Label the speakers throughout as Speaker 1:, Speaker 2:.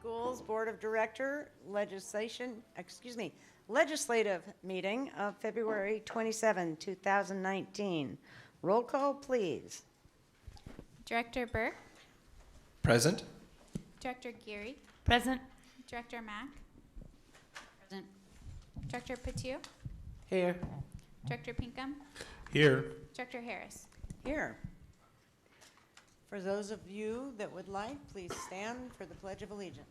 Speaker 1: Schools Board of Director legislative meeting of February 27, 2019. Roll call, please.
Speaker 2: Director Burke,
Speaker 3: Present.
Speaker 2: Director Geary,
Speaker 4: Present.
Speaker 2: Director Mack,
Speaker 4: Present.
Speaker 2: Director Patu,
Speaker 3: Here.
Speaker 2: Director Pinkham,
Speaker 3: Here.
Speaker 2: Director Harris.
Speaker 1: Here. For those of you that would like, please stand for the Pledge of Allegiance.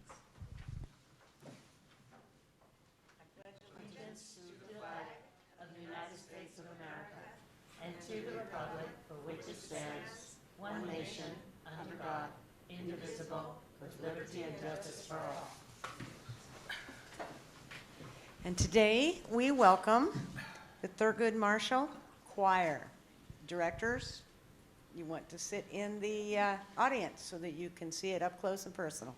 Speaker 4: Of the United States of America, and to the republic for which it stands, one nation, under God, indivisible, with liberty and justice for all.
Speaker 1: And today, we welcome the Thurgood Marshall Choir. Directors, you want to sit in the audience so that you can see it up close and personal.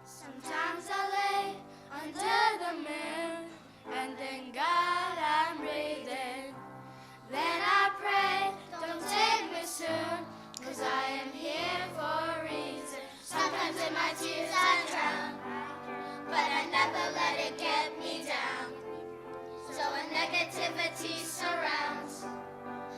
Speaker 5: Sometimes I lay under the moon and thank God I'm breathing. Then I pray, don't take me soon, 'cause I am here for a reason. Sometimes in my tears I drown, but I never let it get me down. So when negativity surrounds,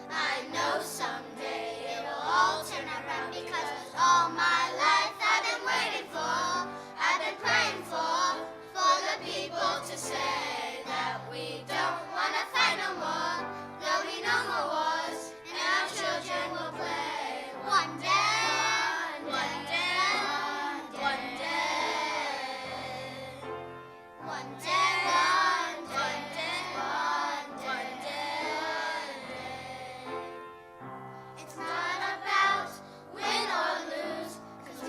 Speaker 5: I know someday it will all turn around, because all my life I've been waiting for, I've been praying for the people to say that we don't want to fight no more. There'll be no more wars, and our children will play. One day, one day, one day, one day, one day, one day. It's not about win or lose, 'cause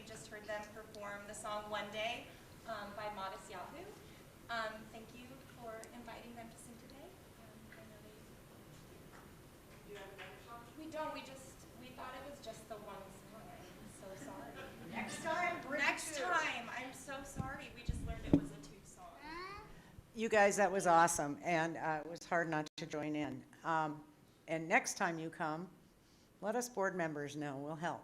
Speaker 6: we just heard them perform the song One Day by Modest Yahoo. Thank you for inviting them to sing today. I know they... Do you have another song? We don't. We thought it was just the one song. I'm so sorry.
Speaker 1: Next time,
Speaker 6: Next time. I'm so sorry. We just learned it was a two song.
Speaker 1: You guys, that was awesome, and it was hard not to join in. And next time you come, let us board members know. We'll help.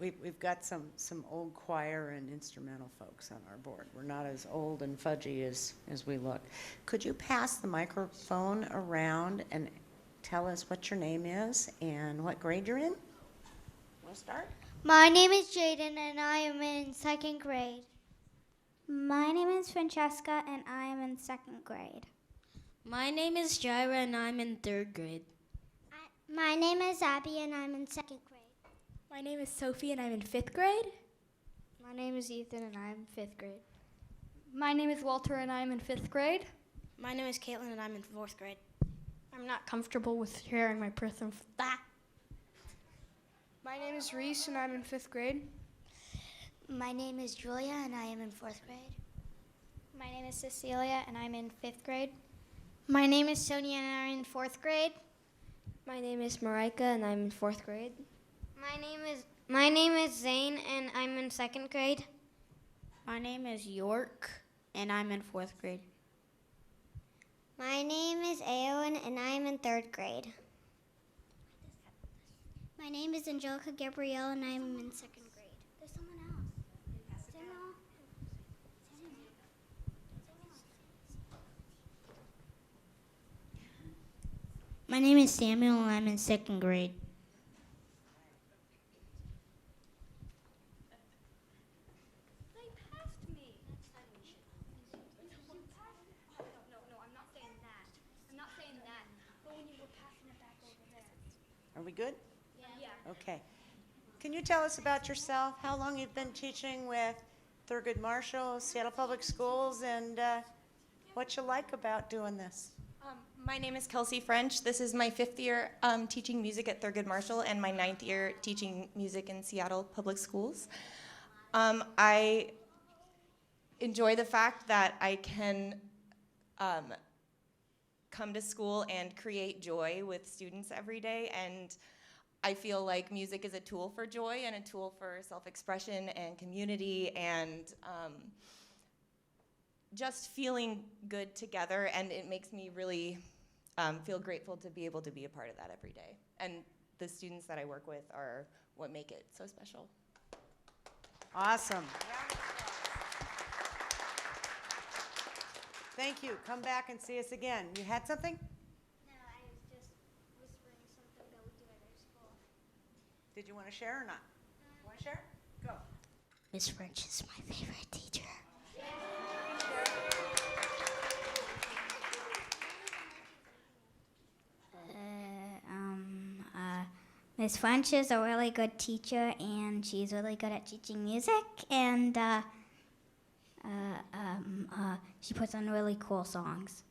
Speaker 1: We've got some old choir and instrumental folks on our board. We're not as old and fudgy as we look. Could you pass the microphone around and tell us what your name is and what grade you're in? We'll start.
Speaker 5: My name is Jaden, and I am in second grade.
Speaker 7: My name is Francesca, and I am in second grade.
Speaker 8: My name is Jaira, and I'm in third grade.
Speaker 7: My name is Abby, and I'm in second grade.
Speaker 8: My name is Sophie, and I'm in fifth grade.
Speaker 7: My name is Ethan, and I'm fifth grade.
Speaker 9: My name is Walter, and I'm in fifth grade.
Speaker 8: My name is Caitlin, and I'm in fourth grade.
Speaker 9: I'm not comfortable with sharing my personal that.
Speaker 10: My name is Reese, and I'm in fifth grade.
Speaker 7: My name is Julia, and I am in fourth grade.
Speaker 2: My name is Cecilia, and I'm in fifth grade.
Speaker 7: My name is Sonia, and I'm in fourth grade.
Speaker 8: My name is Marika, and I'm in fourth grade.
Speaker 7: My name is Zane, and I'm in second grade.
Speaker 8: My name is York, and I'm in fourth grade.
Speaker 7: My name is Aowen, and I am in third grade. My name is Angelica Gabrielle, and I am in second grade. There's someone else.
Speaker 8: My name is Samuel, and I'm in second grade.
Speaker 9: They passed me. No, I'm not saying that. I'm not saying that. But when you were passing it back over there.
Speaker 1: Are we good?
Speaker 9: Yeah.
Speaker 1: Okay. Can you tell us about yourself, how long you've been teaching with Thurgood Marshall, Seattle Public Schools, and what you like about doing this?
Speaker 6: My name is Kelsey French. This is my 5th year teaching music at Thurgood Marshall and my 9th year teaching music in Seattle Public Schools. I enjoy the fact that I can come to school and create joy with students every day, and I feel like music is a tool for joy and a tool for self-expression and community and just feeling good together, and it makes me really feel grateful to be able to be a part of that every day. And the students that I work with are what make it so special.
Speaker 1: Awesome. Thank you. Come back and see us again. You had something?
Speaker 7: No, I was just whispering something that we do at our school.
Speaker 1: Did you want to share or not? Want to share? Go.
Speaker 8: Miss French is my favorite teacher.
Speaker 7: Miss French is a really good teacher, and she's really good at teaching music, and she puts on really cool songs.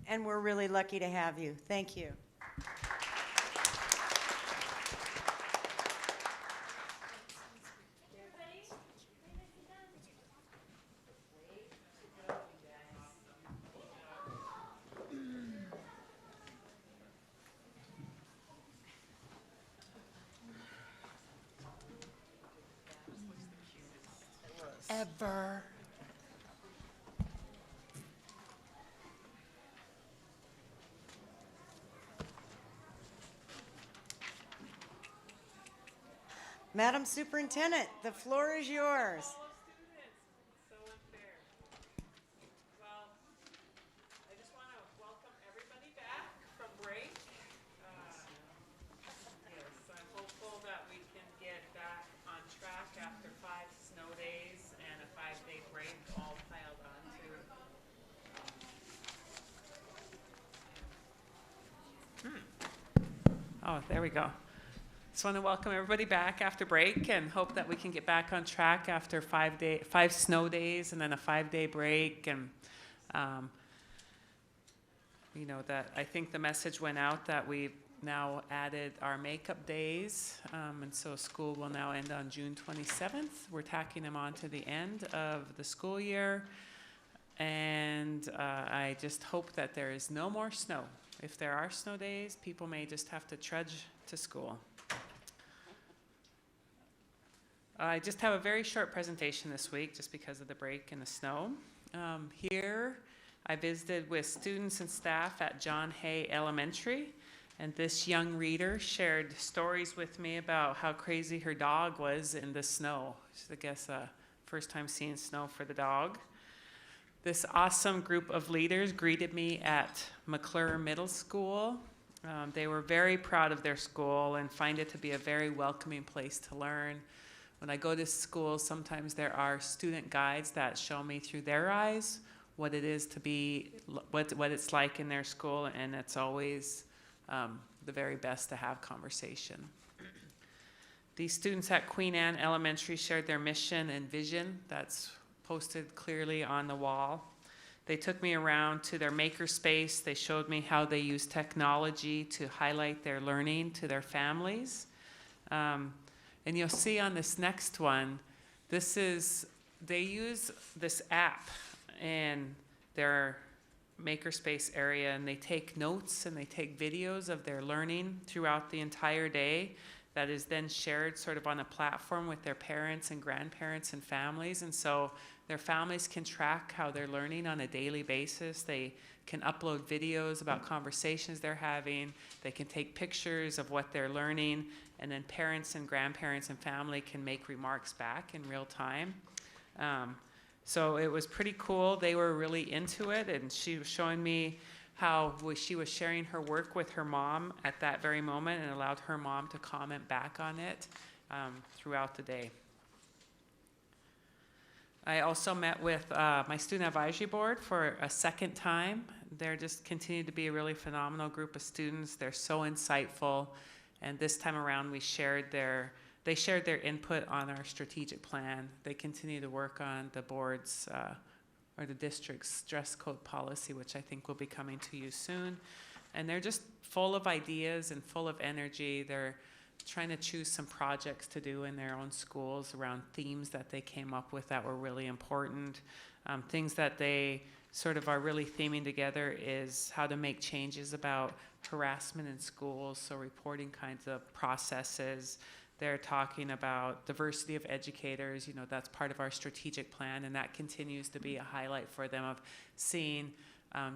Speaker 1: And we're really lucky to have you. Thank you.
Speaker 3: Ever.
Speaker 1: Madam Superintendent, the floor is yours.
Speaker 11: So unfair. Well, I just want to welcome everybody back from break. Yes, I'm hopeful that we can get back on track after 5 snow days and a 5-day break all piled onto. Oh, there we go. Just want to welcome everybody back after break and hope that we can get back on track after 5 snow days and then a 5-day break. And you know, that I think the message went out that we now added our makeup days, and so school will now end on June 27th. We're tacking them on to the end of the school year, and I just hope that there is no more snow. If there are snow days, people may just have to trudge to school. I just have a very short presentation this week just because of the break and the snow. Here, I visited with students and staff at John Hay Elementary, and this young reader shared stories with me about how crazy her dog was in the snow. She's, I guess, first time seeing snow for the dog. This awesome group of leaders greeted me at McClure Middle School. They were very proud of their school and find it to be a very welcoming place to learn. When I go to school, sometimes there are student guides that show me through their eyes what it is to be, what it's like in their school, and it's always the very best to have conversation. The students at Queen Anne Elementary shared their mission and vision that's posted clearly on the wall. They took me around to their makerspace. They showed me how they use technology to highlight their learning to their families. And you'll see on this next one, they use this app in their makerspace area, and they take notes and they take videos of their learning throughout the entire day that is then shared sort of on a platform with their parents and grandparents and families. And so their families can track how they're learning on a daily basis. They can upload videos about conversations they're having. They can take pictures of what they're learning, and then parents and grandparents and family can make remarks back in real time. So it was pretty cool. They were really into it, and she was showing me how she was sharing her work with her mom at that very moment and allowed her mom to comment back on it throughout the day. I also met with my student advisory board for a second time. They're just continued to be a really phenomenal group of students. They're so insightful. And this time around, they shared their input on our strategic plan. They continue to work on the board's or the district's dress code policy, which I think will be coming to you soon. And they're just full of ideas and full of energy. They're trying to choose some projects to do in their own schools around themes that they came up with that were really important. Things that they sort of are really theming together is how to make changes about harassment in schools, so reporting kinds of processes. They're talking about diversity of educators. That's part of our strategic plan, and that continues to be a highlight for them of seeing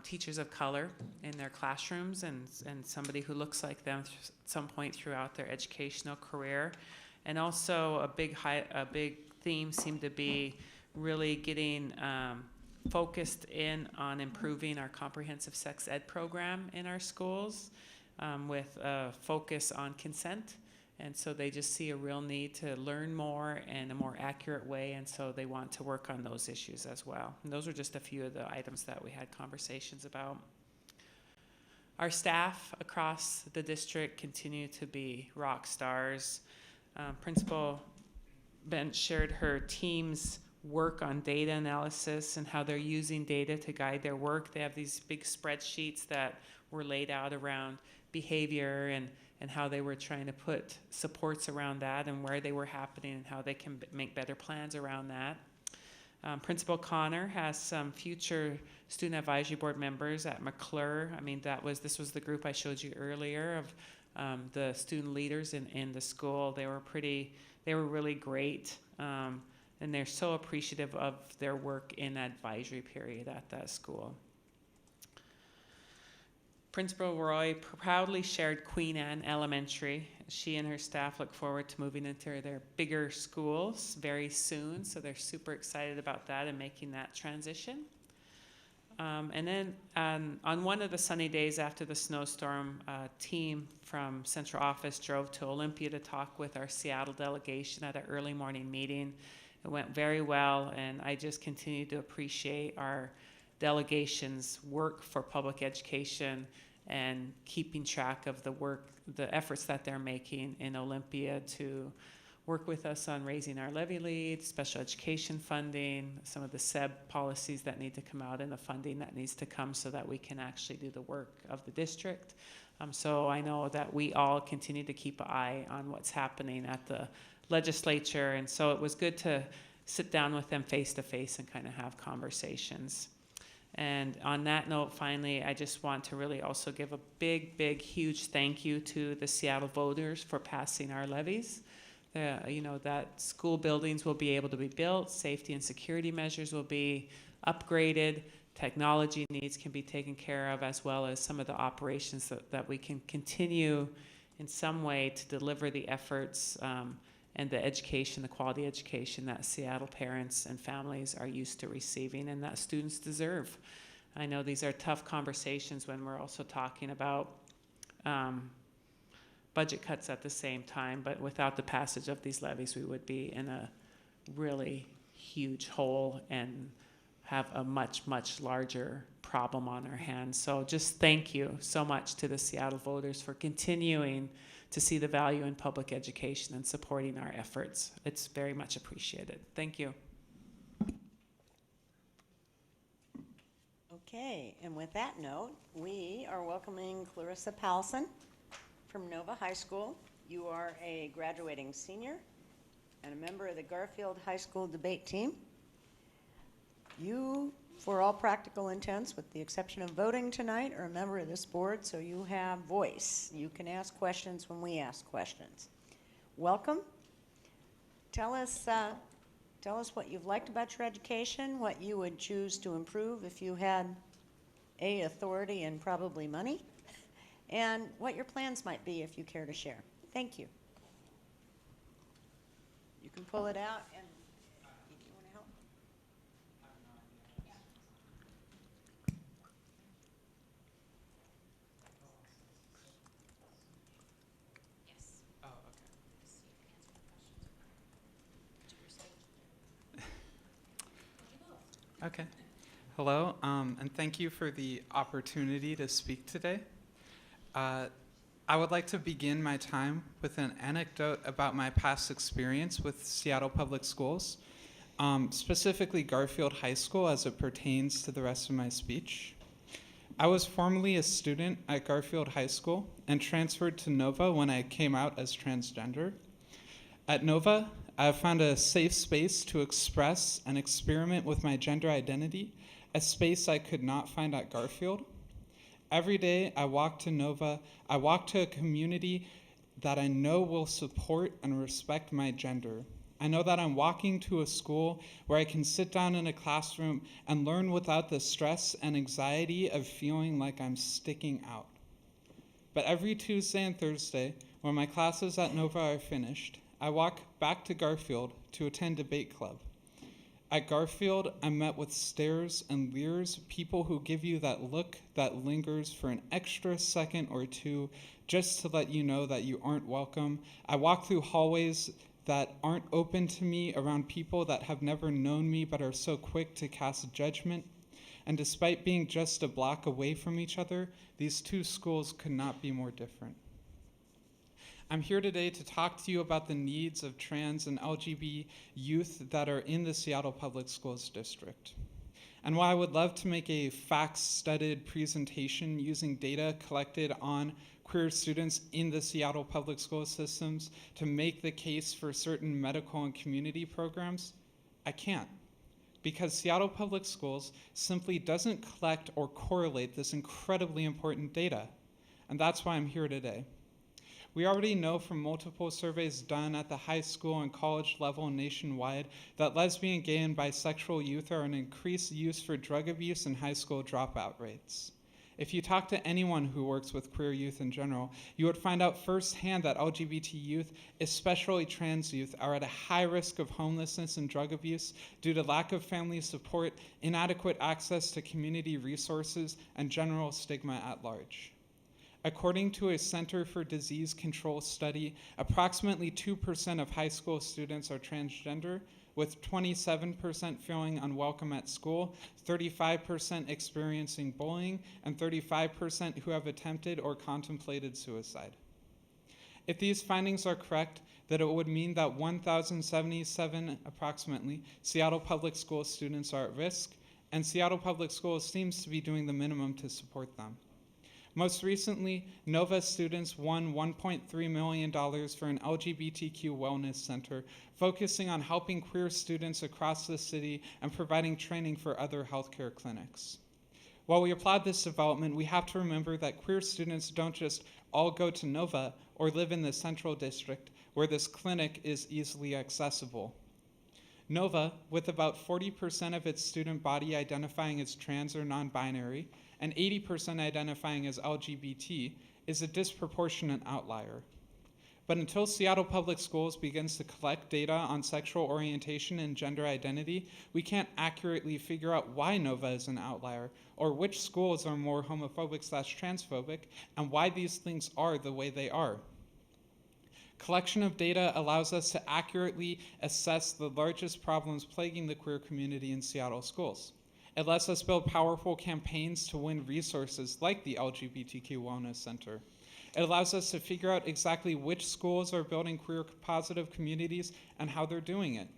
Speaker 11: teachers of color in their classrooms and somebody who looks like them at some point throughout their educational career. And also a big theme seemed to be really getting focused in on improving our comprehensive sex ed program in our schools with a focus on consent. And so they just see a real need to learn more in a more accurate way, and so they want to work on those issues as well. And those are just a few of the items that we had conversations about. Our staff across the district continue to be rock stars. Principal Bent shared her team's work on data analysis and how they're using data to guide their work. They have these big spreadsheets that were laid out around behavior and how they were trying to put supports around that and where they were happening and how they can make better plans around that. Principal Connor has some future student advisory board members at McClure. This was the group I showed you earlier of the student leaders in the school. They were really great, and they're so appreciative of their work in advisory period at that school. Principal Roy proudly shared Queen Anne Elementary. She and her staff look forward to moving into their bigger schools very soon, so they're super excited about that and making that transition. And then on one of the sunny days after the snowstorm, a team from central office drove to Olympia to talk with our Seattle delegation at an early morning meeting. It went very well, and I just continue to appreciate our delegation's work for public education and keeping track of the efforts that they're making in Olympia to work with us on raising our levy lead, special education funding, some of the SEB policies that need to come out, and the funding that needs to come so that we can actually do the work of the district. So I know that we all continue to keep an eye on what's happening at the legislature, and so it was good to sit down with them face to face and kind of have conversations. And on that note, finally, I just want to really also give a big, huge thank you to the Seattle voters for passing our levies. That school buildings will be able to be built, safety and security measures will be upgraded, technology needs can be taken care of, as well as some of the operations that we can continue in some way to deliver the efforts and the education, the quality education that Seattle parents and families are used to receiving and that students deserve. I know these are tough conversations when we're also talking about budget cuts at the same time, but without the passage of these levies, we would be in a really huge hole and have a much larger problem on our hands. So just thank you so much to the Seattle voters for continuing to see the value in public education and supporting our efforts. It's very much appreciated. Thank you.
Speaker 1: Okay, and with that note, we are welcoming Clarissa Powelson from Nova High School. You are a graduating senior and a member of the Garfield High School debate team. You, for all practical intents, with the exception of voting tonight, are a member of this board, so you have voice. You can ask questions when we ask questions. Welcome. Tell us what you've liked about your education, what you would choose to improve if you had authority and probably money, and what your plans might be if you care to share. Thank you. You can pull it out and you want to help?
Speaker 12: Okay. Hello, and thank you for the opportunity to speak today. I would like to begin my time with an anecdote about my past experience with Seattle Public Schools, specifically Garfield High School as it pertains to the rest of my speech. I was formerly a student at Garfield High School and transferred to Nova when I came out as transgender. At Nova, I have found a safe space to express and experiment with my gender identity, a space I could not find at Garfield. Every day I walk to Nova, I walk to a community that I know will support and respect my gender. I know that I'm walking to a school where I can sit down in a classroom and learn without the stress and anxiety of feeling like I'm sticking out. But every Tuesday and Thursday, when my classes at Nova are finished, I walk back to Garfield to attend debate club. At Garfield, I'm met with stares and leers, people who give you that look that lingers for an extra second or two just to let you know that you aren't welcome. I walk through hallways that aren't open to me around people that have never known me but are so quick to cast judgment. And despite being just a block away from each other, these two schools could not be more different. I'm here today to talk to you about the needs of trans and LGBT youth that are in the Seattle Public Schools district. And while I would love to make a facts-studded presentation using data collected on queer students in the Seattle Public School systems to make the case for certain medical and community programs, I can't. Because Seattle Public Schools simply doesn't collect or correlate this incredibly important data. And that's why I'm here today. We already know from multiple surveys done at the high school and college level nationwide that lesbian, gay, and bisexual youth are an increased use for drug abuse and high school dropout rates. If you talk to anyone who works with queer youth in general, you would find out firsthand that LGBT youth, especially trans youth, are at a high risk of homelessness and drug abuse due to lack of family support, inadequate access to community resources, and general stigma at large. According to a Center for Disease Control study, approximately 2% of high school students are transgender, with 27% feeling unwelcome at school, 35% experiencing bullying, and 35% who have attempted or contemplated suicide. If these findings are correct, then it would mean that 1,077 approximately Seattle Public School students are at risk, and Seattle Public Schools seems to be doing the minimum to support them. Most recently, Nova students won $1.3 million for an LGBTQ wellness center, focusing on helping queer students across the city and providing training for other healthcare clinics. While we applaud this development, we have to remember that queer students don't just all go to Nova or live in the Central District, where this clinic is easily accessible. Nova, with about 40% of its student body identifying as trans or non-binary, and 80% identifying as LGBT, is a disproportionate outlier. But until Seattle Public Schools begins to collect data on sexual orientation and gender identity, we can't accurately figure out why Nova is an outlier, or which schools are more homophobic/transphobic, and why these things are the way they are. Collection of data allows us to accurately assess the largest problems plaguing the queer community in Seattle schools. It lets us build powerful campaigns to win resources like the LGBTQ Wellness Center. It allows us to figure out exactly which schools are building queer positive communities and how they're doing it.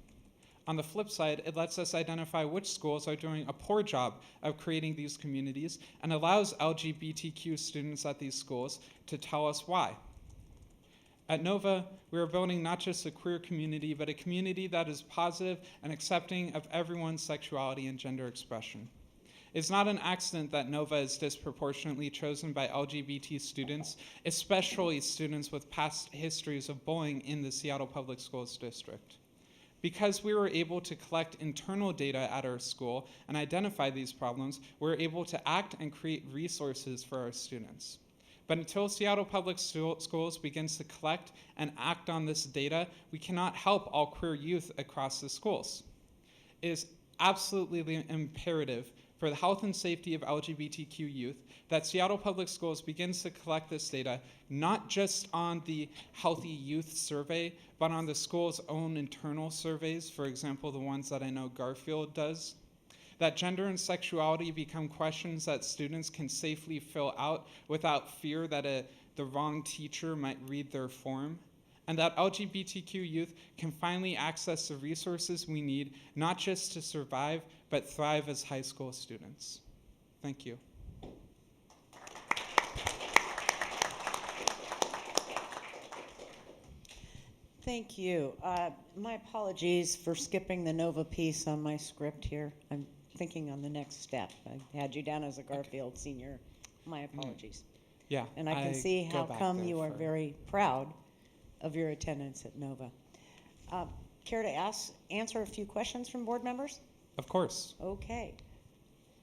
Speaker 12: On the flip side, it lets us identify which schools are doing a poor job of creating these communities and allows LGBTQ students at these schools to tell us why. At Nova, we are building not just a queer community, but a community that is positive and accepting of everyone's sexuality and gender expression. It's not an accident that Nova is disproportionately chosen by LGBT students, especially students with past histories of bullying in the Seattle Public Schools district. Because we were able to collect internal data at our school and identify these problems, we're able to act and create resources for our students. But until Seattle Public Schools begins to collect and act on this data, we cannot help all queer youth across the schools. It is absolutely imperative for the health and safety of LGBTQ youth that Seattle Public Schools begins to collect this data, not just on the Healthy Youth Survey, but on the school's own internal surveys, for example, the ones that I know Garfield does. That gender and sexuality become questions that students can safely fill out without fear that the wrong teacher might read their form. And that LGBTQ youth can finally access the resources we need, not just to survive, but thrive as high school students. Thank you.
Speaker 1: Thank you. My apologies for skipping the Nova piece on my script here. I'm thinking on the next step. I had you down as a Garfield senior. My apologies.
Speaker 12: Yeah.
Speaker 1: And I can see how come you are very proud of your attendance at Nova. Care to answer a few questions from board members?
Speaker 12: Of course.
Speaker 1: Okay.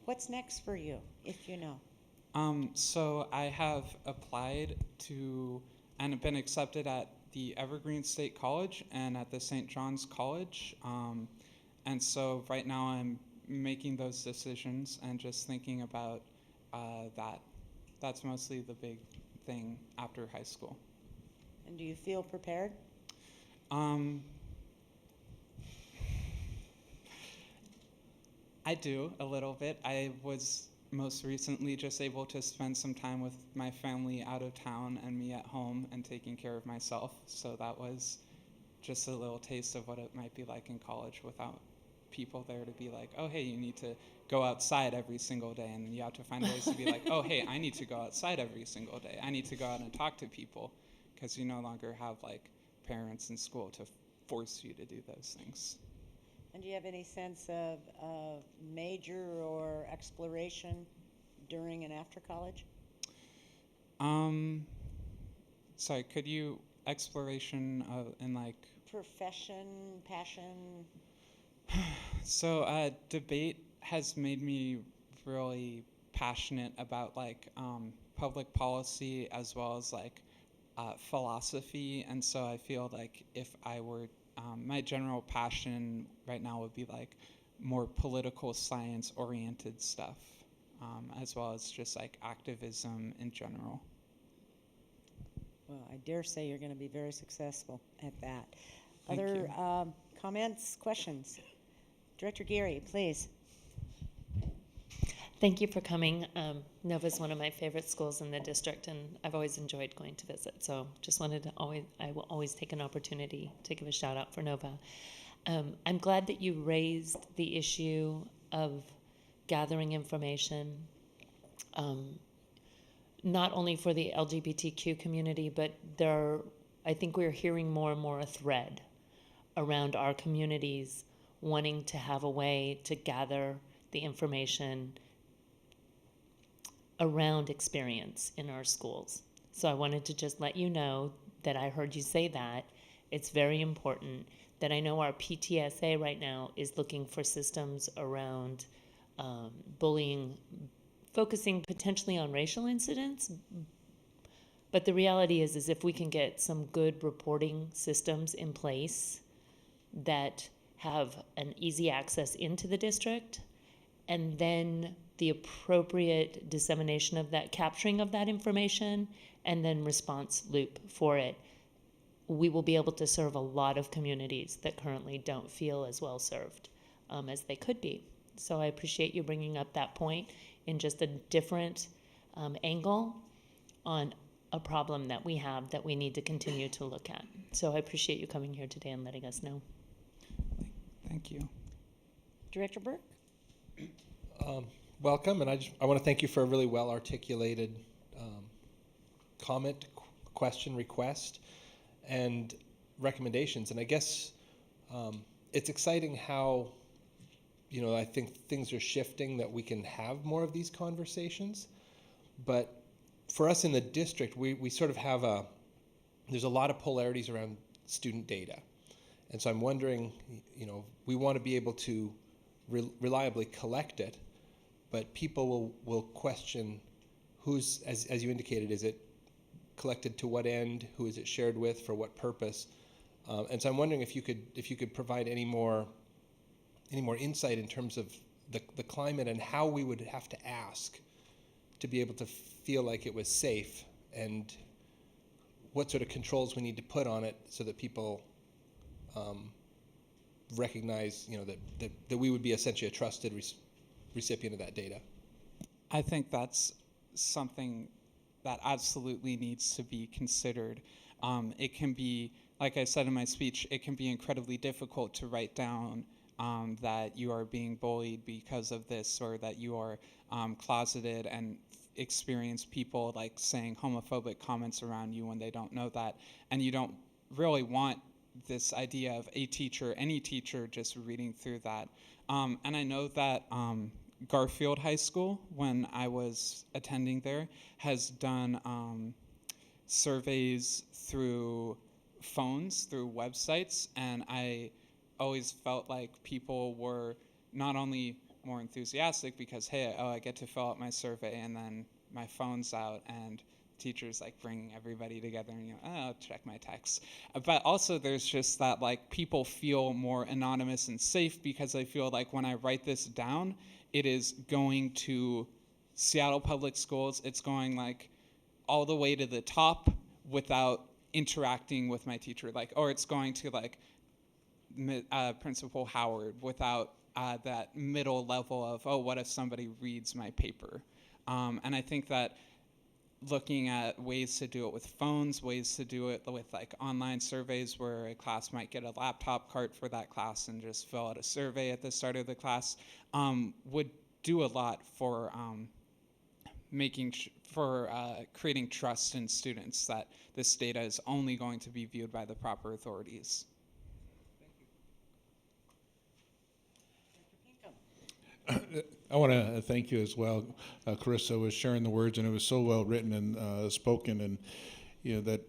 Speaker 1: What's next for you, if you know?
Speaker 12: So I have applied to and have been accepted at the Evergreen State College and at the St. John's College. And so right now I'm making those decisions and just thinking about that. That's mostly the big thing after high school.
Speaker 1: And do you feel prepared?
Speaker 12: I do, a little bit. I was most recently just able to spend some time with my family out of town and me at home and taking care of myself. So that was just a little taste of what it might be like in college without people there to be like, oh, hey, you need to go outside every single day. And then you have to find ways to be like, oh, hey, I need to go outside every single day. I need to go out and talk to people, because you no longer have like parents in school to force you to do those things.
Speaker 1: And do you have any sense of major or exploration during and after college?
Speaker 12: Sorry, could you exploration in like
Speaker 1: profession, passion?
Speaker 12: So debate has made me really passionate about like public policy as well as like philosophy, and so I feel like if I were my general passion right now would be like more political science oriented stuff, as well as just like activism in general.
Speaker 1: Well, I dare say you're going to be very successful at that.
Speaker 12: Thank
Speaker 1: Other
Speaker 12: you.
Speaker 1: Comments, questions? Director Geary, please.
Speaker 4: Thank you for coming. Nova is one of my favorite schools in the district, and I've always enjoyed going to visit. So just wanted to I will always take an opportunity to give a shout out for Nova. I'm glad that you raised the issue of gathering information. not only for the LGBTQ community, but I think we're hearing more and more a thread around our communities wanting to have a way to gather the information around experience in our schools. So I wanted to just let you know that I heard you say that. It's very important that I know our PTSA right now is looking for systems around bullying, focusing potentially on racial incidents. But the reality is if we can get some good reporting systems in place that have an easy access into the district, and then the appropriate dissemination of that, capturing of that information, and then response loop for it, we will be able to serve a lot of communities that currently don't feel as well served as they could be. So I appreciate you bringing up that point in just a different angle on a problem that we have that we need to continue to look at. So I appreciate you coming here today and letting us know.
Speaker 12: Thank you.
Speaker 1: Director Burke?
Speaker 3: Welcome, and I want to thank you for a really well-articulated comment, question, request, and recommendations. And I guess it's exciting how, I think things are shifting, that we can have more of these conversations. But for us in the district, we sort of have there's a lot of polarities around student data. And so I'm wondering, we want to be able to reliably collect it, but people will question who's, as you indicated, is it collected to what end, who is it shared with, for what purpose? And so I'm wondering if you could provide any more insight in terms of the climate and how we would have to ask to be able to feel like it was safe, and what sort of controls we need to put on it so that people recognize, that we would be essentially a trusted recipient of that data.
Speaker 12: I think that's something that absolutely needs to be considered. It can be, like I said in my speech, it can be incredibly difficult to write down that you are being bullied because of this, or that you are closeted and experience people like saying homophobic comments around you when they don't know that. And you don't really want this idea of a teacher, any teacher, just reading through that. And I know that Garfield High School, when I was attending there, has done surveys through phones, through websites, and I always felt like people were not only more enthusiastic because, hey, I get to fill out my survey, and then my phone's out, and teachers like bringing everybody together and I'll check my texts. But also there's just that like people feel more anonymous and safe because I feel like when I write this down, it is going to Seattle Public Schools. It's going like all the way to the top without interacting with my teacher, or it's going to like Principal Howard without that middle level of, what if somebody reads my paper? And I think that looking at ways to do it with phones, ways to do it with like online surveys where a class might get a laptop cart for that class and just fill out a survey at the start of the class, would do a lot for creating trust in students that this data is only going to be viewed by the proper authorities.
Speaker 13: I want to thank you as well. Carissa was sharing the words, and it was so well written and spoken, and that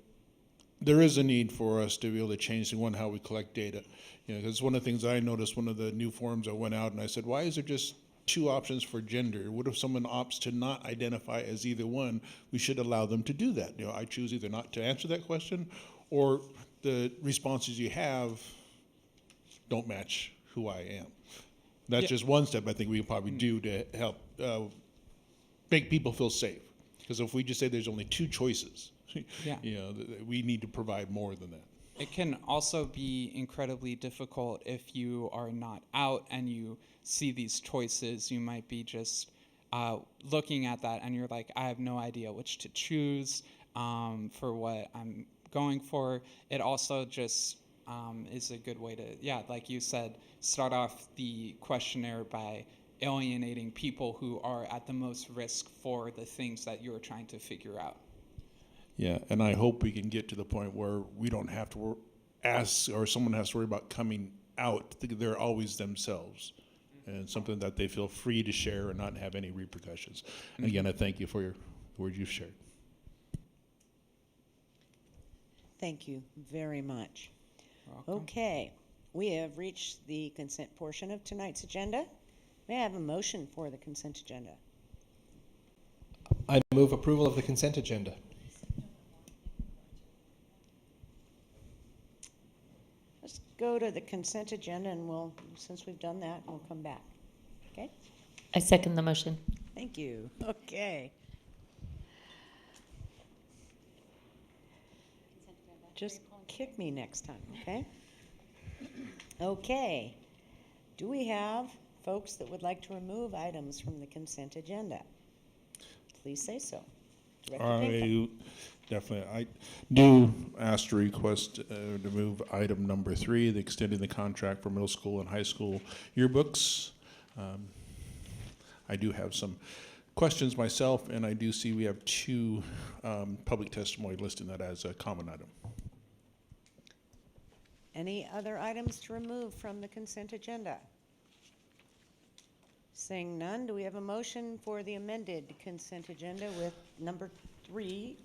Speaker 13: there is a need for us to be able to change how we collect data. Because one of the things I noticed, one of the new forums I went out and I said, why is there just 2 options for gender? What if someone opts to not identify as either one? We should allow them to do that. I choose either not to answer that question, or the responses you have don't match who I am. That's just one step I think we can probably do to help make people feel safe. Because if we just say there's only 2 choices, we need to provide more than that.
Speaker 12: It can also be incredibly difficult if you are not out and you see these choices. You might be just looking at that and you're like, I have no idea which to choose for what I'm going for. It also just is a good way to, like you said, start off the questionnaire by alienating people who are at the most risk for the things that you're trying to figure out.
Speaker 13: Yeah, and I hope we can get to the point where we don't have to ask, or someone has to worry about coming out. They're always themselves, and something that they feel free to share and not have any repercussions. And again, I thank you for your words you've shared.
Speaker 1: Thank you very much.
Speaker 12: You're welcome.
Speaker 1: Okay, we have reached the consent portion of tonight's agenda. May I have a motion for the consent agenda?
Speaker 3: I move approval of the consent agenda.
Speaker 1: Let's go to the consent agenda, and we'll, since we've done that, we'll come back. Okay?
Speaker 4: I second the motion.
Speaker 1: Thank you. Okay. Just kick me next time, okay? Okay. Do we have folks that would like to remove items from the consent agenda? Please say so. Director Pinkham.
Speaker 13: I do ask to request to move item number 3, the extending the contract for middle school and high school yearbooks. I do have some questions myself, and I do see we have 2 public testimony listing that as a common item.
Speaker 1: Any other items to remove from the consent agenda? Seeing none, do we have a motion for the amended consent agenda with number 3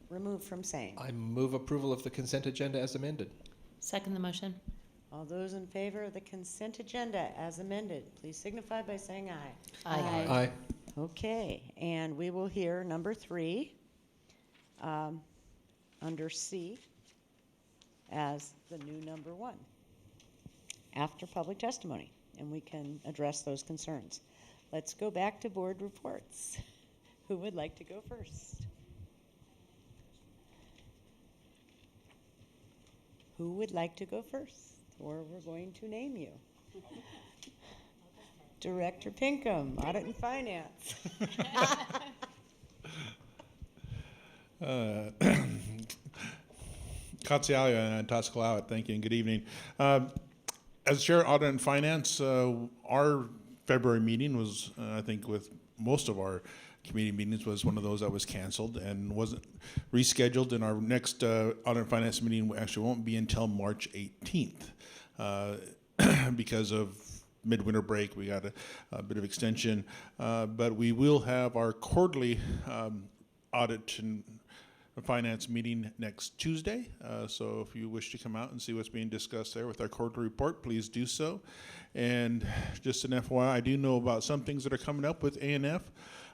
Speaker 1: removed from same?
Speaker 3: I move approval of the consent agenda as amended.
Speaker 4: Second the motion.
Speaker 1: All those in favor of the consent agenda as amended, please signify by saying aye.
Speaker 4: Aye.
Speaker 3: Aye.
Speaker 1: Okay, and we will hear number 3 under C as the new number 1 after public testimony, and we can address those concerns. Let's go back to board reports. Who would like to go first? Who would like to go first? Or we're going to name you. Director Pinkham, Audit and Finance.
Speaker 13: Katsiaya and Tascalao, thank you and good evening. As Chair of Audit and Finance, our February meeting was, I think with most of our committee meetings, was one of those that was canceled and wasn't rescheduled, and our next Audit and Finance meeting actually won't be until March 18th. Because of midwinter break, we got a bit of extension, but we will have our quarterly audit and finance meeting next Tuesday. So if you wish to come out and see what's being discussed there with our quarterly report, please do so. And just an FYI, I do know about some things that are coming up with ANF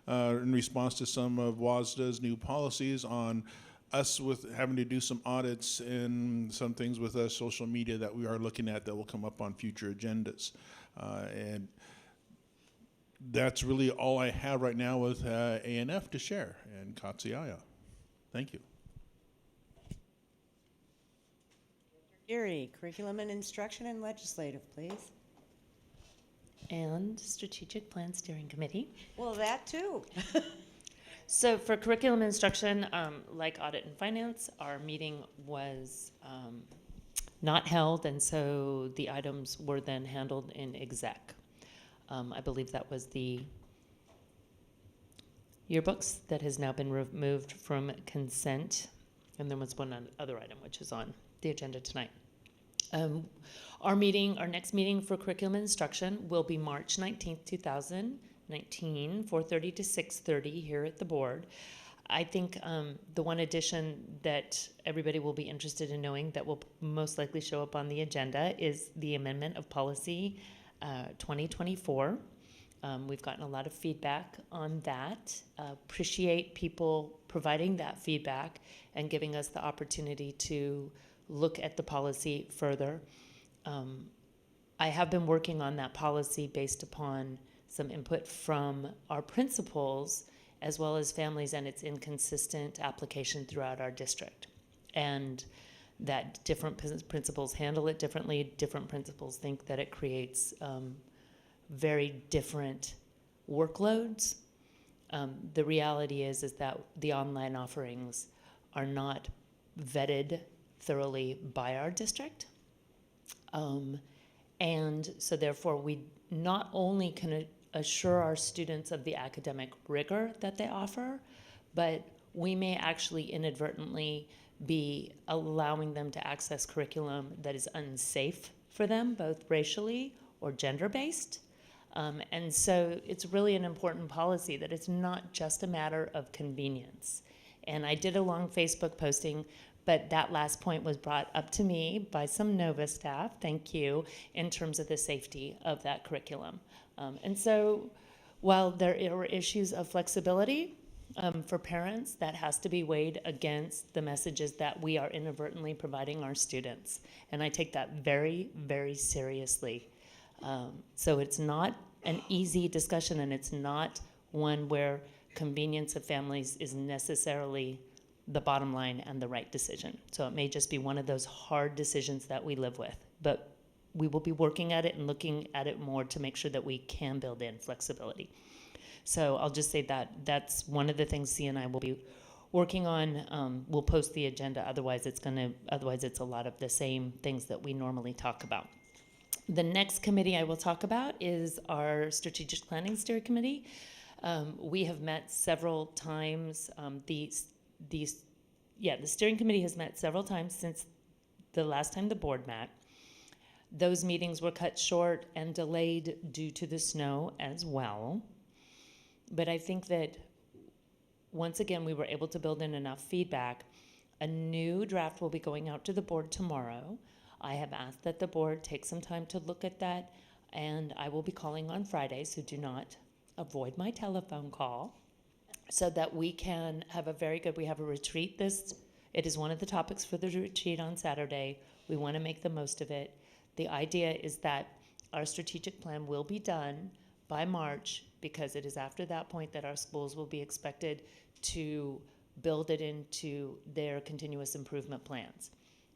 Speaker 13: in response to some of WASDA's new policies on us with having to do some audits and some things with social media that we are looking at that will come up on future agendas. And that's really all I have right now with ANF to share, and Katsiaya. Thank you.
Speaker 1: Geary, Curriculum and Instruction and Legislative, please.
Speaker 4: And Strategic Plan Steering Committee.
Speaker 1: Well, that too.
Speaker 4: So for curriculum instruction, like audit and finance, our meeting was not held, and so the items were then handled in exec. I believe that was the yearbooks that has now been removed from consent, and there was one other item which is on the agenda tonight. Our next meeting for curriculum instruction will be March 19th, 2019, 4:30 to 6:30 here at the board. I think the one addition that everybody will be interested in knowing that will most likely show up on the agenda is the amendment of policy 2024. We've gotten a lot of feedback on that. Appreciate people providing that feedback and giving us the opportunity to look at the policy further. I have been working on that policy based upon some input from our principals as well as families and its inconsistent application throughout our district. And that different principals handle it differently. Different principals think that it creates very different workloads. The reality is that the online offerings are not vetted thoroughly by our district. And so therefore we not only can
Speaker 14: assure our students of the academic rigor that they offer, but we may actually inadvertently be allowing them to access curriculum that is unsafe for them, both racially or gender-based. And so it's really an important policy that it's not just a matter of convenience. And I did a long Facebook posting, but that last point was brought up to me by some NOVA staff, thank you, in terms of the safety of that curriculum. And so while there are issues of flexibility for parents, that has to be weighed against the messages that we are inadvertently providing our students. And I take that very, very seriously. So it's not an easy discussion, and it's not one where convenience of families is necessarily the bottom line and the right decision. So it may just be one of those hard decisions that we live with. But we will be working at it and looking at it more to make sure that we can build in flexibility. So I'll just say that that's one of the things C and I will be working on. We'll post the agenda, otherwise it's a lot of the same things that we normally talk about. The next committee I will talk about is our Strategic Planning Steering Committee. We have met several times. The steering committee has met several times since the last time the board met. Those meetings were cut short and delayed due to the snow as well. But I think that once again, we were able to build in enough feedback. A new draft will be going out to the board tomorrow. I have asked that the board take some time to look at that, and I will be calling on Friday, so do not avoid my telephone call, so that we can have we have a retreat it is one of the topics for the retreat on Saturday. We want to make the most of it. The idea is that our strategic plan will be done by March, because it is after that point that our schools will be expected to build it into their continuous improvement plans.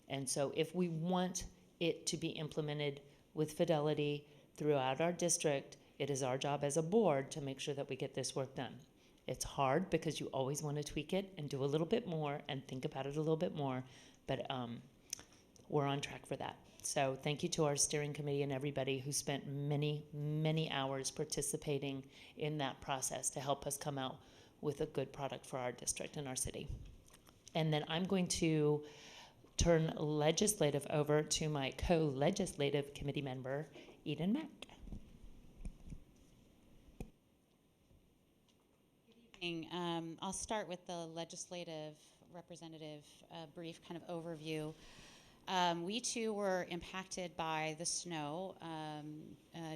Speaker 14: And so if we want it to be implemented with fidelity throughout our district, it is our job as a board to make sure that we get this work done. It's hard because you always want to tweak it and do a little bit more and think about it a little bit more, but we're on track for that. So thank you to our steering committee and everybody who spent many, many hours participating in that process to help us come out with a good product for our district and our city. And then I'm going to turn legislative over to my co-legislative committee member, Eden Mack.
Speaker 15: Good evening. I'll start with the legislative representative brief kind of overview. We too were impacted by the snow.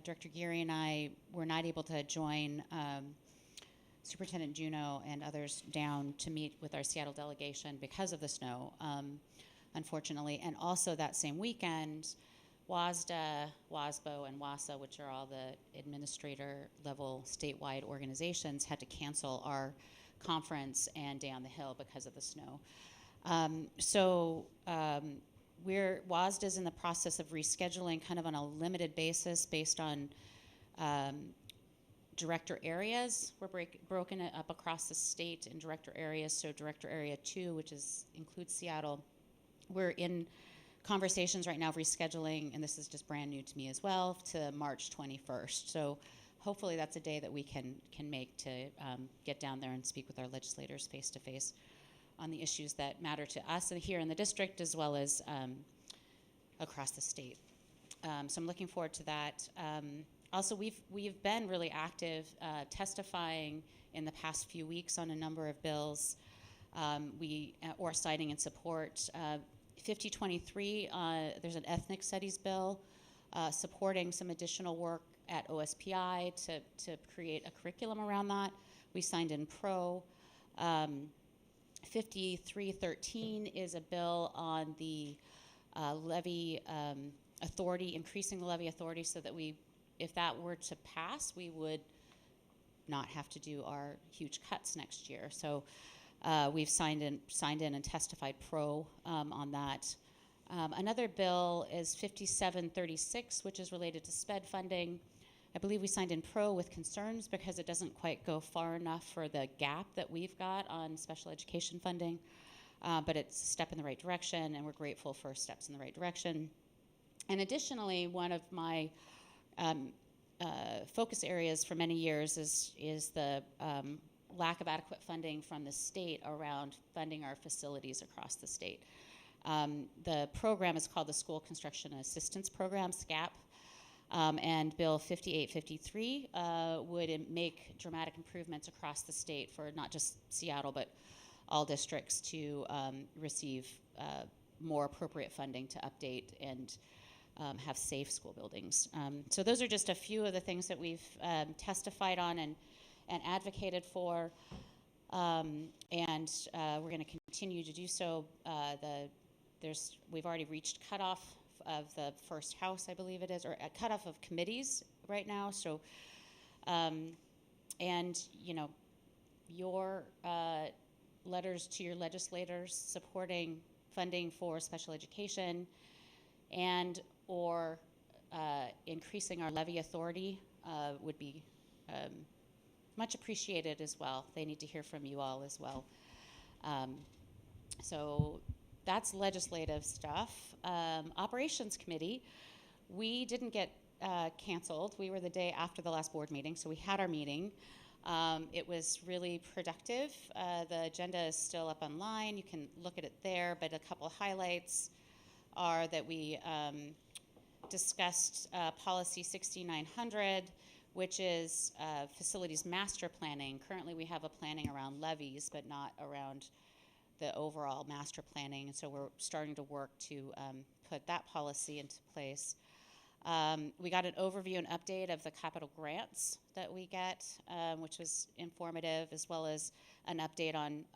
Speaker 15: Director Geary and I were not able to join Superintendent Juneau and others down to meet with our Seattle delegation because of the snow, unfortunately. And also that same weekend, WASDA, WASBO, and WASA, which are all the administrator level statewide organizations, had to cancel our conference and Day on the Hill because of the snow. WASDA's in the process of rescheduling kind of on a limited basis based on director areas. We're broken it up across the state in director areas. So Director Area 2, which includes Seattle, we're in conversations right now of rescheduling, and this is just brand new to me as well, to March 21st. So hopefully that's a day that we can make to get down there and speak with our legislators face to face on the issues that matter to us here in the district as well as across the state. So I'm looking forward to that. Also, we've been really active testifying in the past few weeks on a number of bills or citing in support. 5023, there's an ethnic studies bill supporting some additional work at OSPI to create a curriculum around that. We signed in pro. 5313 is a bill on the levy authority, increasing the levy authority so that if that were to pass, we would not have to do our huge cuts next year. So we've signed in and testified pro on that. Another bill is 5736, which is related to SPED funding. I believe we signed in pro with concerns because it doesn't quite go far enough for the gap that we've got on special education funding, but it's a step in the right direction, and we're grateful for steps in the right direction. And additionally, one of my focus areas for many years is the lack of adequate funding from the state around funding our facilities across the state. The program is called the School Construction Assistance Program, SCAP, and Bill 5853 would make dramatic improvements across the state for not just Seattle, but all districts to receive more appropriate funding to update and have safe school buildings. So those are just a few of the things that we've testified on and advocated for, and we're going to continue to do so. We've already reached cutoff of the first house, I believe it is, or a cutoff of committees right now. So, and you know, your letters to your legislators supporting funding for special education and or increasing our levy authority would be much appreciated as well. They need to hear from you all as well. So that's legislative stuff. Operations committee, we didn't get canceled. We were the day after the last board meeting, so we had our meeting. It was really productive. The agenda is still up online. You can look at it there, but a couple of highlights are that we discussed policy 6900, which is facilities master planning. Currently we have a planning around levies, but not around the overall master planning, and so we're starting to work to put that policy into place. We got an overview and update of the capital grants that we get, which was informative, as well as an update on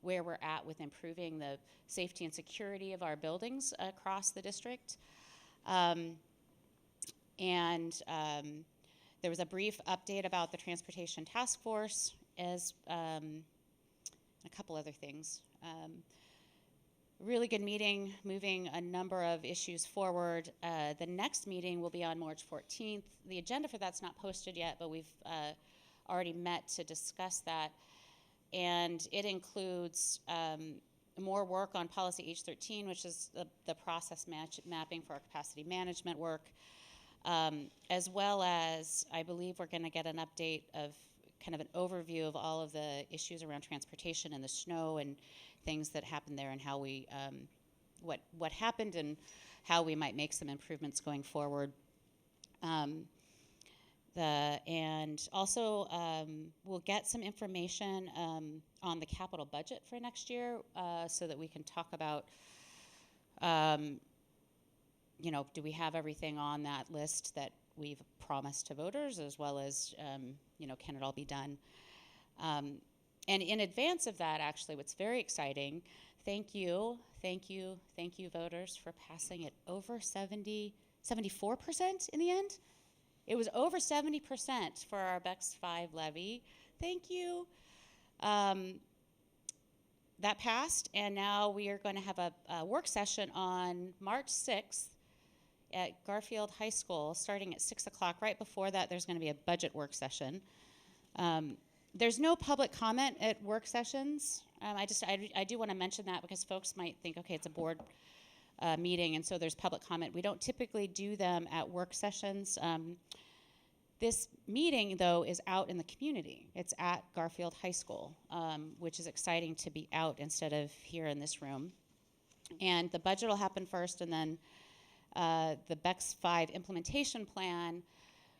Speaker 15: where we're at with improving the safety and security of our buildings across the district. There was a brief update about the Transportation Task Force, as a couple other things. Really good meeting, moving a number of issues forward. The next meeting will be on March 14th. The agenda for that's not posted yet, but we've already met to discuss that. And it includes more work on policy H13, which is the process mapping for our capacity management work, as well as I believe we're going to get an update of kind of an overview of all of the issues around transportation and the snow and things that happened there, and how we, what happened and how we might make some improvements going forward. And also we'll get some information on the capital budget for next year, so that we can talk about, you know, do we have everything on that list that we've promised to voters, as well as, you know, can it all be done? And in advance of that, actually, what's very exciting, thank you, voters, for passing it over 74% in the end. It was over 70% for our BEX 5 levy. Thank you. That passed, and now we are going to have a work session on March 6th at Garfield High School, starting at 6 o'clock. Right before that, there's going to be a budget work session. There's no public comment at work sessions. I do want to mention that, because folks might think, okay, it's a board meeting, and so there's public comment. We don't typically do them at work sessions. This meeting, though, is out in the community. It's at Garfield High School, which is exciting to be out instead of here in this room. And the budget will happen first, and then the BEX 5 implementation plan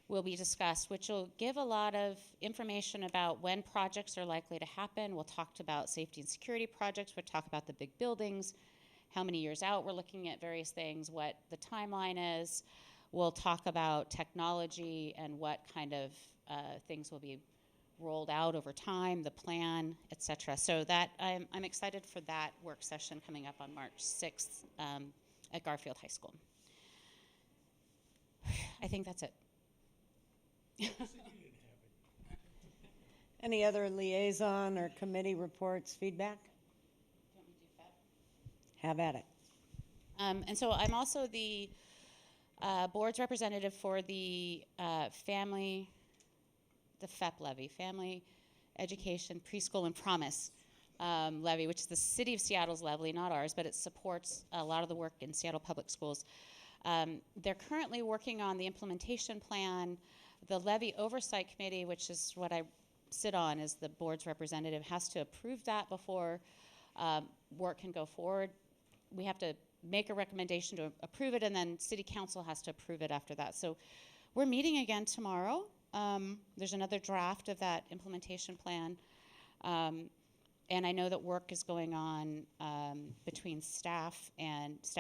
Speaker 15: will be discussed, which will give a lot of information about when projects are likely to happen. We'll talk about safety and security projects. We'll talk about the big buildings, how many years out we're looking at various things, what the timeline is. We'll talk about technology and what kind of things will be rolled out over time, the plan, et cetera. So that I'm excited for that work session coming up on March 6th at Garfield High School. I think that's it.
Speaker 1: Any other liaison or committee reports, feedback? Have at it.
Speaker 15: And so I'm also the board's representative for the FEP levy, Family Education Preschool and Promise levy, which is the City of Seattle's levy, not ours, but it supports a lot of the work in Seattle Public Schools. They're currently working on the implementation plan. The levy oversight committee, which is what I sit on as the board's representative, has to approve that before work can go forward. We have to make a recommendation to approve it, and then city council has to approve it after that. So we're meeting again tomorrow. There's another draft of that implementation plan. And I know that work is going on between staff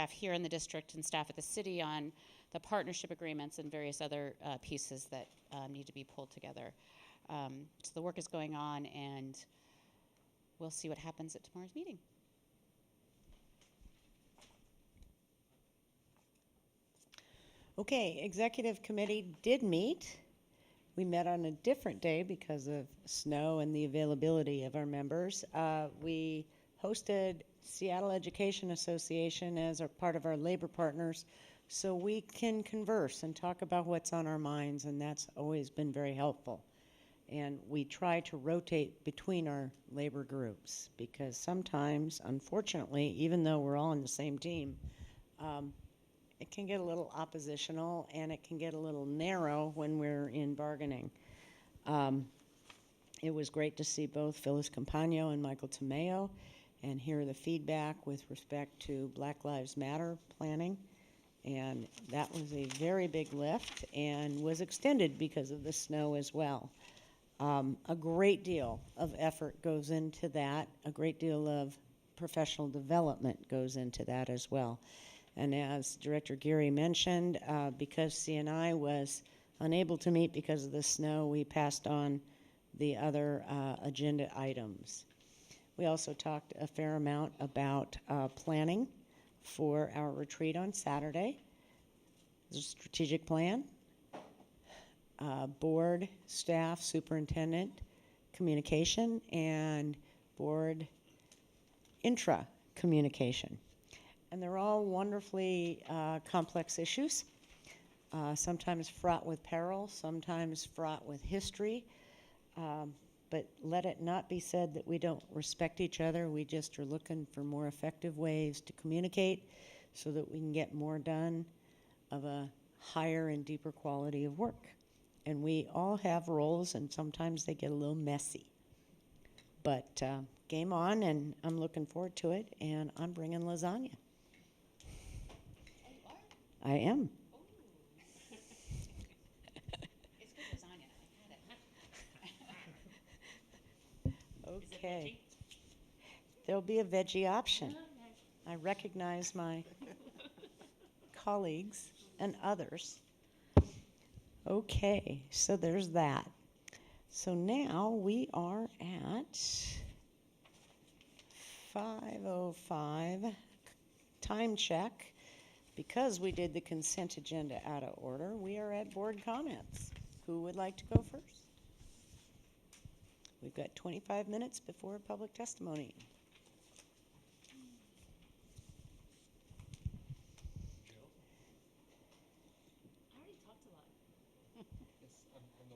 Speaker 15: here in the district and staff at the city on the partnership agreements and various other pieces that need to be pulled together. So the work is going on, and we'll see what happens at tomorrow's meeting.
Speaker 1: Okay, executive committee did meet. We met on a different day because of snow and the availability of our members. We hosted Seattle Education Association as a part of our labor partners, so we can converse and talk about what's on our minds, and that's always been very helpful. And we try to rotate between our labor groups because sometimes, unfortunately, even though we're all on the same team, it can get a little oppositional and it can get a little narrow when we're in bargaining. It was great to see both Phyllis Campagno and Michael Tomeo and hear the feedback with respect to Black Lives Matter planning. And that was a very big lift and was extended because of the snow as well. A great deal of effort goes into that. A great deal of professional development goes into that as well. And as Director Geary mentioned, because CNI was unable to meet because of the snow, we passed on the other agenda items. We also talked a fair amount about planning for our retreat on Saturday. There's a strategic plan, board, staff, superintendent, communication, and board intra-communication. And they're all wonderfully complex issues, sometimes fraught with peril, sometimes fraught with history. But let it not be said that we don't respect each other. We just are looking for more effective ways to communicate so that we can get more done of a higher and deeper quality of work. And we all have roles, and sometimes they get a little messy. But game on, and I'm looking forward to it, and I'm bringing lasagna. I am.
Speaker 15: It's good lasagna.
Speaker 1: Okay. There'll be a veggie option. I recognize my colleagues and others. Okay, so there's that. So now we are at 5:05, time check. Because we did the consent agenda out of order, we are at board comments. Who would like to go first? We've got 25 minutes before public testimony.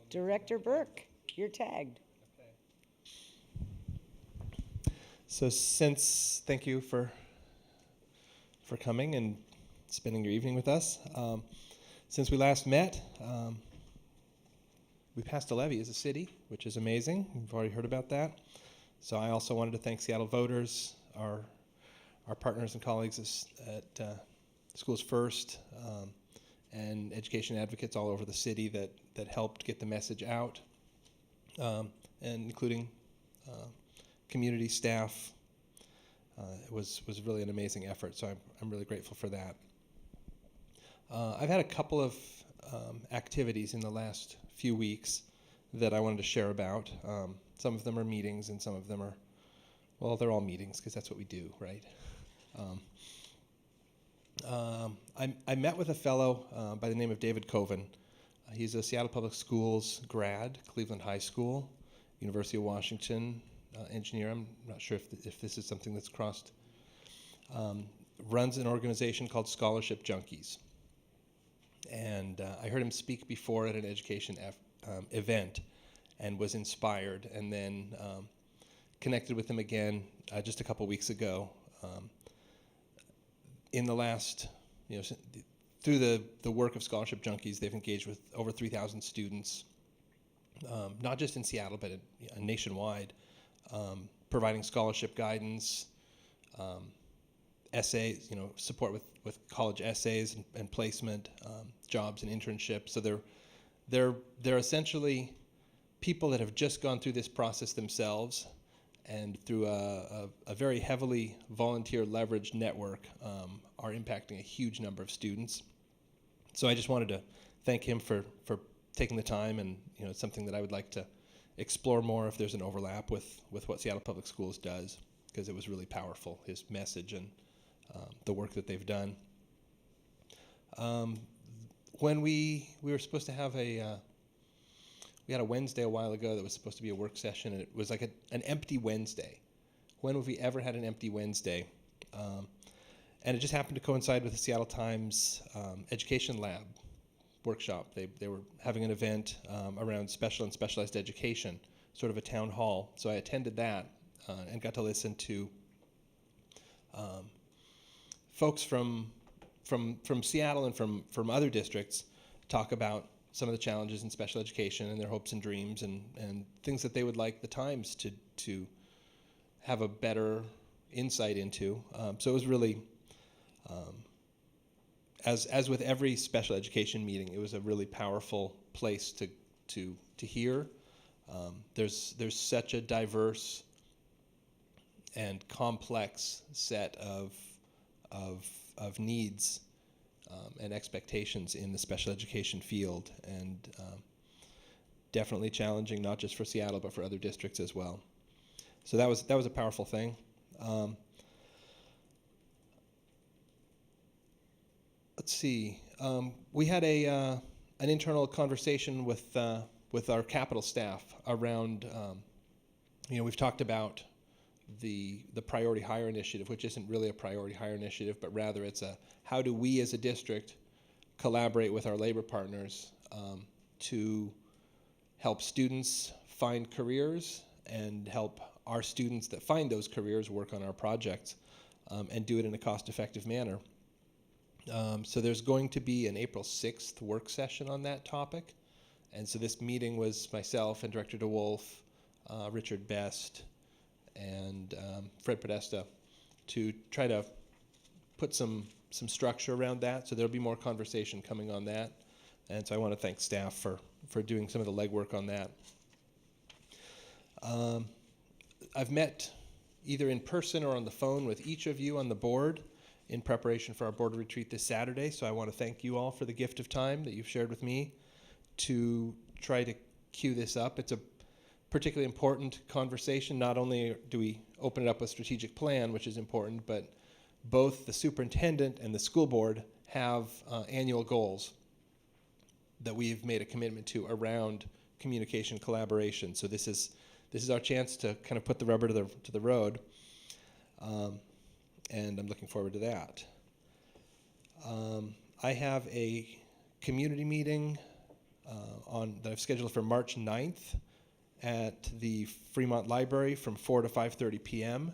Speaker 1: Director Burke, you're tagged.
Speaker 3: So thank you for coming and spending your evening with us. Since we last met, we passed a levy as a city, which is amazing. We've already heard about that. So I also wanted to thank Seattle voters, our partners and colleagues at Schools First, and education advocates all over the city that helped get the message out, and including community staff. It was really an amazing effort, so I'm really grateful for that. I've had a couple of activities in the last few weeks that I wanted to share about. Some of them are meetings, and some of them are, well, they're all meetings because that's what we do, right? I met with a fellow by the name of David Coven. He's a Seattle Public Schools grad, Cleveland High School, University of Washington engineer. I'm not sure if this is something that's crossed. Runs an organization called Scholarship Junkies. And I heard him speak before at an education event and was inspired, and then connected with him again just a couple weeks ago. In the last through the work of Scholarship Junkies, they've engaged with over 3,000 students, not just in Seattle, but nationwide, providing scholarship guidance, essays, support with college essays and placement, jobs and internships. So they're essentially people that have just gone through this process themselves, and through a very heavily volunteer leveraged network, are impacting a huge number of students. So I just wanted to thank him for taking the time, and it's something that I would like to explore more if there's an overlap with what Seattle Public Schools does, because it was really powerful, his message and the work that they've done. When we were supposed to have we had a Wednesday a while ago that was supposed to be a work session, and it was like an empty Wednesday. When have we ever had an empty Wednesday? And it just happened to coincide with the Seattle Times Education Lab workshop. They were having an event around special and specialized education, sort of a town hall. So I attended that and got to listen to folks from Seattle and from other districts talk about some of the challenges in special education and their hopes and dreams and things that they would like the Times to have a better insight into. So it was really, as with every special education meeting, it was a really powerful place to hear. There's such a diverse and complex set of needs and expectations in the special education field, and definitely challenging, not just for Seattle but for other districts as well. So that was a powerful thing. Let's see. We had an internal conversation with our capital staff around. We've talked about the priority hire initiative, which isn't really a priority hire initiative, but rather it's a how do we as a district collaborate with our labor partners to help students find careers and help our students that find those careers work on our projects and do it in a cost-effective manner. So there's going to be an April 6th work session on that topic. And so this meeting was myself and Director DeWolf, Richard Best, and Fred Podesta to try to put some structure around that. So there'll be more conversation coming on that. And so I want to thank staff for doing some of the legwork on that. I've met either in person or on the phone with each of you on the board in preparation for our board retreat this Saturday. So I want to thank you all for the gift of time that you've shared with me to try to queue this up. It's a particularly important conversation. Not only do we open it up with strategic plan, which is important, but both the superintendent and the school board have annual goals that we've made a commitment to around communication collaboration. So this is our chance to kind of put the rubber to the road, and I'm looking forward to that. I have a community meeting that I've scheduled for March 9th at the Fremont Library from 4 to 5:30 p.m.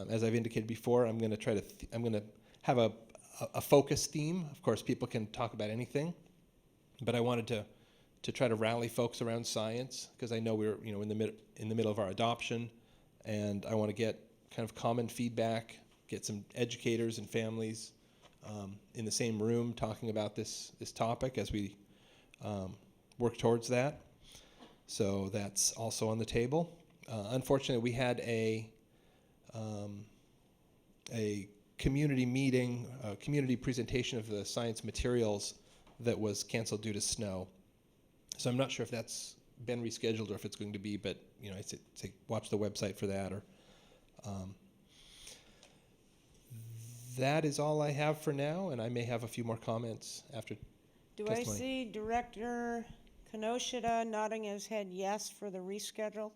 Speaker 3: As I've indicated before, I'm going to have a focus theme. Of course, people can talk about anything, but I wanted to try to rally folks around science, because I know we're in the middle of our adoption, and I want to get kind of common feedback, get some educators and families in the same room talking about this topic as we work towards that. So that's also on the table. Unfortunately, we had a community meeting, a community presentation of the science materials that was canceled due to snow. So I'm not sure if that's been rescheduled or if it's going to be, but I'd say watch the website for that. Or that is all I have for now, and I may have a few more comments after testimony.
Speaker 1: Do I see Director Kinoshita nodding his head yes for the reschedule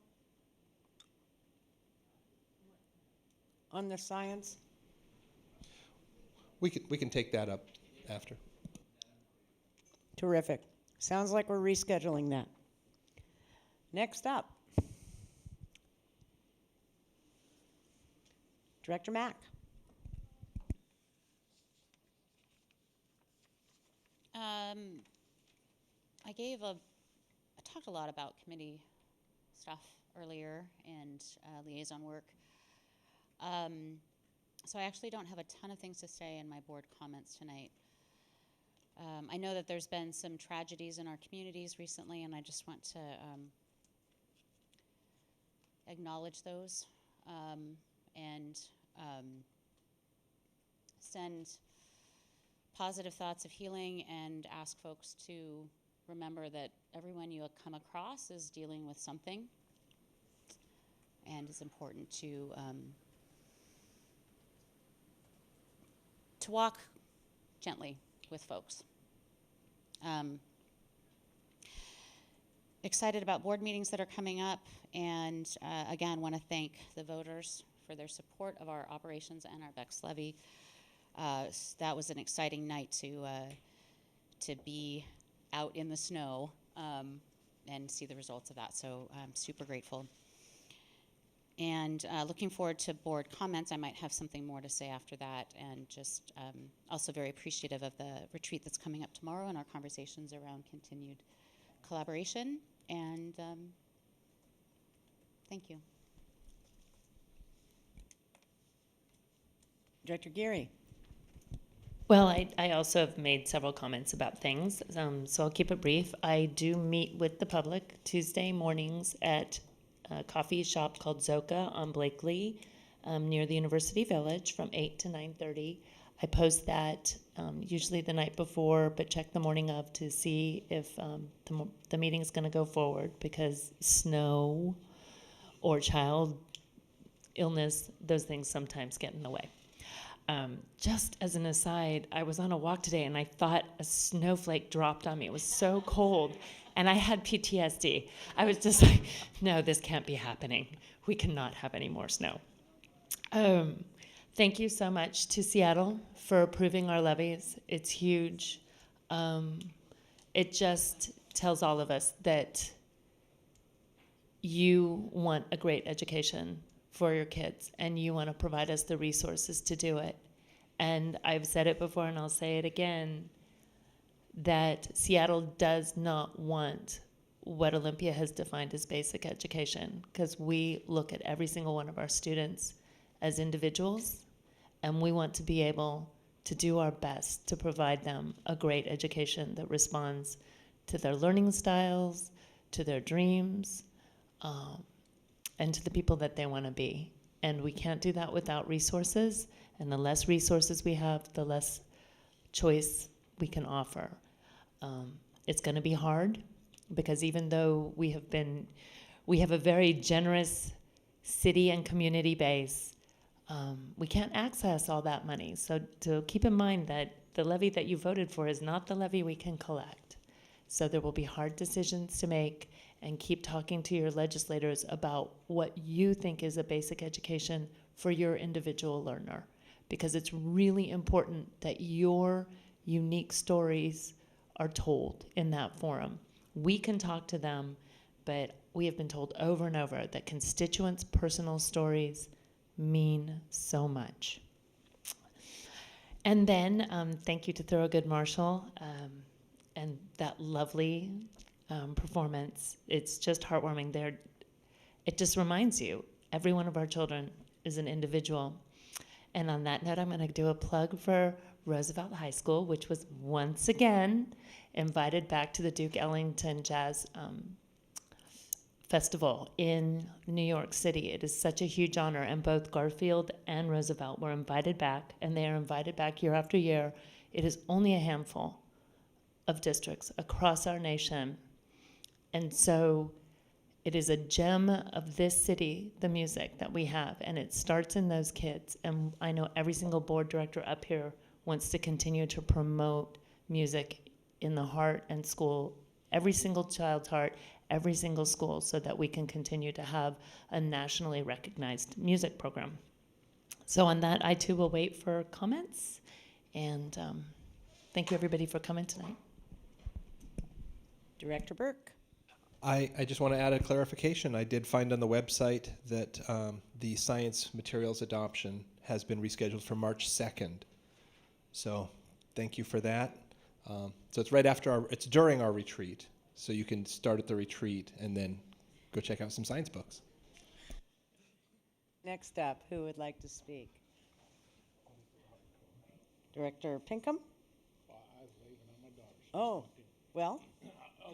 Speaker 1: on the science?
Speaker 3: We can take that up after.
Speaker 1: Terrific. Sounds like we're rescheduling that. Next up, Director Mack.
Speaker 15: talked a lot about committee stuff earlier and liaison work. So I actually don't have a ton of things to say in my board comments tonight. I know that there's been some tragedies in our communities recently, and I just want to acknowledge those and send positive thoughts of healing and ask folks to remember that everyone you come across is dealing with something, and it's important to walk gently with folks. Excited about board meetings that are coming up, and again, want to thank the voters for their support of our operations and our Bex levy. That was an exciting night to be out in the snow and see the results of that. So I'm super grateful. And looking forward to board comments. I might have something more to say after that, and just also very appreciative of the retreat that's coming up tomorrow and our conversations around continued collaboration. And thank you.
Speaker 1: Director Geary.
Speaker 14: Well, I also have made several comments about things, so I'll keep it brief. I do meet with the public Tuesday mornings at a coffee shop called Zoka on Blakely near the University Village from 8 to 9:30. I post that usually the night before, but check the morning of to see if the meeting is going to go forward, because snow or child illness, those things sometimes get in the way. Just as an aside, I was on a walk today and I thought a snowflake dropped on me. It was so cold and I had PTSD. I was just like, no, this can't be happening. We cannot have any more snow. Thank you so much to Seattle for approving our levies. It's huge. It just tells all of us that you want a great education for your kids, and you want to provide us the resources to do it. And I've said it before, and I'll say it again, that Seattle does not want what Olympia has defined as basic education, because we look at every single one of our students as individuals, and we want to be able to do our best to provide them a great education that responds to their learning styles, to their dreams, and to the people that they want to be. And we can't do that without resources, and the less resources we have, the less choice we can offer. It's going to be hard, because even though we have a very generous city and community base, we can't access all that money. So to keep in mind that the levy that you voted for is not the levy we can collect. So there will be hard decisions to make, and keep talking to your legislators about what you think is a basic education for your individual learner, because it's really important that your unique stories are told in that forum. We can talk to them, but we have been told over and over that constituents' personal stories mean so much. And then thank you to Thurgood Marshall and that lovely performance. It's just heartwarming. It just reminds you, every one of our children is an individual. And on that note, I'm going to do a plug for Roosevelt High School, which was once again invited back to the Duke Ellington Jazz Festival in New York City. It is such a huge honor, and both Garfield and Roosevelt were invited back, and they are invited back year after year. It is only a handful of districts across our nation. And so it is a gem of this city, the music that we have, and it starts in those kids. And I know every single board director up here wants to continue to promote music in the heart and school, every single child's heart, every single school, so that we can continue to have a nationally recognized music program. So on that, I too will wait for comments, and thank you everybody for coming tonight.
Speaker 1: Director Burke.
Speaker 3: I just want to add a clarification. I did find on the website that the science materials adoption has been rescheduled for March 2nd. So thank you for that. So it's right after it's during our retreat. So you can start at the retreat and then go check out some science books.
Speaker 1: Next up, who would like to speak? Director Pinkham? Oh, well,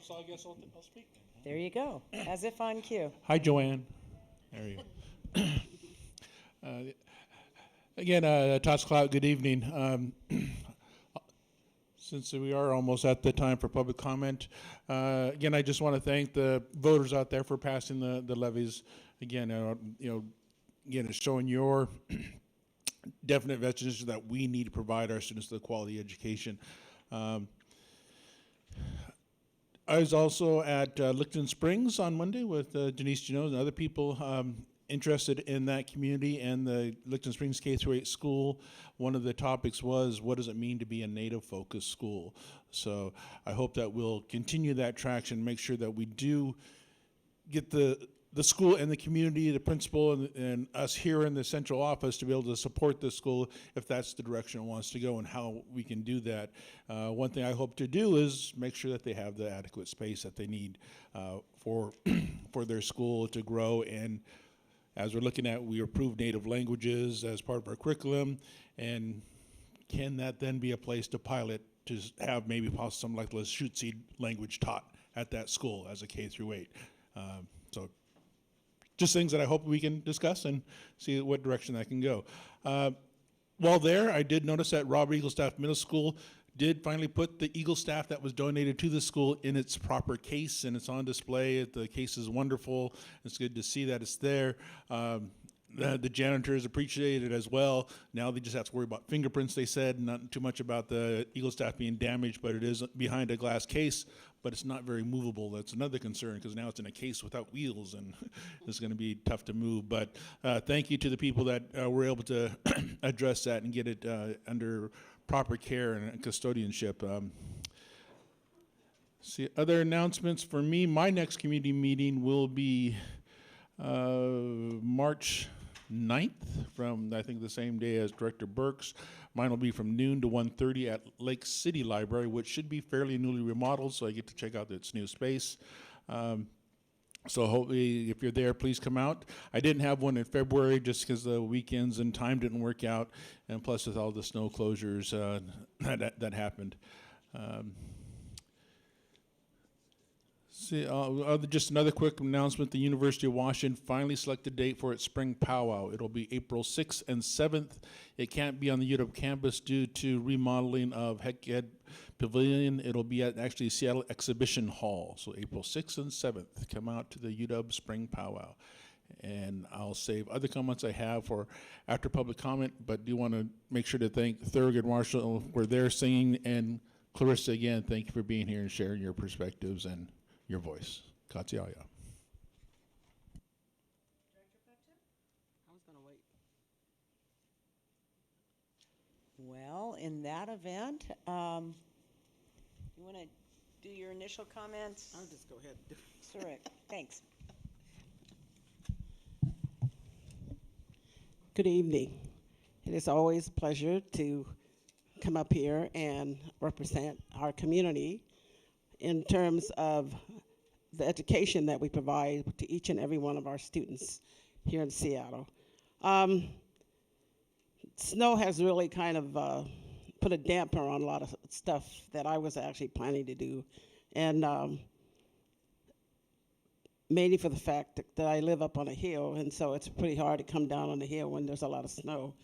Speaker 13: So I guess I'll speak then.
Speaker 1: there you go, as if on cue.
Speaker 13: Hi, Joanne. There you go. Again, Tots Clout, good evening. Since we are almost at the time for public comment, again, I just want to thank the voters out there for passing the levies. Again, again, it's showing your definite vestige that we need to provide our students with a quality education. I was also at Licton Springs on Monday with Denise Janot and other people interested in that community and the Licton Springs K-8 school. One of the topics was, what does it mean to be a Native-focused school? So I hope that we'll continue that traction, make sure that we do get the school and the community, the principal, and us here in the central office to be able to support the school if that's the direction it wants to go and how we can do that. One thing I hope to do is make sure that they have the adequate space that they need for their school to grow. And as we're looking at, we approve native languages as part of our curriculum, and can that then be a place to pilot to have maybe possibly something like the Lushootseed language taught at that school as a K-8? So just things that I hope we can discuss and see what direction that can go. While there, I did notice that Robert Eagle Staff Middle School did finally put the Eagle Staff that was donated to the school in its proper case, and it's on display. The case is wonderful. It's good to see that it's there. The janitors appreciate it as well. Now they just have to worry about fingerprints, they said, not too much about the Eagle Staff being damaged, but it is behind a glass case, but it's not very movable. That's another concern, because now it's in a case without wheels, and it's going to be tough to move. But thank you to the people that were able to address that and get it under proper care and custodianship. See, other announcements for me, my next community meeting will be March 9th, from I think the same day as Director Burke's. Mine will be from noon to 1:30 at Lake City Library, which should be fairly newly remodeled, so I get to check out its new space. So hopefully, if you're there, please come out. I didn't have one in February just because the weekends and time didn't work out, and plus with all the snow closures that happened. Just another quick announcement. The University of Washington finally selected a date for its spring powwow. It'll be April 6th and 7th. It can't be on the UW campus due to remodeling of Heckhead Pavilion. It'll be at actually Seattle Exhibition Hall. So April 6th and 7th, come out to the UW spring powwow. And I'll save other comments I have for after public comment, but do want to make sure to thank Thurgood Marshall for their singing, and Clarissa, again, thank you for being here and sharing your perspectives and your voice. Katsiaya.
Speaker 16: I was going to wait.
Speaker 1: Well, in that event, you want to do your initial comments?
Speaker 16: I'll just go ahead.
Speaker 1: Sure, thanks.
Speaker 16: Good evening. It is always a pleasure to come up here and represent our community in terms of the education that we provide to each and every one of our students here in Seattle. Snow has really kind of put a damper on a lot of stuff that I was actually planning to do, and mainly for the fact that I live up on a hill, and so it's pretty hard to come down on the hill when there's a lot of snow.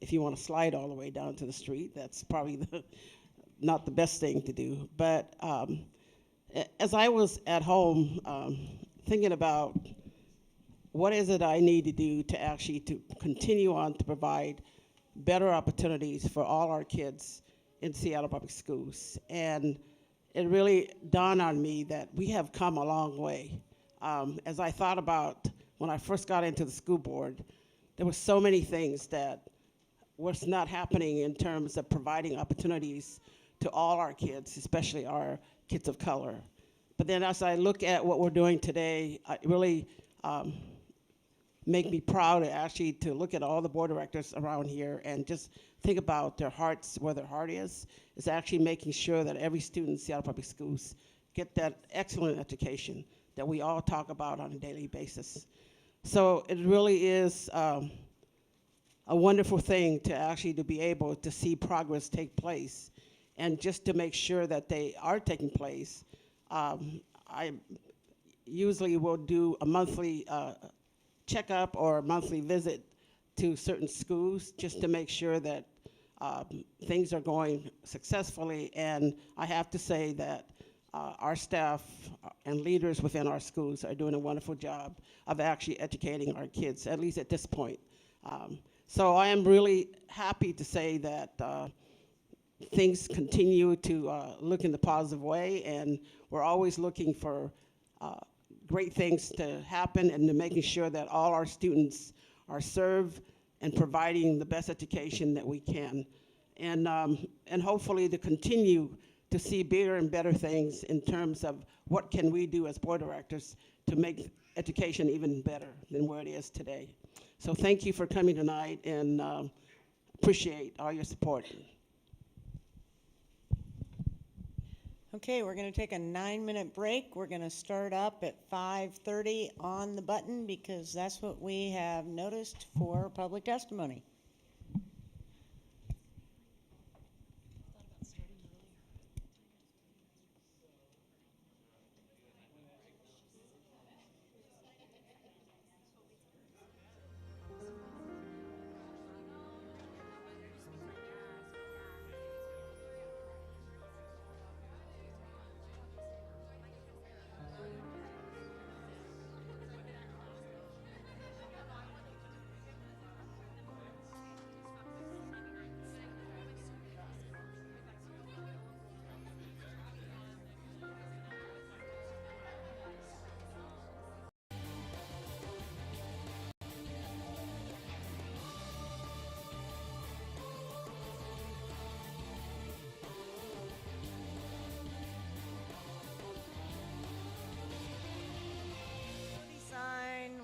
Speaker 16: If you want to slide all the way down to the street, that's probably not the best thing to do. But as I was at home thinking about what is it I need to do to actually to continue on to provide better opportunities for all our kids in Seattle Public Schools, and it really dawned on me that we have come a long way. As I thought about when I first got into the school board, there were so many things that was not happening in terms of providing opportunities to all our kids, especially our kids of color. But then as I look at what we're doing today, it really make me proud actually to look at all the board directors around here and just think about their hearts, where their heart is actually making sure that every student in Seattle Public Schools get that excellent education that we all talk about on a daily basis. So it really is a wonderful thing to actually to be able to see progress take place, and just to make sure that they are taking place. I usually will do a monthly checkup or a monthly visit to certain schools just to make sure that things are going successfully. And I have to say that our staff and leaders within our schools are doing a wonderful job of actually educating our kids, at least at this point. So I am really happy to say that things continue to look in the positive way, and we're always looking for great things to happen, and to making sure that all our students are served and providing the best education that we can. And hopefully to continue to see bigger and better things in terms of what can we do as board directors to make education even better than where it is today. So thank you for coming tonight, and appreciate all your support.
Speaker 1: Okay, we're going to take a 9-minute break. We're going to start up at 5:30 on the button, because that's what we have noticed for public testimony.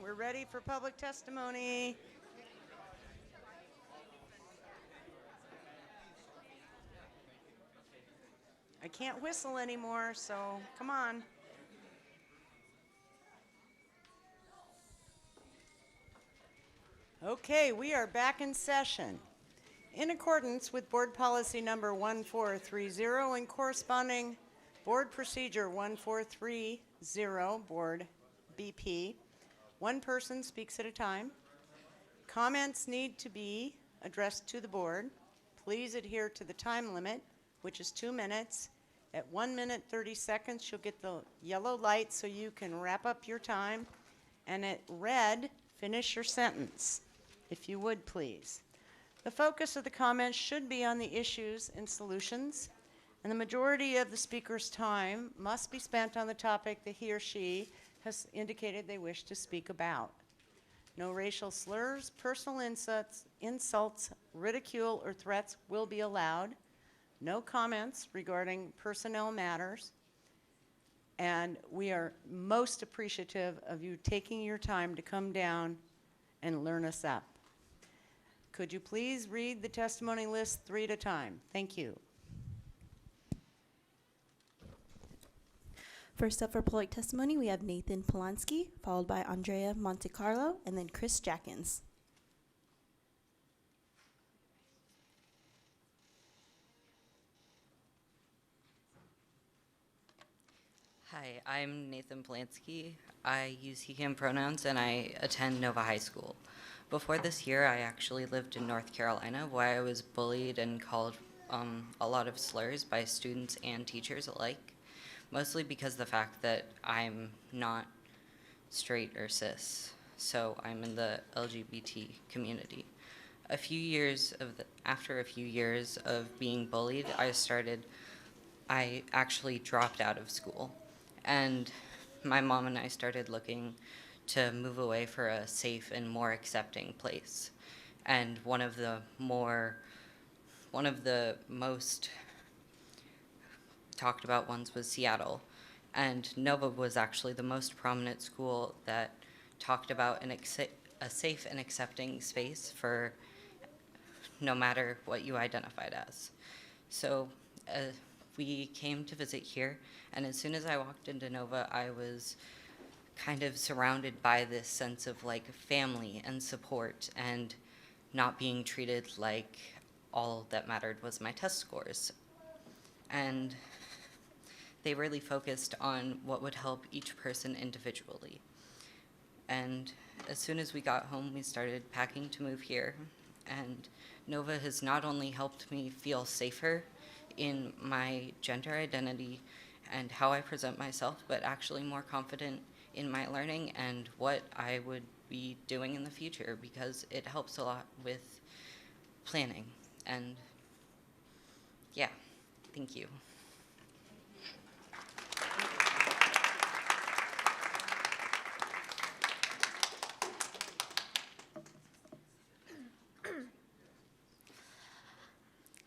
Speaker 1: We're ready for public testimony. I can't whistle anymore, so come on. Okay, we are back in session. In accordance with Board Policy Number 1430 and corresponding Board Procedure 1430, Board BP, one person speaks at a time. Comments need to be addressed to the board. Please adhere to the time limit, which is 2 minutes. At 1 minute 30 seconds, you'll get the yellow light so you can wrap up your time. And at red, finish your sentence, if you would please. The focus of the comments should be on the issues and solutions, and the majority of the speaker's time must be spent on the topic that he or she has indicated they wish to speak about. No racial slurs, personal insults, ridicule, or threats will be allowed. No comments regarding personnel matters. And we are most appreciative of you taking your time to come down and learn us up. Could you please read the testimony list 3 at a time? Thank you.
Speaker 17: First up for public testimony, we have Nathan Polanski, followed by Andrea Montecarlo, and then Chris Jackins.
Speaker 18: Hi, I'm Nathan Polanski. I use he, him pronouns, and I attend Nova High School. Before this year, I actually lived in North Carolina, where I was bullied and called a lot of slurs by students and teachers alike, mostly because of the fact that I'm not straight or cis, so I'm in the LGBT community. After a few years of being bullied, I actually dropped out of school. And my mom and I started looking to move away for a safe and more accepting place. And one of the most talked about ones was Seattle. And Nova was actually the most prominent school that talked about a safe and accepting space for no matter what you identified as. So we came to visit here, and as soon as I walked into Nova, I was kind of surrounded by this sense of like family and support, and not being treated like all that mattered was my test scores. And they really focused on what would help each person individually. And as soon as we got home, we started packing to move here. And Nova has not only helped me feel safer in my gender identity and how I present myself, but actually more confident in my learning and what I would be doing in the future, because it helps a lot with planning. And yeah, thank you.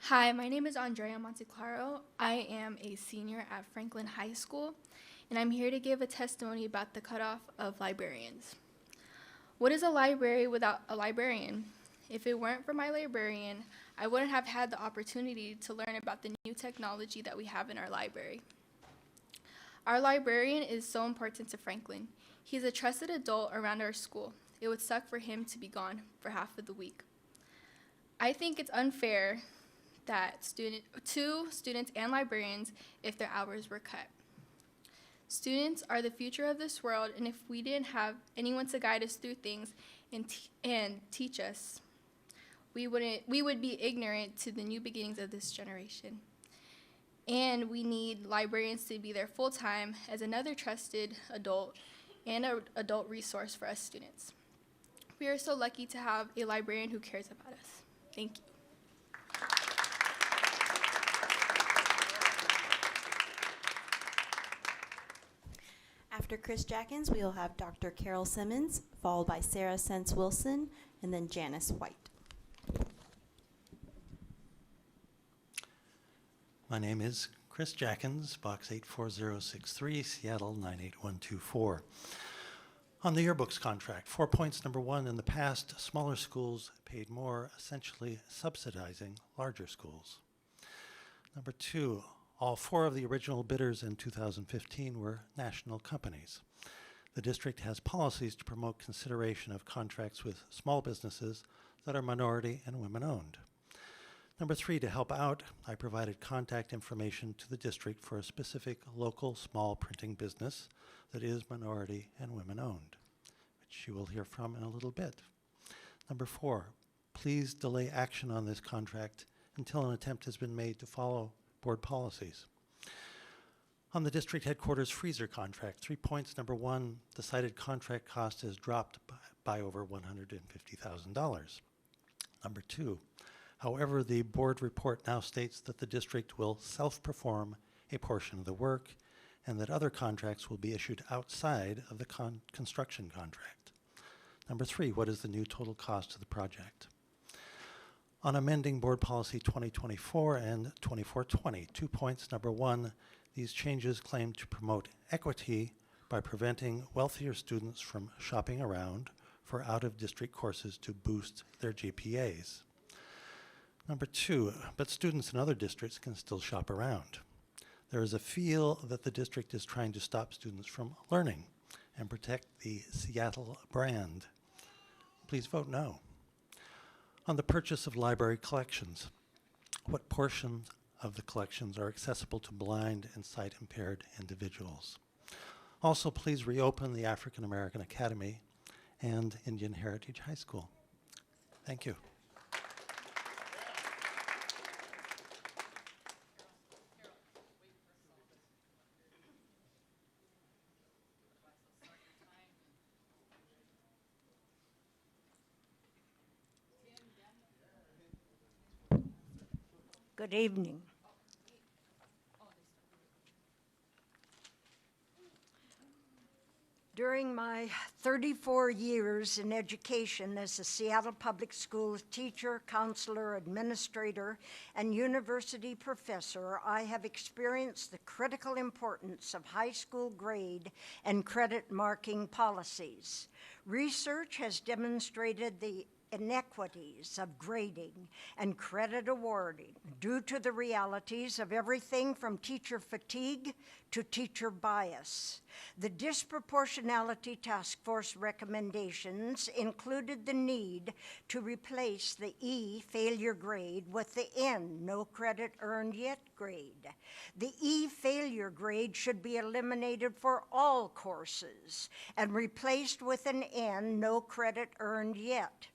Speaker 19: Hi, my name is Andrea Monteclaro. I am a senior at Franklin High School, and I'm here to give a testimony about the cutoff of librarians. What is a library without a librarian? If it weren't for my librarian, I wouldn't have had the opportunity to learn about the new technology that we have in our library. Our librarian is so important to Franklin. He's a trusted adult around our school. It would suck for him to be gone for half of the week. I think it's unfair that students and librarians if their hours were cut. Students are the future of this world, and if we didn't have anyone to guide us through things and teach us, we would be ignorant to the new beginnings of this generation. And we need librarians to be there full time as another trusted adult and an adult resource for us students. We are so lucky to have a librarian who cares about us. Thank you.
Speaker 17: After Chris Jackins, we will have Dr. Carol Simmons, followed by Sarah Sense-Wilson, and then Janice White.
Speaker 20: My name is Chris Jackins, Box 84063, Seattle 98124. On the yearbooks contract, 4 points. Number one, in the past, smaller schools paid more, essentially subsidizing larger schools. Number two, all 4 of the original bidders in 2015 were national companies. The district has policies to promote consideration of contracts with small businesses that are minority and women-owned. Number 3, to help out, I provided contact information to the district for a specific local small printing business that is minority and women-owned, which you will hear from in a little bit. Number 4, please delay action on this contract until an attempt has been made to follow board policies. On the district headquarters freezer contract, 3 points. Number 1, the cited contract cost has dropped by over $150,000. Number 2, however, the board report now states that the district will self-perform a portion of the work and that other contracts will be issued outside of the construction contract. Number 3, what is the new total cost of the project? On amending Board Policy 2024 and 2420, 2 points. Number 1, these changes claim to promote equity by preventing wealthier students from shopping around for out-of-district courses to boost their GPAs. Number 2, but students in other districts can still shop around. There is a feel that the district is trying to stop students from learning and protect the Seattle brand. Please vote no. On the purchase of library collections, what portions of the collections are accessible to blind and sight-impaired individuals? Also, please reopen the African American Academy and Indian Heritage High School. Thank you.
Speaker 21: Good evening. During my 34 years in education as a Seattle Public Schools teacher, counselor, administrator, and university professor, I have experienced the critical importance of high school grade and credit marking policies. Research has demonstrated the inequities of grading and credit awarding due to the realities of everything from teacher fatigue to teacher bias. The disproportionality task force recommendations included the need to replace the E failure grade with the N no credit earned yet grade. The E failure grade should be eliminated for all courses and replaced with an N no credit earned yet.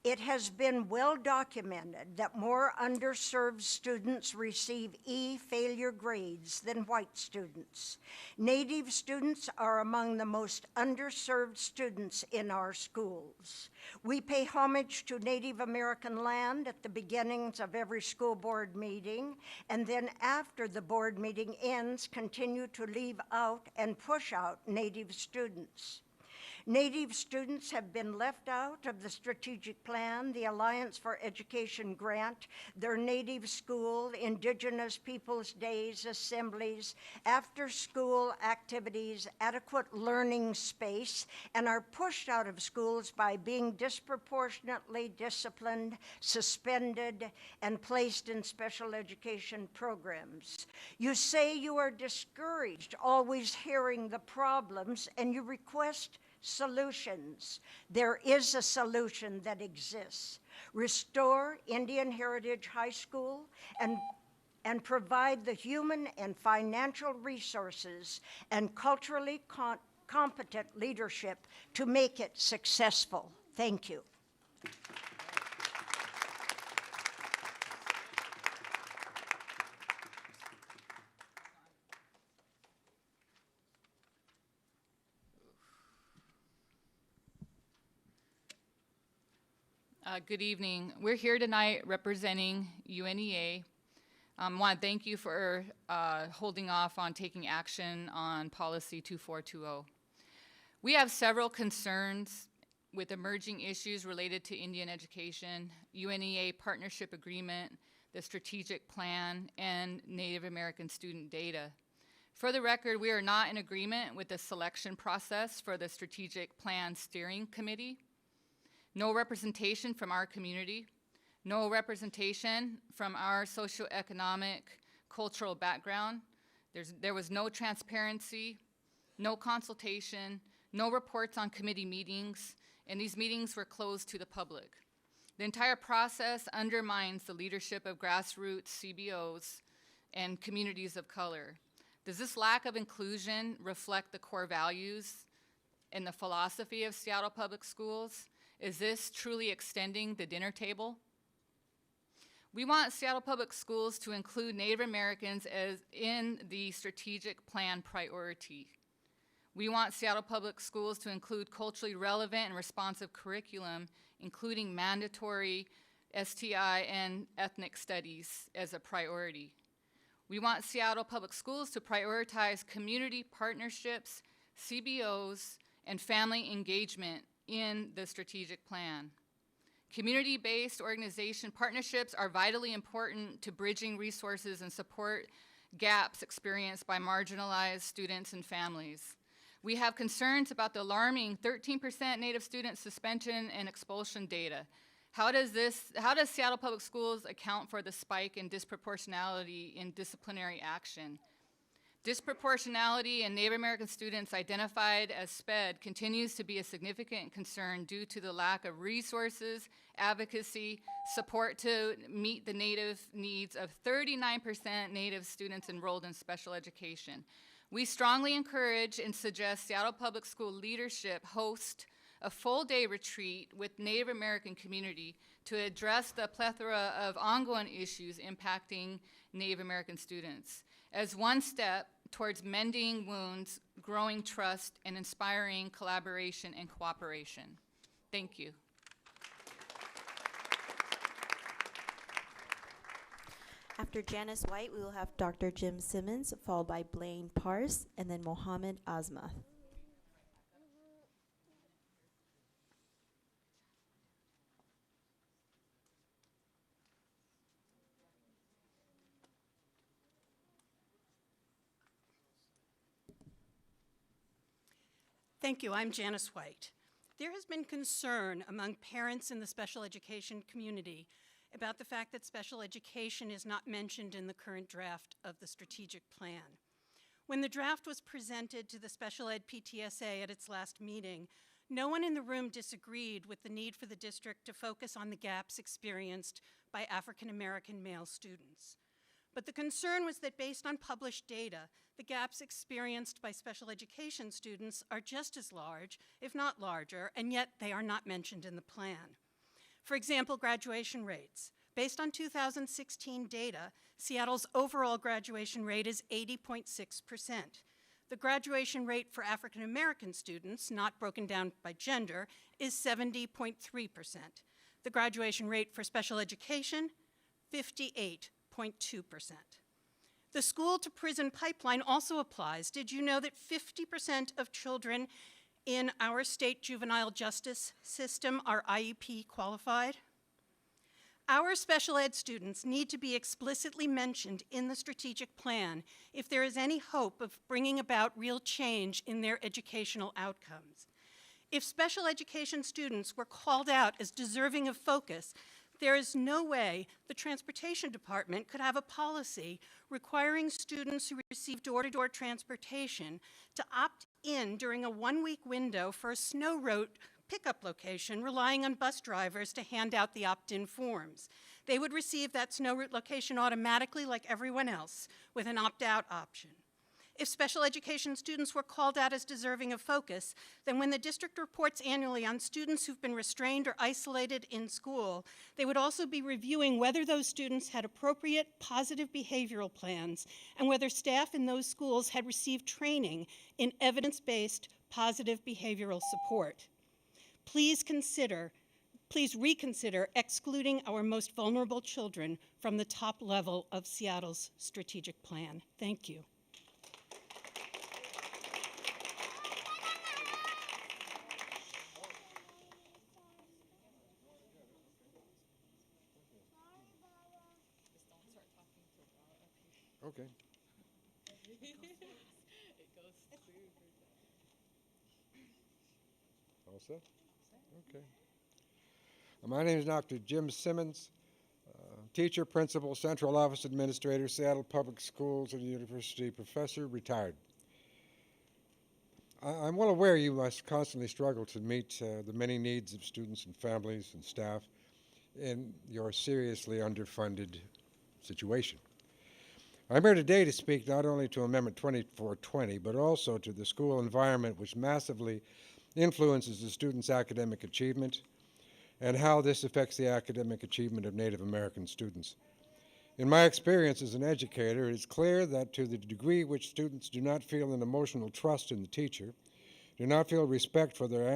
Speaker 21: It has been well documented that more underserved students receive E failure grades than white students. Native students are among the most underserved students in our schools. We pay homage to Native American land at the beginnings of every school board meeting, and then after the board meeting ends, continue to leave out and push out Native students. Native students have been left out of the strategic plan, the Alliance for Education grant, their native school, Indigenous Peoples Days, assemblies, after-school activities, adequate learning space, and are pushed out of schools by being disproportionately disciplined, suspended, and placed in special education programs. You say you are discouraged, always hearing the problems, and you request solutions. There is a solution that exists. Restore Indian Heritage High School and provide the human and financial resources and culturally competent leadership to make it successful. Thank you.
Speaker 5: Good evening. We're here tonight representing UNEA. I want to thank you for holding off on taking action on Policy 2420. We have several concerns with emerging issues related to Indian education, UNEA partnership agreement, the strategic plan, and Native American student data. For the record, we are not in agreement with the selection process for the strategic plan steering committee. No representation from our community, no representation from our socioeconomic, cultural background. There was no transparency, no consultation, no reports on committee meetings, and these meetings were closed to the public. The entire process undermines the leadership of grassroots CBOs and communities of color. Does this lack of inclusion reflect the core values and the philosophy of Seattle Public Schools? Is this truly extending the dinner table? We want Seattle Public Schools to include Native Americans as in the strategic plan priority. We want Seattle Public Schools to include culturally relevant and responsive curriculum, including mandatory STI and ethnic studies as a priority. We want Seattle Public Schools to prioritize community partnerships, CBOs, and family engagement in the strategic plan. Community-based organization partnerships are vitally important to bridging resources and support gaps experienced by marginalized students and families. We have concerns about the alarming 13% Native student suspension and expulsion data. How does Seattle Public Schools account for the spike in disproportionality in disciplinary action? Disproportionality in Native American students identified as SPED continues to be a significant concern due to the lack of resources, advocacy, support to meet the Native needs of 39% Native students enrolled in special education. We strongly encourage and suggest Seattle Public School leadership host a full-day retreat with Native American community to address the plethora of ongoing issues impacting Native American students as one step towards mending wounds, growing trust, and inspiring collaboration and cooperation. Thank you.
Speaker 17: After Janice White, we will have Dr. Jim Simmons, followed by Blaine Parse, and then Mohammed Asma.
Speaker 22: Thank you. I'm Janice White.
Speaker 10: There has been concern among parents in the special education community about the fact that special education is not mentioned in the current draft of the strategic plan. When the draft was presented to the Special Ed PTSA at its last meeting, no one in the room disagreed with the need for the district to focus on the gaps experienced by African American male students. But the concern was that based on published data, the gaps experienced by special education students are just as large, if not larger, and yet they are not mentioned in the plan. For example, graduation rates. Based on 2016 data, Seattle's overall graduation rate is 80.6%. The graduation rate for African American students, not broken down by gender, is 70.3%. The graduation rate for special education, 58.2%. The school to prison pipeline also applies. Did you know that 50% of children in our state juvenile justice system are IEP qualified? Our special ed students need to be explicitly mentioned in the strategic plan if there is any hope of bringing about real change in their educational outcomes. If special education students were called out as deserving of focus, there is no way the transportation department could have a policy requiring students who receive door-to-door transportation to opt in during a one-week window for a snow road pickup location, relying on bus drivers to hand out the opt-in forms. They would receive that snow route location automatically like everyone else with an opt-out option. If special education students were called out as deserving of focus, then when the district reports annually on students who've been restrained or isolated in school, they would also be reviewing whether those students had appropriate positive behavioral plans and whether staff in those schools had received training in evidence-based positive behavioral support. Please reconsider excluding our most vulnerable children from the top level of Seattle's strategic plan. Thank you.
Speaker 22: Okay. All set? Okay. My name is Dr. Jim Simmons, teacher, principal, central office administrator, Seattle Public Schools and University professor, retired. I'm well aware you must constantly struggle to meet the many needs of students and families and staff in your seriously underfunded situation. I'm here today to speak not only to Amendment 2420, but also to the school environment which massively influences the students' academic achievement and how this affects the academic achievement of Native American students. In my experience as an educator, it is clear that to the degree which students do not feel an emotional trust in the teacher, do not feel respected for their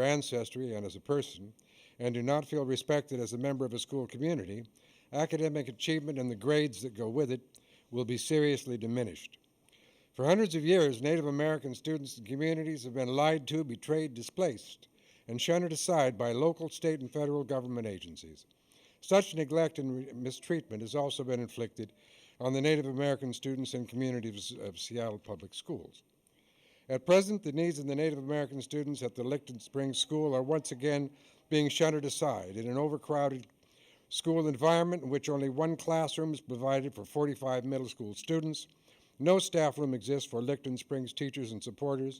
Speaker 22: ancestry and as a person, and do not feel respected as a member of a school community, academic achievement and the grades that go with it will be seriously diminished. For hundreds of years, Native American students and communities have been lied to, betrayed, displaced, and shunned aside by local, state, and federal government agencies. Such neglect and mistreatment has also been inflicted on the Native American students and communities of Seattle Public Schools. At present, the needs of the Native American students at the Licton Springs School are once again being shunned aside in an overcrowded school environment in which only one classroom is provided for 45 middle school students. No staff room exists for Licton Springs teachers and supporters.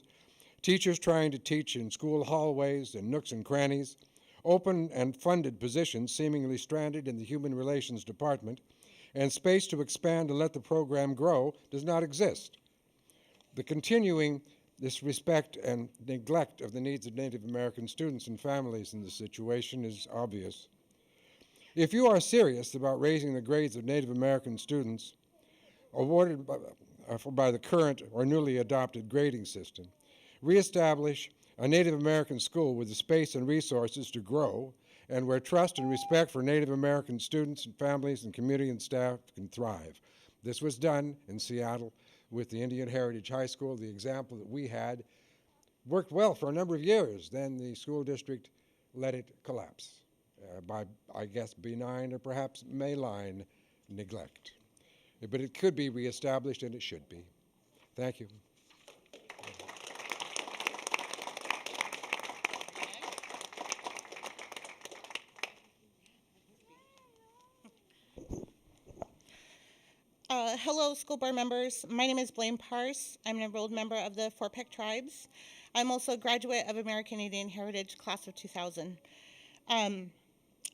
Speaker 22: Teachers trying to teach in school hallways and nooks and crannies. Open and funded positions seemingly stranded in the Human Relations Department, and space to expand and let the program grow does not exist. The continuing disrespect and neglect of the needs of Native American students and families in this situation is obvious. If you are serious about raising the grades of Native American students awarded by the current or newly adopted grading system, reestablish a Native American school with the space and resources to grow and where trust and respect for Native American students and families and community and staff can thrive. This was done in Seattle with the Indian Heritage High School. The example that we had worked well for a number of years. Then the school district let it collapse by, I guess, benign or perhaps malign neglect. But it could be reestablished, and it should be. Thank you.
Speaker 2: Hello, school board members. My name is Blaine Parse. I'm an enrolled member of the Fort Peck Tribes. I'm also a graduate of American Indian Heritage Class of 2000. I'm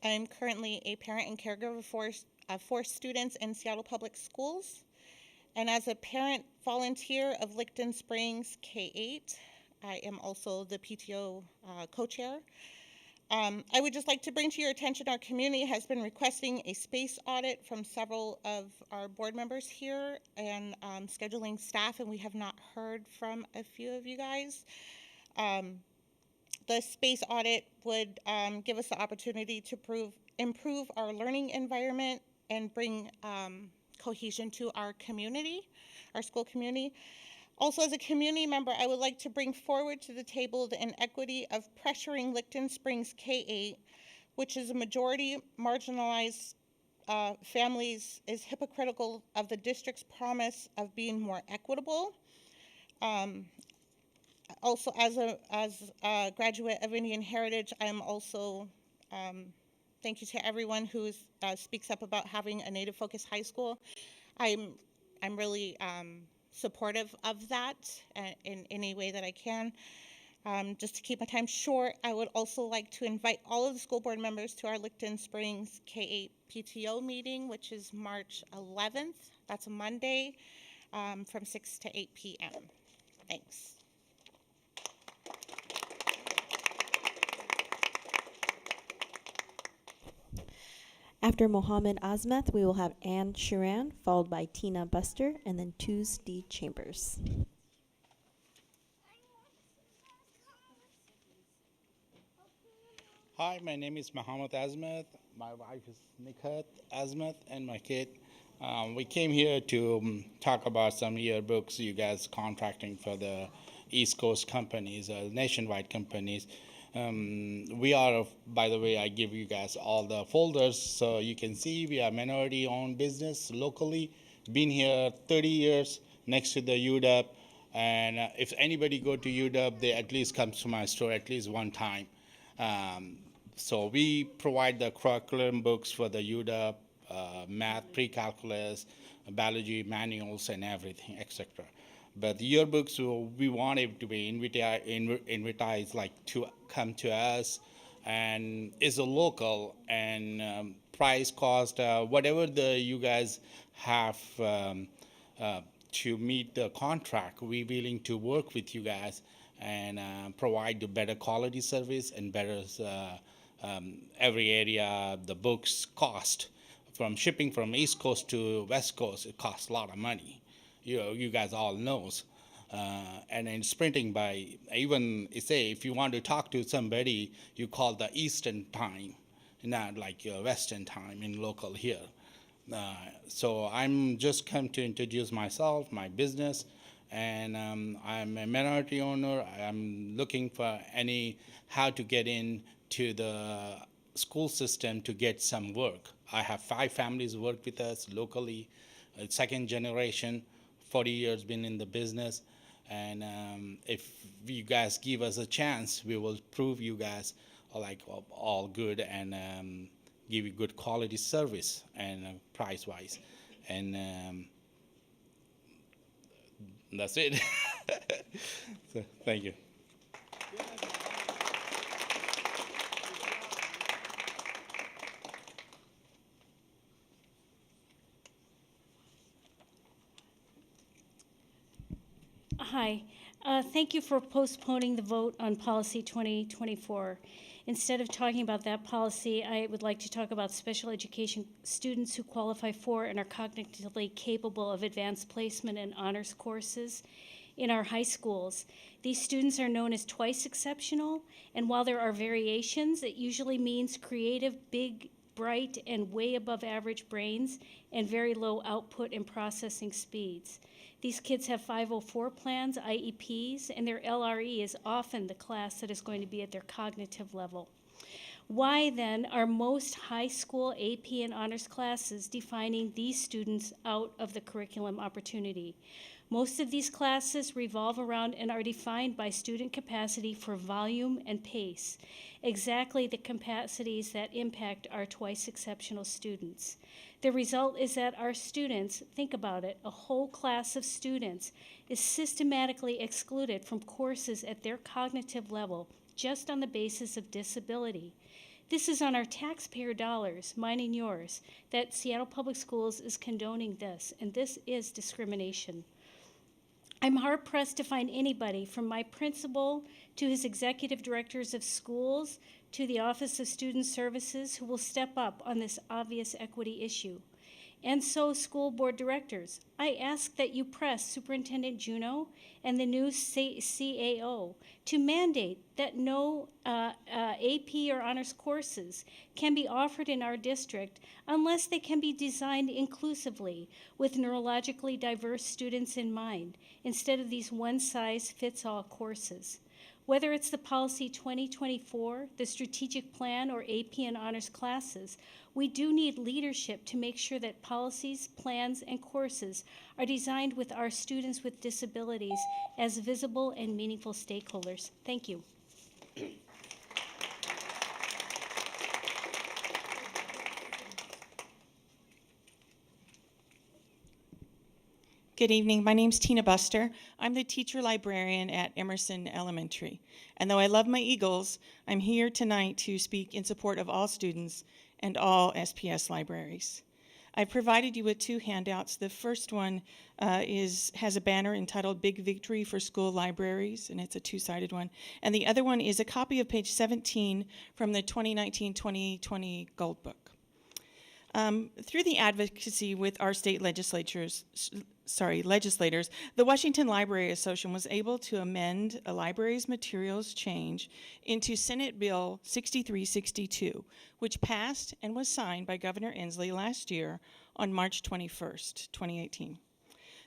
Speaker 2: currently a parent and caregiver for 4 students in Seattle Public Schools. And as a parent volunteer of Licton Springs K-8, I am also the PTO co-chair. I would just like to bring to your attention our community has been requesting a space audit from several of our board members here and scheduling staff, and we have not heard from a few of you guys. The space audit would give us the opportunity to improve our learning environment and bring cohesion to our community, our school community. Also, as a community member, I would like to bring forward to the table the inequity of pressuring Licton Springs K-8, which is a majority marginalized families, is hypocritical of the district's promise of being more equitable. Also, as a graduate of Indian Heritage, I am also, thank you to everyone who speaks up about having a Native-focused high school. I'm really supportive of that in any way that I can. Just to keep my time short, I would also like to invite all of the school board members to our Licton Springs K-8 PTO meeting, which is March 11th. That's a Monday from 6 to 8 p.m. Thanks.
Speaker 17: After Mohammed Azmeth, we will have Ann Sharan, followed by Tina Buster, and then Tuz D. Chambers.
Speaker 9: Hi, my name is Mohammed Azmeth. My wife is Nikhat Azmeth, and my kid. We came here to talk about some yearbooks you guys contracting for the East Coast companies, nationwide companies. We are, by the way, I give you guys all the folders so you can see we are minority-owned business locally. Been here 30 years next to the UW, and if anybody go to UW, they at least come to my store at least one time. So we provide the curriculum books for the UW, math, pre-calculus, biology manuals, and everything, etc. But the yearbooks, we want it to be invitized like to come to us, and is a local and price, cost, whatever you guys have to meet the contract. We're willing to work with you guys and provide the better quality service and better every area. The books cost from shipping from East Coast to West Coast. It costs a lot of money. You guys all knows. And then printing by, even say if you want to talk to somebody, you call the Eastern time, not like Western time in local here. So I'm just come to introduce myself, my business, and I'm a minority owner. I'm looking for how to get into the school system to get some work. I have 5 families who work with us locally, second generation. 40 years been in the business, and if you guys give us a chance, we will prove you guys are like all good and give you good quality service and price wise, and that's it. So, thank you.
Speaker 23: Hi. Thank you for postponing the vote on Policy 2024. Instead of talking about that policy, I would like to talk about special education students who qualify for and are cognitively capable of advanced placement and honors courses in our high schools. These students are known as twice exceptional, and while there are variations, it usually means creative, big, bright, and way above average brains and very low output and processing speeds. These kids have 504 plans, IEPs, and their LRE is often the class that is going to be at their cognitive level. Why then are most high school AP and honors classes defining these students out of the curriculum opportunity? Most of these classes revolve around and are defined by student capacity for volume and pace, exactly the capacities that impact our twice exceptional students. The result is that our students, think about it, a whole class of students is systematically excluded from courses at their cognitive level just on the basis of disability. This is on our taxpayer dollars, mine and yours, that Seattle Public Schools is condoning this, and this is discrimination. I'm hard-pressed to find anybody, from my principal to his executive directors of schools to the Office of Student Services, who will step up on this obvious equity issue. And so, school board directors, I ask that you press Superintendent Juneau and the new CAO to mandate that no AP or honors courses can be offered in our district unless they can be designed inclusively with neurologically diverse students in mind, instead of these one-size-fits-all courses. Whether it's the Policy 2024, the strategic plan, or AP and honors classes, we do need leadership to make sure that policies, plans, and courses are designed with our students with disabilities as visible and meaningful stakeholders. Thank you.
Speaker 6: Good evening. My name's Tina Buster. I'm the teacher librarian at Emerson Elementary. And though I love my Eagles, I'm here tonight to speak in support of all students and all SPS libraries. I've provided you with two handouts. The first one has a banner entitled Big Victory for School Libraries, and it's a two-sided one. And the other one is a copy of page 17 from the 2019-2020 Gold Book. Through the advocacy with our state legislators, the Washington Library Association was able to amend a library's materials change into Senate Bill 6362, which passed and was signed by Governor Inslee last year on March 21st, 2018.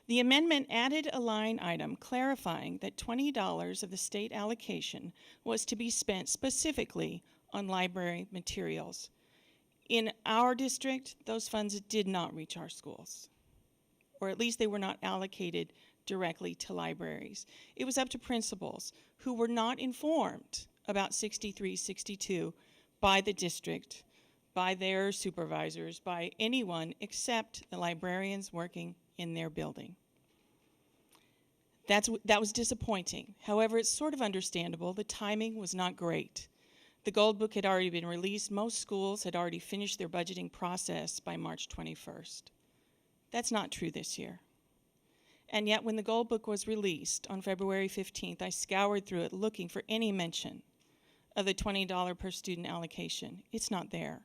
Speaker 6: The amendment added a line item clarifying that $20 of the state allocation was to be spent specifically on library materials. In our district, those funds did not reach our schools, or at least they were not allocated directly to libraries. It was up to principals who were not informed about 6362 by the district, by their supervisors, by anyone except the librarians working in their building. That was disappointing. However, it's sort of understandable. The timing was not great. The Gold Book had already been released. Most schools had already finished their budgeting process by March 21st. That's not true this year. And yet, when the Gold Book was released on February 15th, I scoured through it looking for any mention of the $20 per student allocation. It's not there.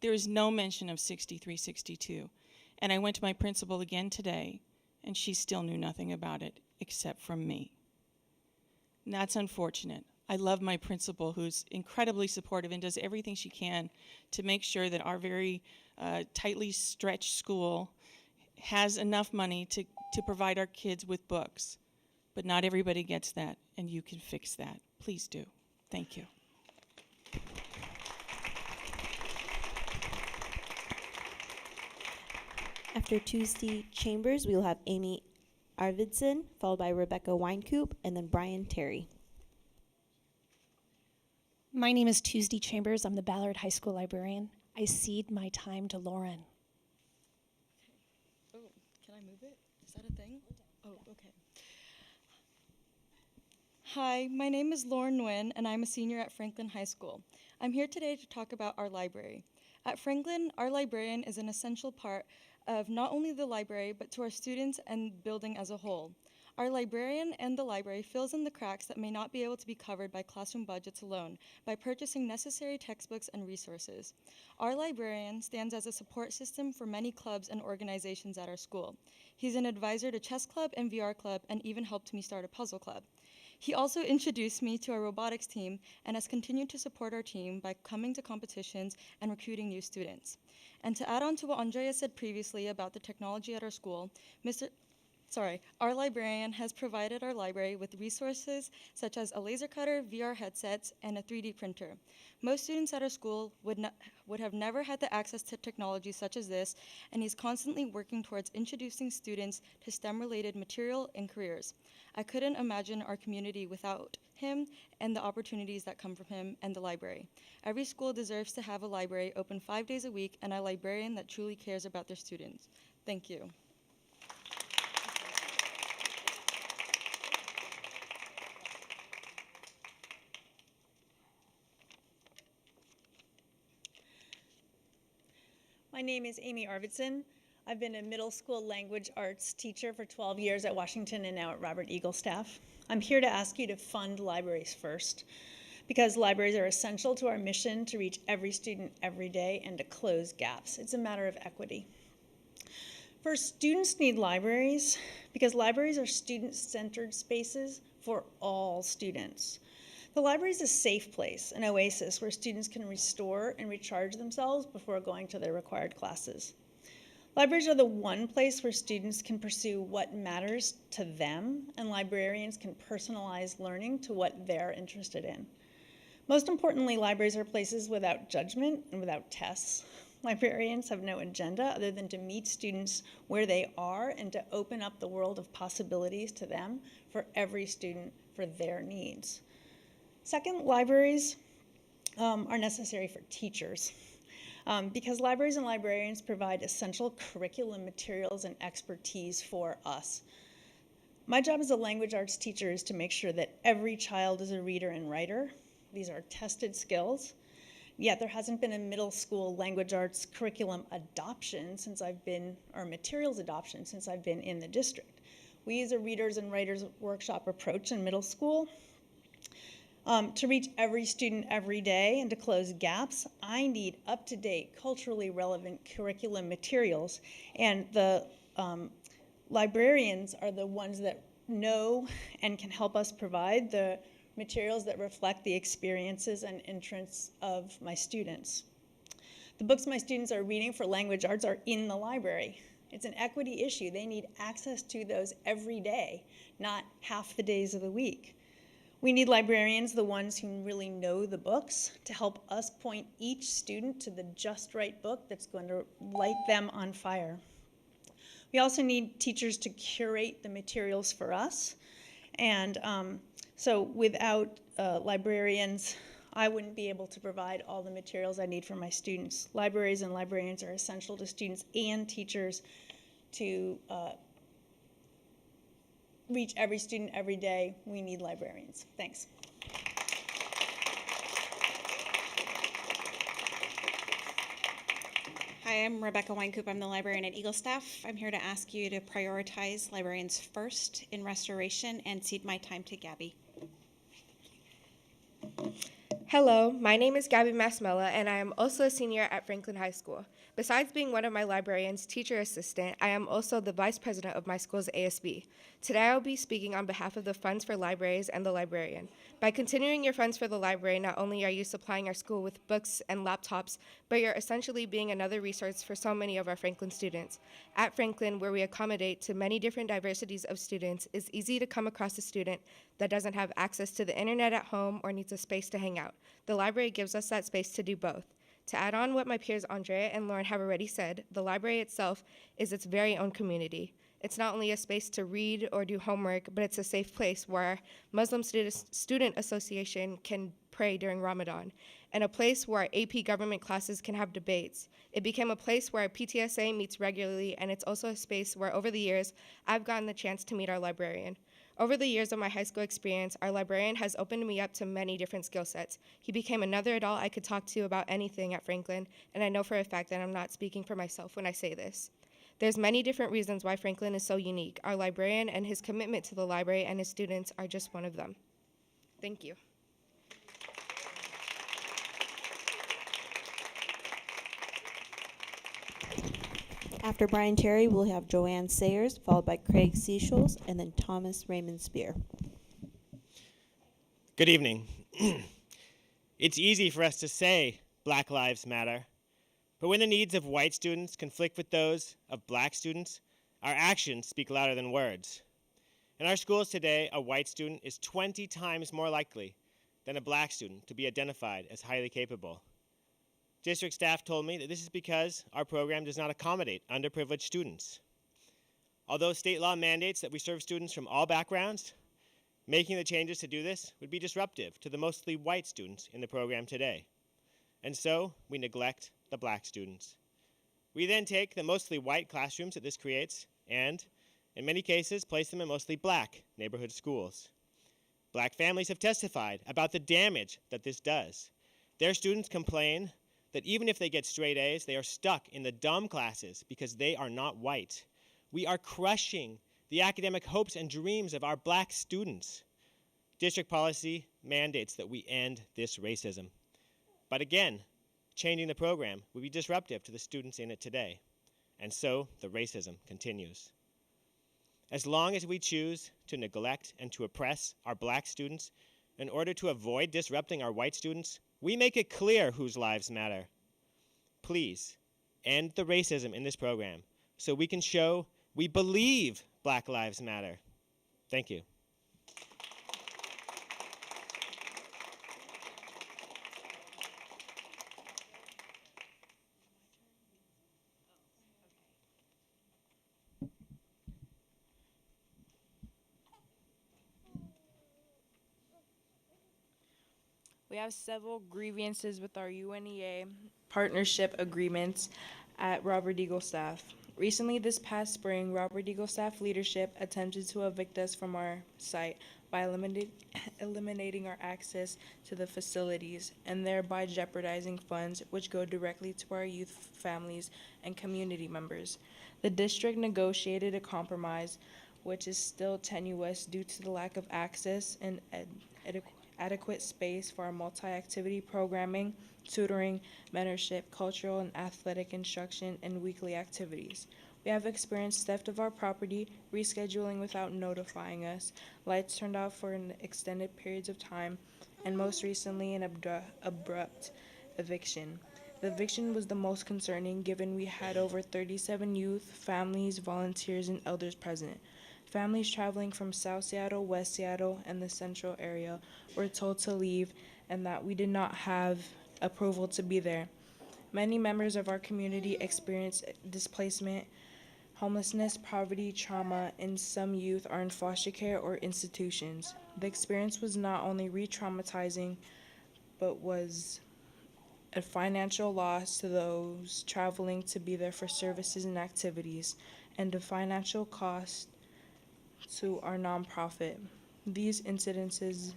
Speaker 6: There is no mention of 6362. And I went to my principal again today, and she still knew nothing about it except from me. And that's unfortunate. I love my principal, who's incredibly supportive and does everything she can to make sure that our very tightly stretched school has enough money to provide our kids with books. But not everybody gets that, and you can fix that. Please do. Thank you.
Speaker 17: After Tuesday Chambers, we will have Amy Arvidsson, followed by Rebecca Weinkoop, and then Brian Terry.
Speaker 7: My name is Tuesday Chambers. I'm the Ballard High School librarian. I cede my time to Lauren.
Speaker 8: Oh, can I move it? Is that a thing? Oh, okay. Hi, my name is Lauren Nguyen, and I'm a senior at Franklin High School. I'm here today to talk about our library. At Franklin, our librarian is an essential part of not only the library, but to our students and building as a whole. Our librarian and the library fills in the cracks that may not be able to be covered by classroom budgets alone by purchasing necessary textbooks and resources. Our librarian stands as a support system for many clubs and organizations at our school. He's an advisor to Chess Club and VR Club and even helped me start a puzzle club. He also introduced me to our robotics team and has continued to support our team by coming to competitions and recruiting new students. And to add on to what Andrea said previously about the technology at our school, Our librarian has provided our library with resources such as a laser cutter, VR headsets, and a 3D printer. Most students at our school would have never had the access to technology such as this, and he's constantly working towards introducing students to STEM-related material and careers. I couldn't imagine our community without him and the opportunities that come from him and the library. Every school deserves to have a library open 5 days a week and a librarian that truly cares about their students. Thank you.
Speaker 4: My name is Amy Arvidsson. I've been a middle school language arts teacher for 12 years at Washington and now at Robert Eaglestaff. I'm here to ask you to fund libraries first, because libraries are essential to our mission to reach every student every day and to close gaps. It's a matter of equity. First, students need libraries because libraries are student-centered spaces for all students. The library is a safe place, an oasis where students can restore and recharge themselves before going to their required classes. Libraries are the one place where students can pursue what matters to them, and librarians can personalize learning to what they're interested in. Most importantly, libraries are places without judgment and without tests. Librarians have no agenda other than to meet students where they are and to open up the world of possibilities to them for every student for their needs. Second, libraries are necessary for teachers because libraries and librarians provide essential curriculum materials and expertise for us. My job as a language arts teacher is to make sure that every child is a reader and writer. These are tested skills. Yet there hasn't been a middle school language arts curriculum adoption since I've been, or materials adoption since I've been in the district. We use a readers and writers workshop approach in middle school. To reach every student every day and to close gaps, I need up-to-date, culturally relevant curriculum materials, and the librarians are the ones that know and can help us provide the materials that reflect the experiences and interests of my students. The books my students are reading for language arts are in the library. It's an equity issue. They need access to those every day, not half the days of the week. We need librarians, the ones who really know the books, to help us point each student to the just right book that's going to light them on fire. We also need teachers to curate the materials for us. And so without librarians, I wouldn't be able to provide all the materials I need for my students. Libraries and librarians are essential to students and teachers to reach every student every day. We need librarians. Thanks.
Speaker 11: Hi, I'm Rebecca Weinkoop. I'm the librarian at Eaglestaff. I'm here to ask you to prioritize librarians first in restoration and cede my time to Gabby.
Speaker 12: Hello, my name is Gabby Masmella, and I am also a senior at Franklin High School. Besides being one of my librarian's teacher assistant, I am also the vice president of my school's ASB. Today I will be speaking on behalf of the Funds for Libraries and the librarian. By continuing your funds for the library, not only are you supplying our school with books and laptops, but you're essentially being another resource for so many of our Franklin students. At Franklin, where we accommodate to many different diversities of students, it's easy to come across a student that doesn't have access to the internet at home or needs a space to hang out. The library gives us that space to do both. To add on what my peers Andrea and Lauren have already said, the library itself is its very own community. It's not only a space to read or do homework, but it's a safe place where our Muslim Student Association can pray during Ramadan, and a place where our AP government classes can have debates. It became a place where our PTSA meets regularly, and it's also a space where over the years, I've gotten the chance to meet our librarian. Over the years of my high school experience, our librarian has opened me up to many different skill sets. He became another adult I could talk to about anything at Franklin, and I know for a fact that I'm not speaking for myself when I say this. There's many different reasons why Franklin is so unique. Our librarian and his commitment to the library and his students are just one of them. Thank you.
Speaker 17: After Brian Terry, we'll have Joanne Sayers, followed by Craig Seychelles, and then Thomas Raymond Spear.
Speaker 24: Good evening. It's easy for us to say Black Lives Matter, but when the needs of white students conflict with those of black students, Our actions speak louder than words. In our schools today, a white student is 20 times more likely than a black student to be identified as highly capable. District staff told me that this is because our program does not accommodate underprivileged students. Although state law mandates that we serve students from all backgrounds, making the changes to do this would be disruptive to the mostly white students in the program today. And so we neglect the black students. We then take the mostly white classrooms that this creates and, in many cases, place them in mostly black neighborhood schools. Black families have testified about the damage that this does. Their students complain that even if they get straight A's, they are stuck in the dumb classes because they are not white. We are crushing the academic hopes and dreams of our black students. District policy mandates that we end this racism. But again, changing the program would be disruptive to the students in it today. And so the racism continues. As long as we choose to neglect and to oppress our black students in order to avoid disrupting our white students, we make it clear whose lives matter. Please end the racism in this program so we can show we believe Black Lives Matter. Thank you.
Speaker 3: We have several grievances with our UNEA partnership agreements at Robert Eagle staff. Recently, this past spring, Robert Eagle staff leadership attempted to evict us from our site by eliminating our access to the facilities and thereby jeopardizing funds which go directly to our youth, families, and community members. The district negotiated a compromise which is still tenuous due to the lack of access and adequate space for our multi-activity programming, tutoring, mentorship, cultural and athletic instruction, and weekly activities. We have experienced theft of our property, rescheduling without notifying us, lights turned off for an extended periods of time, and most recently an abrupt eviction. The eviction was the most concerning given we had over 37 youth, families, volunteers, and elders present. Families traveling from South Seattle, West Seattle, and the central area were told to leave and that we did not have approval to be there. Many members of our community experienced displacement, homelessness, poverty, trauma, and some youth are in foster care or institutions. The experience was not only re-traumatizing, but was a financial loss to those traveling to be there for services and activities, and a financial cost to our nonprofit. These incidences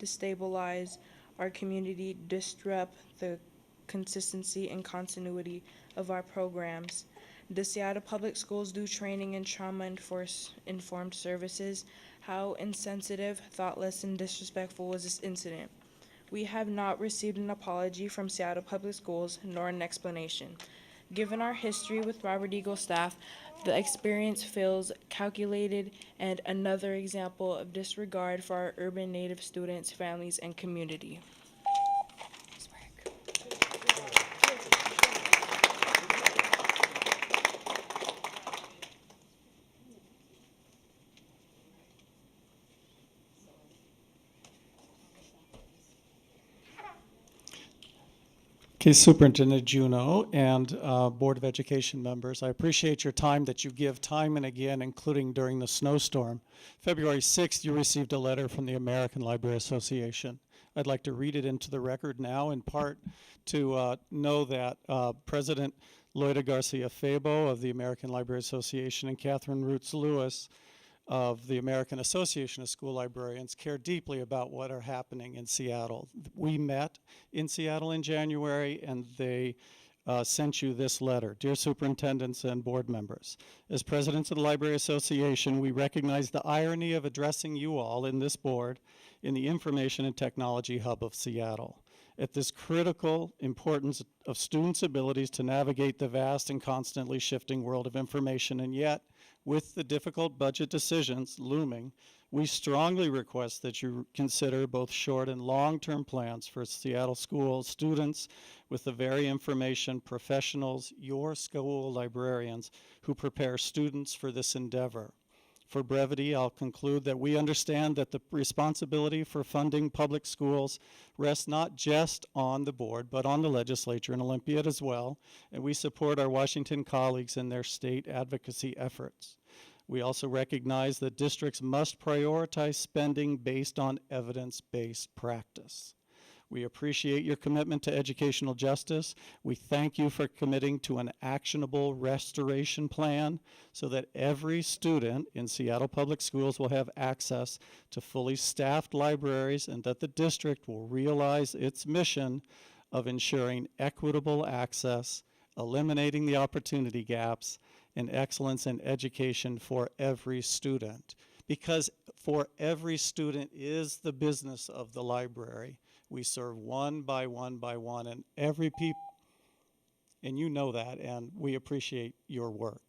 Speaker 3: destabilize our community, disrupt the consistency and continuity of our programs. The Seattle Public Schools do training and trauma-informed services. How insensitive, thoughtless, and disrespectful was this incident? We have not received an apology from Seattle Public Schools, nor an explanation. Given our history with Robert Eagle staff, the experience feels calculated and another example of disregard for our urban Native students, families, and community.
Speaker 13: Okay, Superintendent Juneau and Board of Education members, I appreciate your time that you give time and again, including during the snowstorm. February 6th, you received a letter from the American Library Association. I'd like to read it into the record now, in part to know that President Loida Garcia-Fabo of the American Library Association and Catherine Roots Lewis of the American Association of School Librarians care deeply about what are happening in Seattle. We met in Seattle in January, and they sent you this letter. Dear superintendents and board members, as presidents of the Library Association, we recognize the irony of addressing you all in this board in the Information and Technology Hub of Seattle. At this critical importance of students' abilities to navigate the vast and constantly shifting world of information, and yet, with the difficult budget decisions looming We strongly request that you consider both short and long-term plans for Seattle school students with the very information professionals, your school librarians, who prepare students for this endeavor. For brevity, I'll conclude that we understand that the responsibility for funding public schools rests not just on the board, but on the legislature and Olympiad as well, and we support our Washington colleagues in their state advocacy efforts. We also recognize that districts must prioritize spending based on evidence-based practice. We appreciate your commitment to educational justice. We thank you for committing to an actionable restoration plan so that every student in Seattle Public Schools will have access to fully staffed libraries and that the district will realize its mission of ensuring equitable access, eliminating the opportunity gaps, and excellence in education for every student. Because for every student is the business of the library. We serve one by one by one, and every and you know that, and we appreciate your work.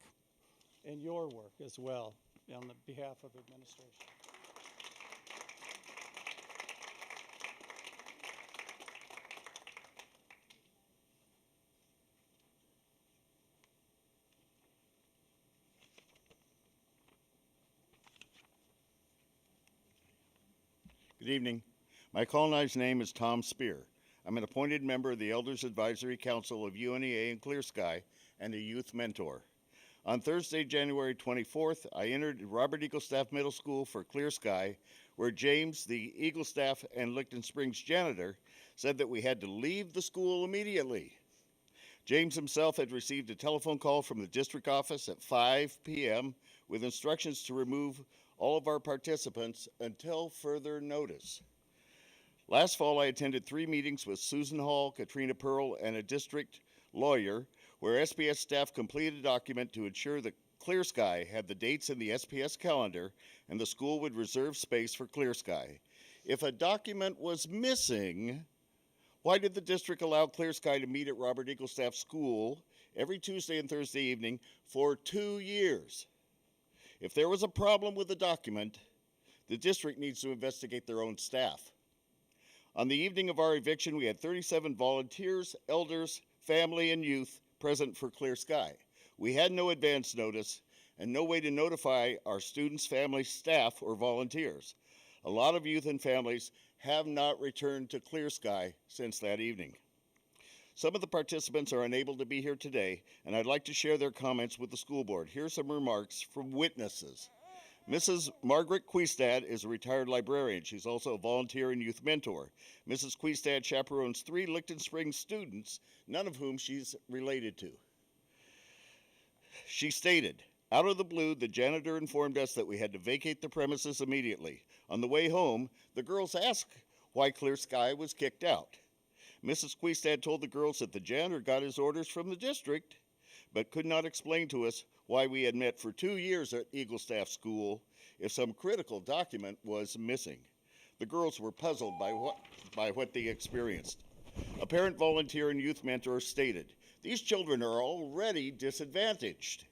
Speaker 13: And your work as well, on the behalf of administration.
Speaker 1: Good evening. My colonized name is Tom Spear. I'm an appointed member of the Elders Advisory Council of UNEA and Clear Sky and a youth mentor. On Thursday, January 24th, I entered Robert Eagle Staff Middle School for Clear Sky, where James, the Eagle Staff and Licton Springs janitor, said that we had to leave the school immediately. James himself had received a telephone call from the district office at 5 p.m. with instructions to remove all of our participants until further notice. Last fall, I attended 3 meetings with Susan Hall, Katrina Pearl, and a district lawyer, where SPS staff completed a document to ensure that Clear Sky had the dates in the SPS calendar and the school would reserve space for Clear Sky. If a document was missing, why did the district allow Clear Sky to meet at Robert Eagle Staff School every Tuesday and Thursday evening for 2 years? If there was a problem with the document, the district needs to investigate their own staff. On the evening of our eviction, we had 37 volunteers, elders, family, and youth present for Clear Sky. We had no advance notice and no way to notify our students, families, staff, or volunteers. A lot of youth and families have not returned to Clear Sky since that evening. Some of the participants are unable to be here today, and I'd like to share their comments with the school board. Here are some remarks from witnesses. Mrs. Margaret Quistad is a retired librarian. She's also a volunteer and youth mentor. Mrs. Quistad chaperones 3 Licton Springs students, none of whom she's related to. She stated, out of the blue, the janitor informed us that we had to vacate the premises immediately. On the way home, the girls asked why Clear Sky was kicked out. Mrs. Quistad told the girls that the janitor got his orders from the district, but could not explain to us why we had met for 2 years at Eagle Staff School if some critical document was missing. The girls were puzzled by what they experienced. A parent volunteer and youth mentor stated, these children are already disadvantaged.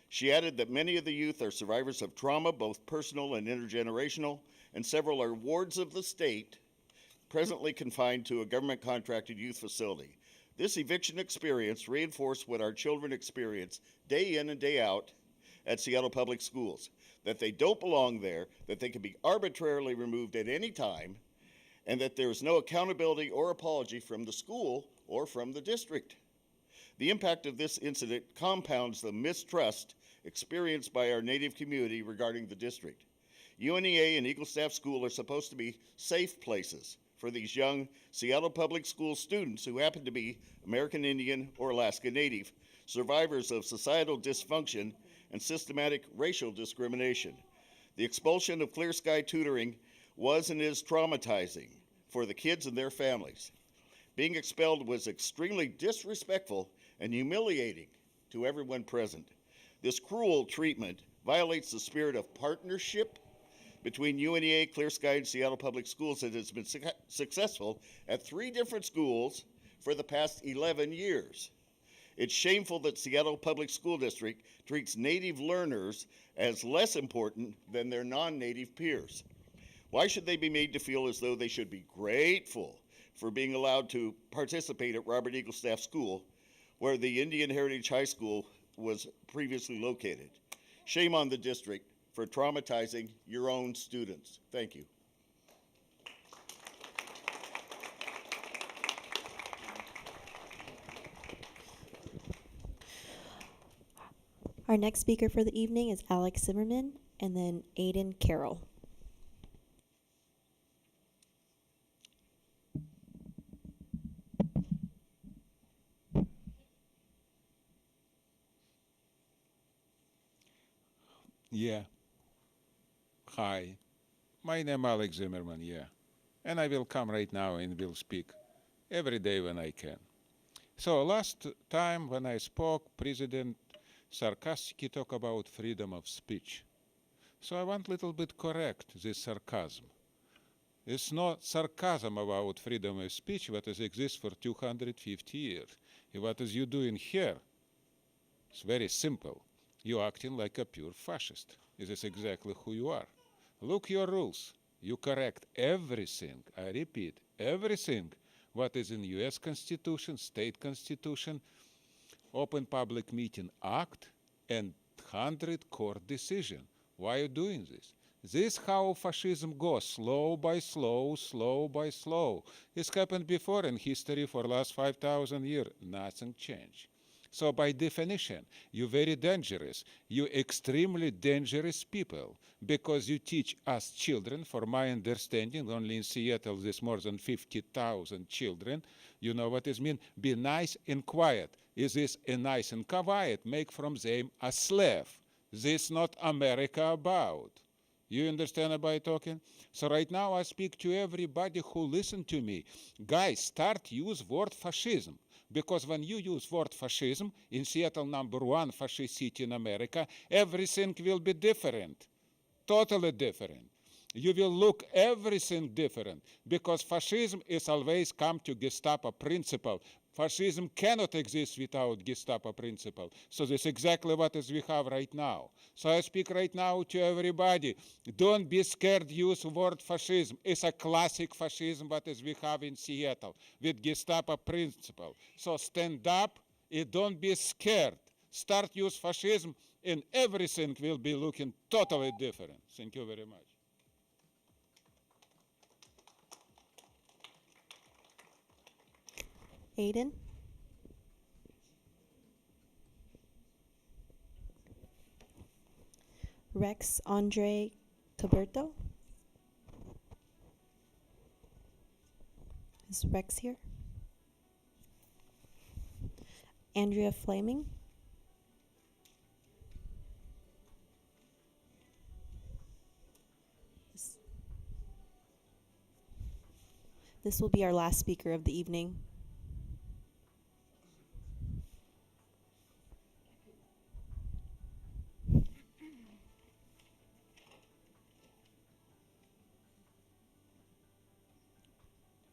Speaker 1: She added that many of the youth are survivors of trauma, both personal and intergenerational, and several are wards of the state, presently confined to a government-contracted youth facility. This eviction experience reinforced what our children experience day in and day out at Seattle Public Schools, that they don't belong there, that they can be arbitrarily removed at any time, and that there is no accountability or apology from the school or from the district. The impact of this incident compounds the mistrust experienced by our Native community regarding the district. UNEA and Eagle Staff School are supposed to be safe places for these young Seattle Public School students who happen to be American Indian or Alaska Native, survivors of societal dysfunction and systematic racial discrimination. The expulsion of Clear Sky tutoring was and is traumatizing for the kids and their families. Being expelled was extremely disrespectful and humiliating to everyone present. This cruel treatment violates the spirit of partnership between UNEA, Clear Sky, and Seattle Public Schools that has been successful at 3 different schools for the past 11 years. It's shameful that Seattle Public School District treats Native learners as less important than their non-Native peers. Why should they be made to feel as though they should be grateful for being allowed to participate at Robert Eagle Staff School, where the Indian Heritage High School was previously located? Shame on the district for traumatizing your own students. Thank you.
Speaker 17: Our next speaker for the evening is Alex Zimmerman and then Aiden Carroll.
Speaker 14: Yeah. Hi. My name Alex Zimmerman, yeah. And I will come right now and will speak every day when I can. So last time when I spoke, President sarcastically talked about freedom of speech. So I want a little bit correct this sarcasm. It's not sarcasm about freedom of speech what has exists for 250 years. What is you doing here? It's very simple. You're acting like a pure fascist. This is exactly who you are. Look your rules. You correct everything, I repeat, everything what is in US Constitution, state constitution, Open Public Meeting Act, and 100 court decision. Why are you doing this? This is how fascism goes, slow by slow, slow by slow. It's happened before in history for last 5,000 years. Nothing changed. So by definition, you're very dangerous. You're extremely dangerous people because you teach us children, for my understanding, only in Seattle there's more than 50,000 children. You know what it means? Be nice and quiet. Is this a nice and quiet? Make from them a slave. This not America about. You understand about talking? So right now I speak to everybody who listen to me. Guys, start use word fascism. Because when you use word fascism, in Seattle #1 fascist city in America, everything will be different, totally different. You will look everything different, because fascism is always come to Gestapo principle. Fascism cannot exist without Gestapo principle. So this is exactly what is we have right now. So I speak right now to everybody. Don't be scared use word fascism. It's a classic fascism what is we have in Seattle with Gestapo principle. So stand up and don't be scared. Start use fascism and everything will be looking totally different. Thank you very much.
Speaker 17: Aiden? Rex Andre Caberto? Is Rex here? Andrea Flaming? This will be our last speaker of the evening.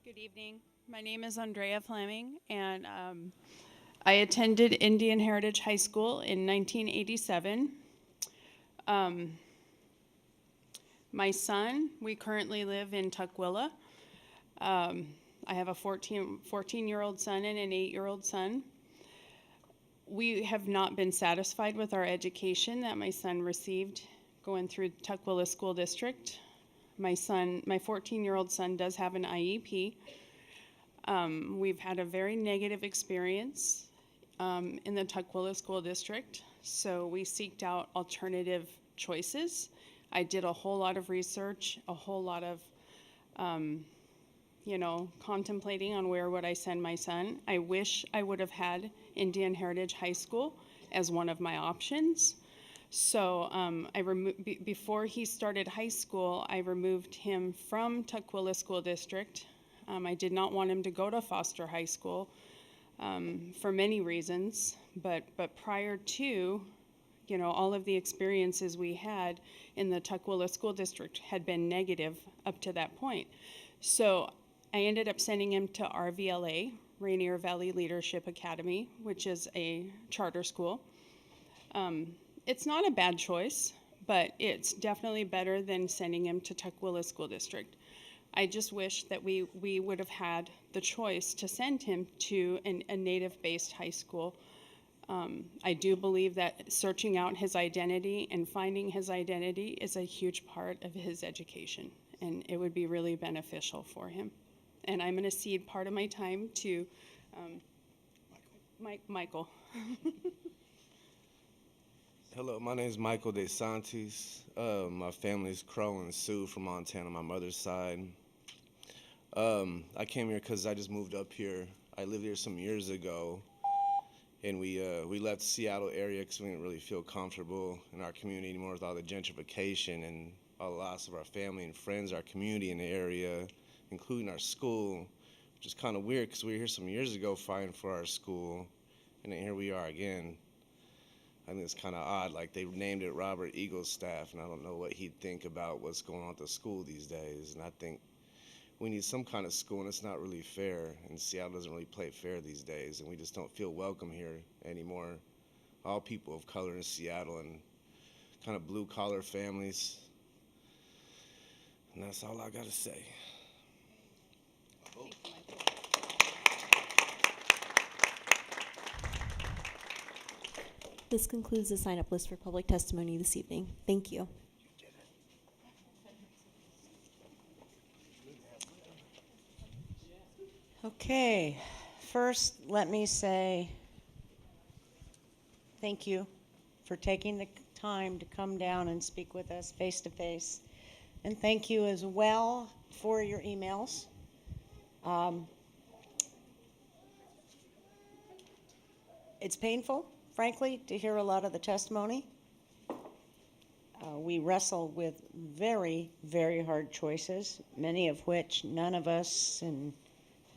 Speaker 15: Good evening. My name is Andrea Fleming, and I attended Indian Heritage High School in 1987. My son, we currently live in Tukwila. I have a 14-year-old son and an 8-year-old son. We have not been satisfied with our education that my son received going through Tukwila School District. My 14-year-old son does have an IEP. We've had a very negative experience in the Tukwila School District, so we seeked out alternative choices. I did a whole lot of research, a whole lot of, contemplating on where would I send my son. I wish I would have had Indian Heritage High School as one of my options. So before he started high school, I removed him from Tukwila School District. I did not want him to go to Foster High School for many reasons, but prior to, all of the experiences we had in the Tukwila School District had been negative up to that point. So I ended up sending him to RVLA, Rainier Valley Leadership Academy, which is a charter school. It's not a bad choice, but it's definitely better than sending him to Tukwila School District. I just wish that we would have had the choice to send him to a Native-based high school. I do believe that searching out his identity and finding his identity is a huge part of his education, and it would be really beneficial for him. And I'm going to cede part of my time to Michael.
Speaker 16: Hello, my name is Michael DeSantis. My family is Crow and Sioux from Montana, my mother's side. I came here because I just moved up here. I lived here some years ago, and we left the Seattle area because we didn't really feel comfortable in our community anymore with all the gentrification and all the loss of our family and friends, our community in the area, including our school, which is kind of weird because we were here some years ago fighting for our school, and then here we are again. I think it's kind of odd, like they named it Robert Eaglestaff, and I don't know what he'd think about what's going on at the school these days, and I think we need some kind of school, and it's not really fair, and Seattle doesn't really play fair these days, and we just don't feel welcome here anymore. All people of color in Seattle and kind of blue-collar families, and that's all I got to say.
Speaker 17: This concludes the sign-up list for public testimony this evening. Thank you.
Speaker 18: Okay, first let me say thank you for taking the time to come down and speak with us face to face. And thank you as well for your emails. It's painful, frankly, to hear a lot of the testimony. We wrestle with very, very hard choices, many of which none of us, and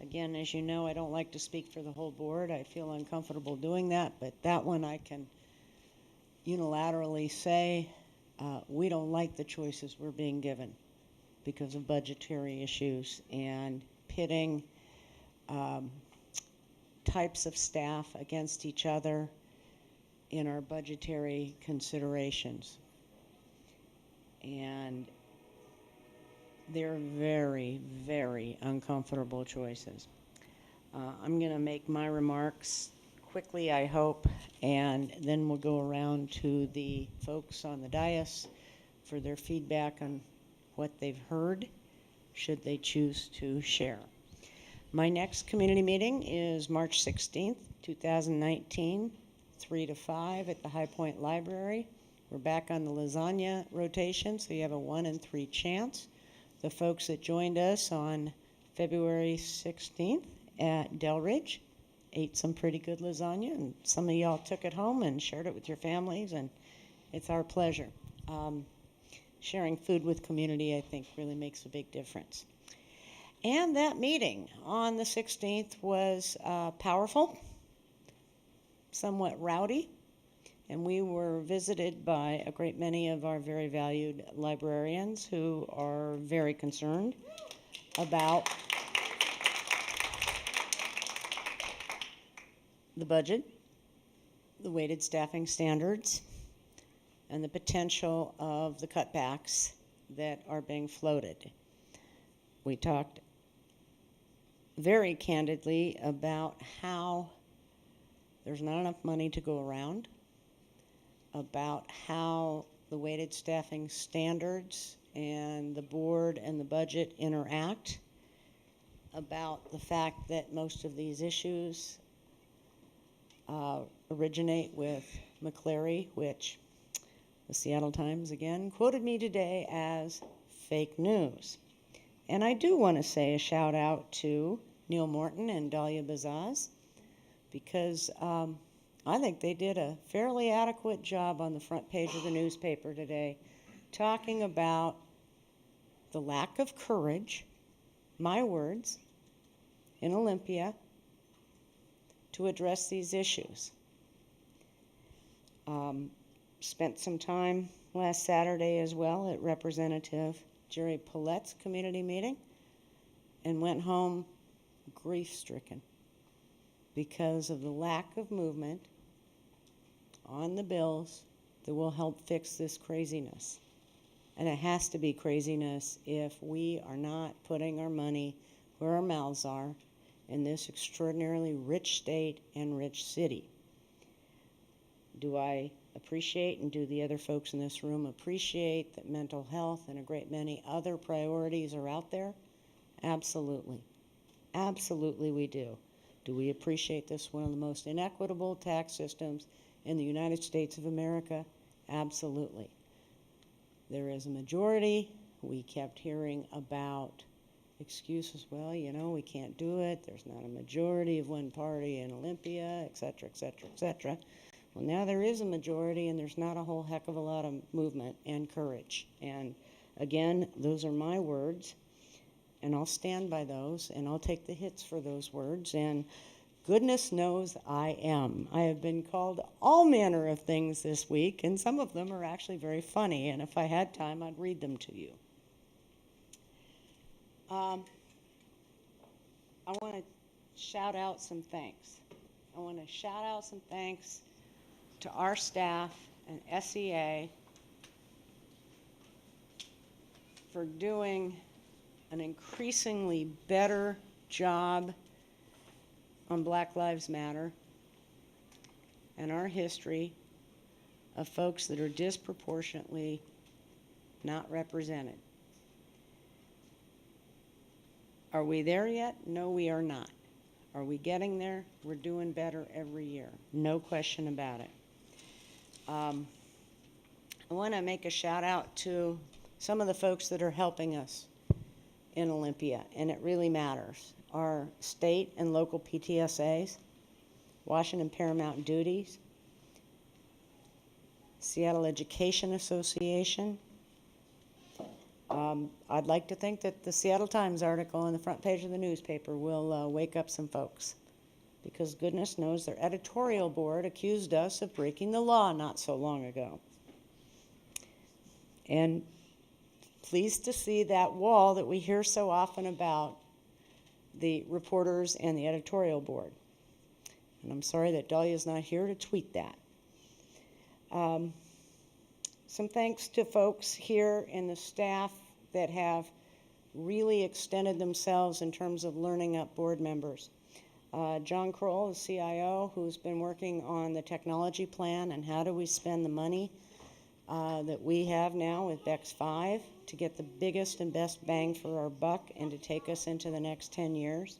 Speaker 18: again, as you know, I don't like to speak for the whole board. I feel uncomfortable doing that, but that one I can unilaterally say we don't like the choices we're being given because of budgetary issues and pitting types of staff against each other in our budgetary considerations. And they're very, very uncomfortable choices. I'm going to make my remarks quickly, I hope, and then we'll go around to the folks on the dais for their feedback on what they've heard, should they choose to share. My next community meeting is March 16th, 2019, 3 to 5 at the High Point Library. We're back on the lasagna rotation, so you have a 1 in 3 chance. The folks that joined us on February 16th at Delridge ate some pretty good lasagna, and some of y'all took it home and shared it with your families, and it's our pleasure. Sharing food with community, I think, really makes a big difference. And that meeting on the 16th was powerful, somewhat rowdy, and we were visited by a great many of our very valued librarians who are very concerned about the budget, the weighted staffing standards, and the potential of the cutbacks that are being floated. We talked very candidly about how there's not enough money to go around, about how the weighted staffing standards and the board and the budget interact, about the fact that most of these issues originate with McCleary, which the Seattle Times again quoted me today as fake news. And I do want to say a shout out to Neil Morton and Dahlia Bazaz, because I think they did a fairly adequate job on the front page of the newspaper today, talking about the lack of courage, my words, in Olympia to address these issues. Spent some time last Saturday as well at Representative Jerry Paulette's community meeting and went home grief-stricken because of the lack of movement on the bills that will help fix this craziness. And it has to be craziness if we are not putting our money where our mouths are in this extraordinarily rich state and rich city. Do I appreciate, and do the other folks in this room appreciate, that mental health and a great many other priorities are out there? Absolutely. Absolutely we do. Do we appreciate this one of the most inequitable tax systems in the United States of America? Absolutely. There is a majority. We kept hearing about excuses. Well, you know, we can't do it. There's not a majority of one party in Olympia, et cetera, et cetera, et cetera. Well, now there is a majority, and there's not a whole heck of a lot of movement and courage. And again, those are my words, and I'll stand by those, and I'll take the hits for those words. And goodness knows I am. I have been called all manner of things this week, and some of them are actually very funny, and if I had time, I'd read them to you. I want to shout out some thanks. I want to shout out some thanks to our staff and SEA for doing an increasingly better job on Black Lives Matter and our history of folks that are disproportionately not represented. Are we there yet? No, we are not. Are we getting there? We're doing better every year. No question about it. I want to make a shout out to some of the folks that are helping us in Olympia, and it really matters. Our state and local PTSAs, Washington Paramount Duties, Seattle Education Association. I'd like to think that the Seattle Times article on the front page of the newspaper will wake up some folks, because goodness knows their editorial board accused us of breaking the law not so long ago. And pleased to see that wall that we hear so often about, the reporters and the editorial board. And I'm sorry that Dahlia's not here to tweet that. Some thanks to folks here in the staff that have really extended themselves in terms of learning up board members. John Kroll, the CIO, who's been working on the technology plan and how do we spend the money that we have now with BEX 5 to get the biggest and best bang for our buck and to take us into the next 10 years.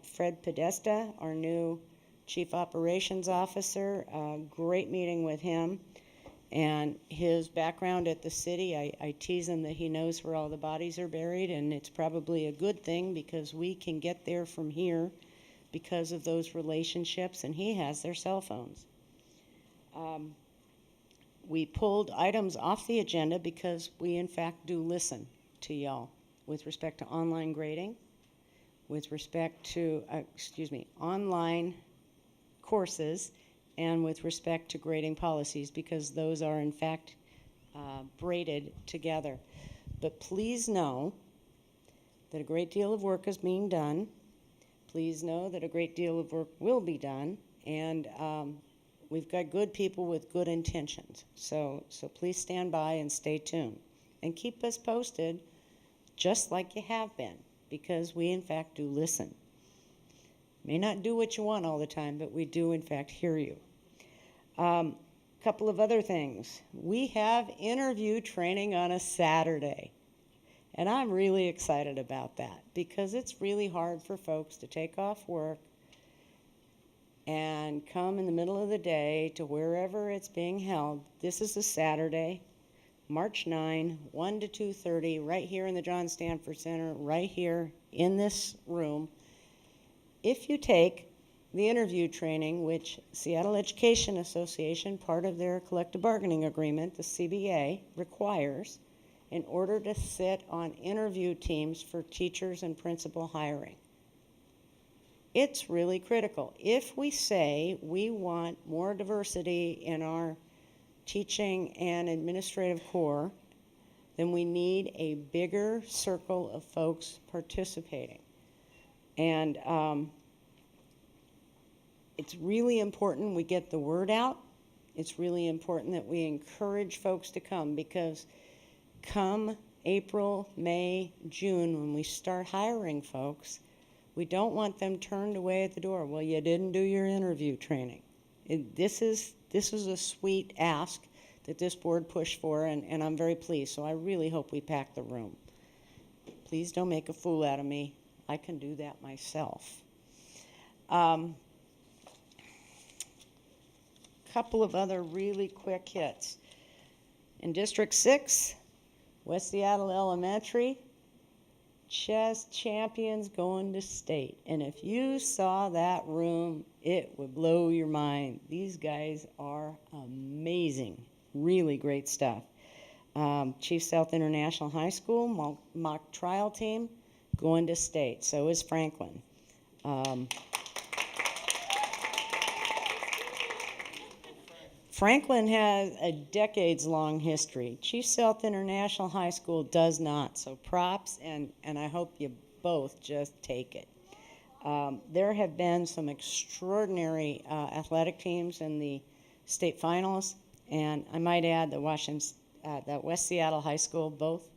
Speaker 18: Fred Podesta, our new Chief Operations Officer, great meeting with him. And his background at the city, I tease him that he knows where all the bodies are buried, and it's probably a good thing because we can get there from here because of those relationships, and he has their cell phones. We pulled items off the agenda because we, in fact, do listen to y'all with respect to online grading, with respect to, online courses, and with respect to grading policies, because those are, in fact, braided together. But please know that a great deal of work is being done. Please know that a great deal of work will be done, and we've got good people with good intentions. So please stand by and stay tuned. And keep us posted, just like you have been, because we, in fact, do listen. May not do what you want all the time, but we do, in fact, hear you. Couple of other things. We have interview training on a Saturday, and I'm really excited about that because it's really hard for folks to take off work and come in the middle of the day to wherever it's being held. This is a Saturday, March 9, 1 to 2:30, right here in the John Stanford Center, right here in this room. If you take the interview training, which Seattle Education Association, part of their collective bargaining agreement, the CBA, requires in order to sit on interview teams for teachers and principal hiring. It's really critical. If we say we want more diversity in our teaching and administrative corps, then we need a bigger circle of folks participating. And It's really important we get the word out. It's really important that we encourage folks to come, because come April, May, June, when we start hiring folks, we don't want them turned away at the door. Well, you didn't do your interview training. This is a sweet ask that this board pushed for, and I'm very pleased. So I really hope we pack the room. Please don't make a fool out of me. I can do that myself. Couple of other really quick hits. In District 6, West Seattle Elementary, chess champions going to state. And if you saw that room, it would blow your mind. These guys are amazing. Really great stuff. Chief South International High School mock trial team going to state. So is Franklin. Franklin has a decades-long history. Chief South International High School does not. So props, and I hope you both just take it. There have been some extraordinary athletic teams in the state finals, and I might add that that West Seattle High School, both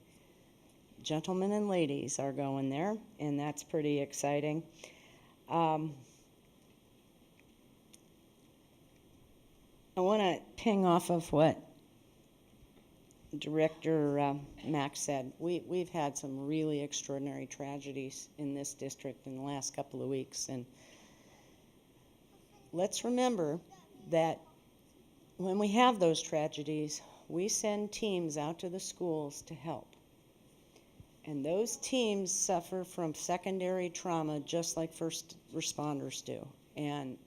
Speaker 18: gentlemen and ladies are going there, and that's pretty exciting. I want to ping off of what Director Mack said. We've had some really extraordinary tragedies in this district in the last couple of weeks, and let's remember that when we have those tragedies, we send teams out to the schools to help. And those teams suffer from secondary trauma just like first responders do. And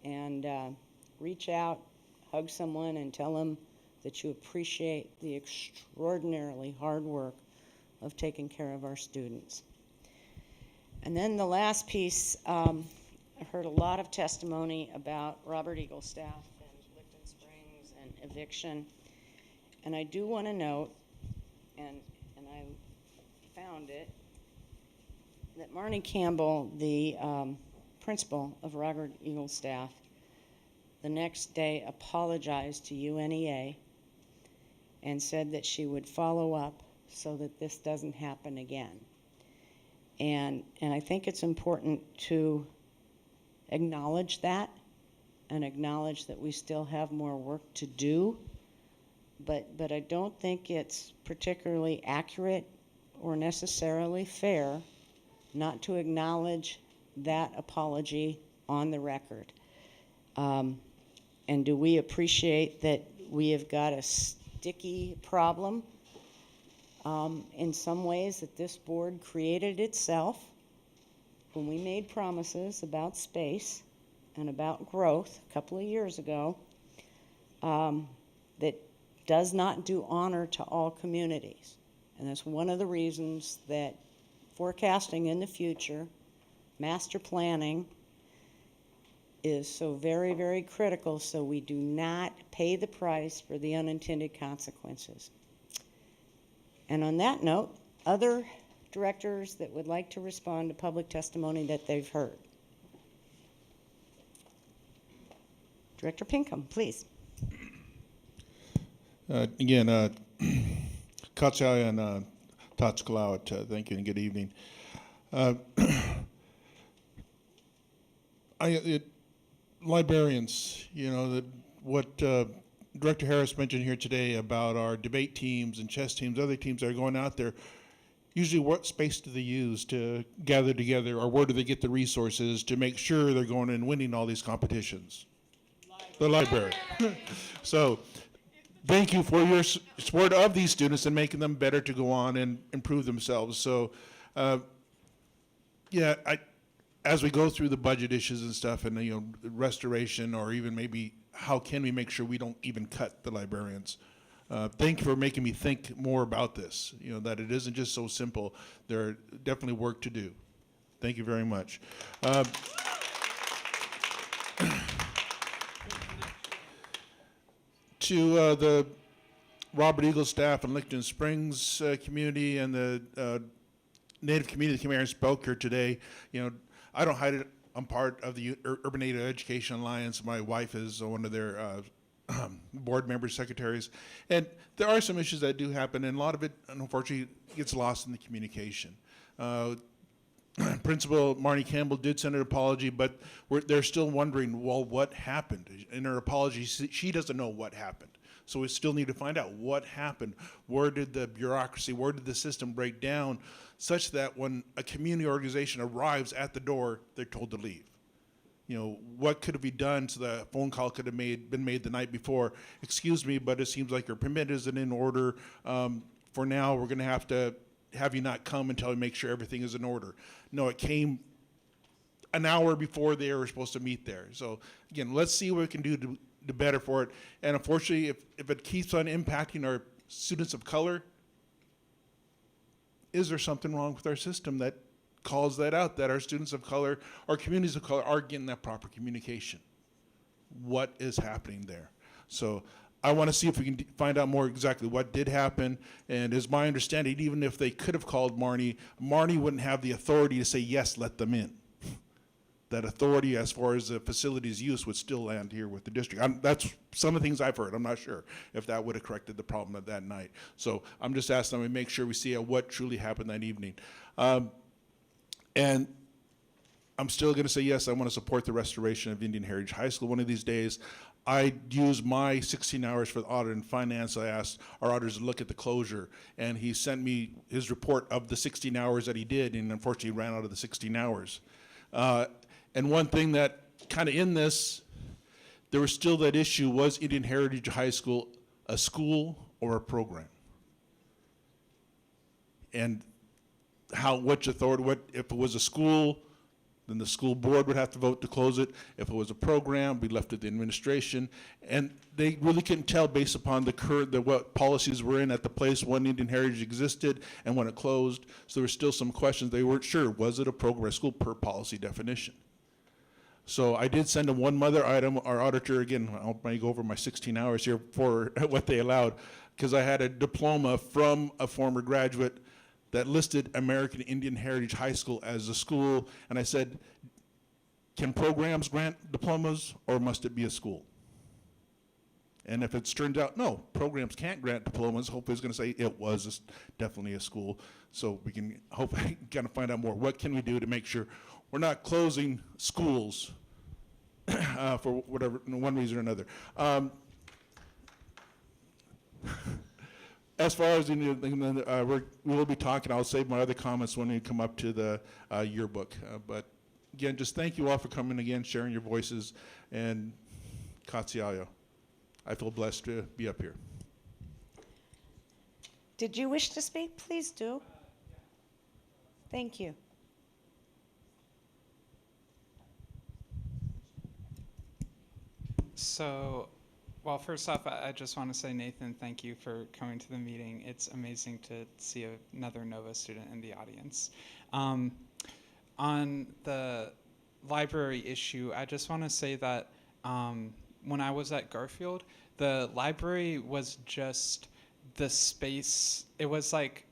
Speaker 18: reach out, hug someone, and tell them that you appreciate the extraordinarily hard work of taking care of our students. And then the last piece, I heard a lot of testimony about Robert Eaglestaff and Licton Springs and eviction. And I do want to note, and I found it, that Marnie Campbell, the principal of Robert Eaglestaff, the next day apologized to UNEA and said that she would follow up so that this doesn't happen again. And I think it's important to acknowledge that and acknowledge that we still have more work to do, but I don't think it's particularly accurate or necessarily fair not to acknowledge that apology on the record. And do we appreciate that we have got a sticky problem in some ways that this board created itself when we made promises about space and about growth a couple of years ago that does not do honor to all communities. And that's one of the reasons that forecasting in the future, master planning, is so very, very critical so we do not pay the price for the unintended consequences. And on that note, other directors that would like to respond to public testimony that they've heard. Director Pinkham, please.
Speaker 5: Again, Katsai and Tatskalawit, thank you and good evening. Librarians, you know, what Director Harris mentioned here today about our debate teams and chess teams, other teams that are going out there, usually what space do they use to gather together, or where do they get the resources to make sure they're going and winning all these competitions? The library. So thank you for your support of these students and making them better to go on and improve themselves. So yeah, as we go through the budget issues and stuff, and you know, restoration, or even maybe how can we make sure we don't even cut the librarians? Thank you for making me think more about this. You know, that it isn't just so simple. There are definitely work to do. Thank you very much. To the Robert Eaglestaff and Licton Springs community and the Native community that came here and spoke here today, you know, I don't hide it I'm part of the Urban Aid Education Alliance. My wife is one of their board members, secretaries. And there are some issues that do happen, and a lot of it, unfortunately, gets lost in the communication. Principal Marnie Campbell did send an apology, but they're still wondering, well, what happened? In her apology, she doesn't know what happened. So we still need to find out what happened. Where did the bureaucracy, where did the system break down such that when a community organization arrives at the door, they're told to leave? You know, what could have been done so the phone call could have been made the night before? Excuse me, but it seems like your permit isn't in order. For now, we're going to have you not come until we make sure everything is in order. No, it came an hour before they were supposed to meet there. So again, let's see what we can do to better for it. And unfortunately, if it keeps on impacting our students of color, is there something wrong with our system that calls that out, that our students of color or communities of color are getting that proper communication? What is happening there? So I want to see if we can find out more exactly what did happen. And it's my understanding, even if they could have called Marnie wouldn't have the authority to say, yes, let them in. That authority as far as the facility's use would still land here with the district. That's some of the things I've heard. I'm not sure if that would have corrected the problem of that night. So I'm just asking them to make sure we see what truly happened that evening. And I'm still going to say yes, I want to support the restoration of Indian Heritage High School one of these days. I used my 16 hours for the audit and finance. I asked our auditors to look at the closure, and he sent me his report of the 16 hours that he did, and unfortunately ran out of the 16 hours. And one thing that kind of in this, there was still that issue, was Indian Heritage High School a school or a program? And which authority, if it was a school, then the school board would have to vote to close it. If it was a program, we left it to the administration. And they really couldn't tell based upon what policies were in at the place when Indian Heritage existed and when it closed. So there were still some questions. They weren't sure, was it a program or a school per policy definition? So I did send them one other item. Our auditor, again, I'll go over my 16 hours here for what they allowed, because I had a diploma from a former graduate that listed American Indian Heritage High School as a school. And I said, can programs grant diplomas or must it be a school? And if it's turned out, no, programs can't grant diplomas, hopefully it's going to say it was definitely a school. So we can hopefully kind of find out more. What can we do to make sure we're not closing schools for whatever, one reason or another? As far as we'll be talking, I'll save my other comments when we come up to the yearbook. But again, just thank you all for coming again, sharing your voices, and Katsiayo. I feel blessed to be up here.
Speaker 18: Did you wish to speak? Please do. Thank you.
Speaker 10: So, well, first off, I just want to say, Nathan, thank you for coming to the meeting. It's amazing to see another Nova student in the audience. On the library issue, I just want to say that when I was at Garfield, the library was just the space. It was like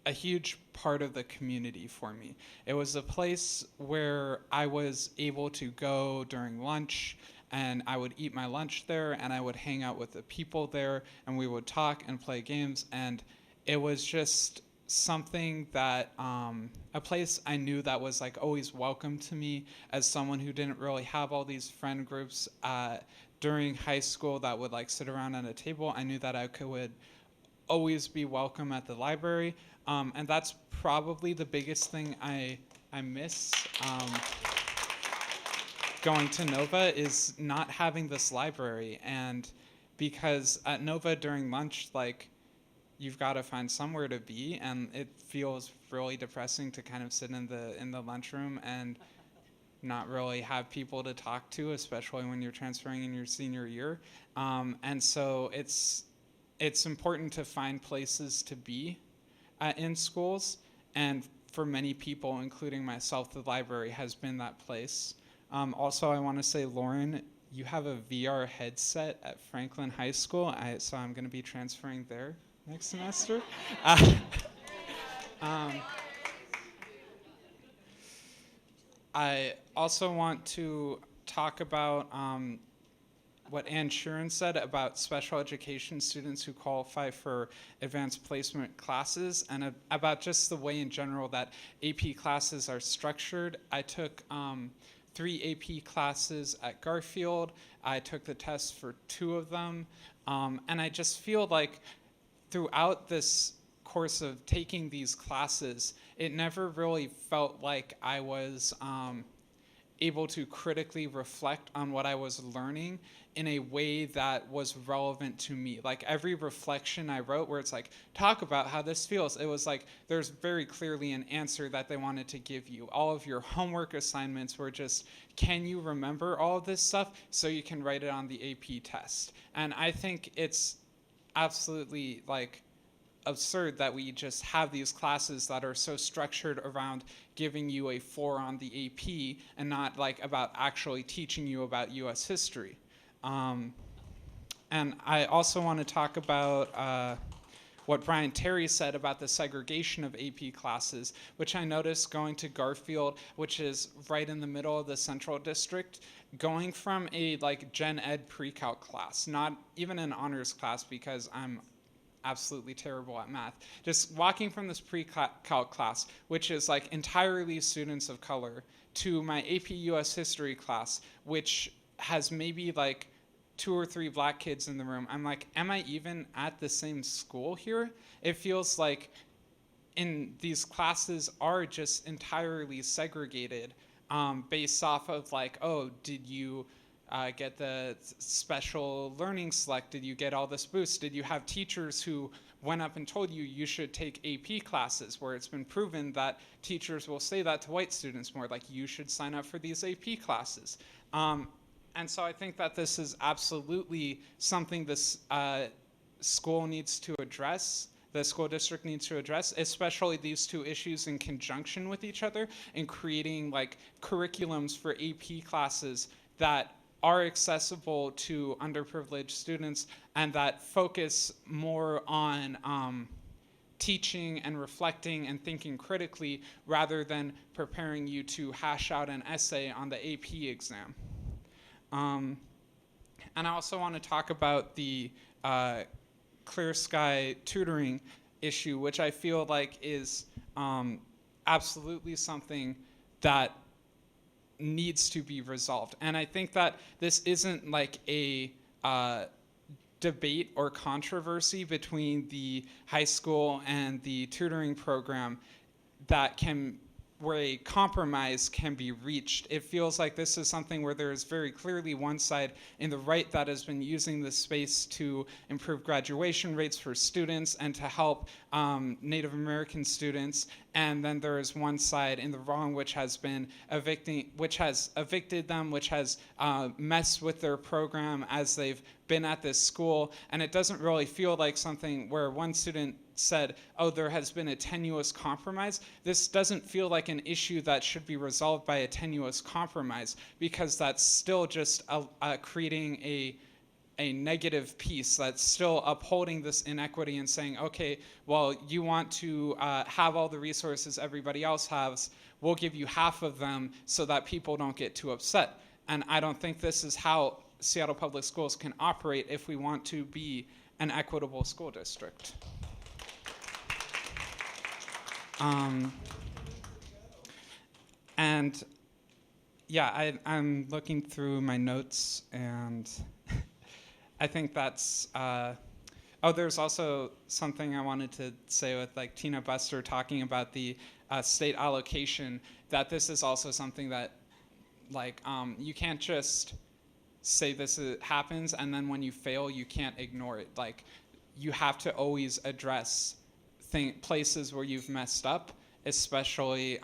Speaker 10: a huge part of the community for me. It was a place where I was able to go during lunch, and I would eat my lunch there, and I would hang out with the people there, and we would talk and play games, and it was just something that, a place I knew that was like always welcome to me as someone who didn't really have all these friend groups during high school that would like sit around at a table. I knew that I would always be welcome at the library, and that's probably the biggest thing I miss. Going to Nova is not having this library, and because at Nova during lunch, like, you've got to find somewhere to be, and it feels really depressing to kind of sit in the lunchroom and not really have people to talk to, especially when you're transferring in your senior year. And so it's important to find places to be in schools, and for many people, including myself, the library has been that place. Also, I want to say, Lauren, you have a VR headset at Franklin High School, so I'm going to be transferring there next semester. I also want to talk about what Ann Sheeran said about special education students who qualify for advanced placement classes, and about just the way in general that AP classes are structured. I took 3 AP classes at Garfield. I took the test for 2 of them. And I just feel like throughout this course of taking these classes, it never really felt like I was able to critically reflect on what I was learning in a way that was relevant to me. Like every reflection I wrote where it's like, talk about how this feels, it was like there's very clearly an answer that they wanted to give you. All of your homework assignments were just, can you remember all of this stuff so you can write it on the AP test? And I think it's absolutely like absurd that we just have these classes that are so structured around giving you a 4 on the AP and not like about actually teaching you about US history. And I also want to talk about what Brian Terry said about the segregation of AP classes, which I noticed going to Garfield, which is right in the middle of the Central District, going from a like gen ed pre-calc class, not even an honors class because I'm absolutely terrible at math, just walking from this pre-calc class, which is like entirely students of color, to my AP US history class, which has maybe like 2 or 3 black kids in the room. I'm like, am I even at the same school here? It feels like in these classes are just entirely segregated based off of like, oh, did you get the special learning select? Did you get all this boost? Did you have teachers who went up and told you you should take AP classes, where it's been proven that teachers will say that to white students more, like you should sign up for these AP classes. And so I think that this is absolutely something this school needs to address, the school district needs to address, especially these 2 issues in conjunction with each other, and creating like curriculums for AP classes that are accessible to underprivileged students and that focus more on teaching and reflecting and thinking critically rather than preparing you to hash out an essay on the AP exam. And I also want to talk about the Clear Sky tutoring issue, which I feel like is absolutely something that needs to be resolved. And I think that this isn't like a debate or controversy between the high school and the tutoring program where a compromise can be reached. It feels like this is something where there is very clearly one side in the right that has been using this space to improve graduation rates for students and to help Native American students, and then there is one side in the wrong which has evicted them, which has messed with their program as they've been at this school. And it doesn't really feel like something where one student said, oh, there has been a tenuous compromise. This doesn't feel like an issue that should be resolved by a tenuous compromise, because that's still just creating a negative piece that's still upholding this inequity and saying, okay, well, you want to have all the resources everybody else has, we'll give you half of them so that people don't get too upset. And I don't think this is how Seattle Public Schools can operate if we want to be an equitable school district. And yeah, I'm looking through my notes, and I think that's, there's also something I wanted to say with like Tina Buster talking about the state allocation, that this is also something that like, you can't just say this happens and then when you fail, you can't ignore it. Like, you have to always address places where you've messed up, especially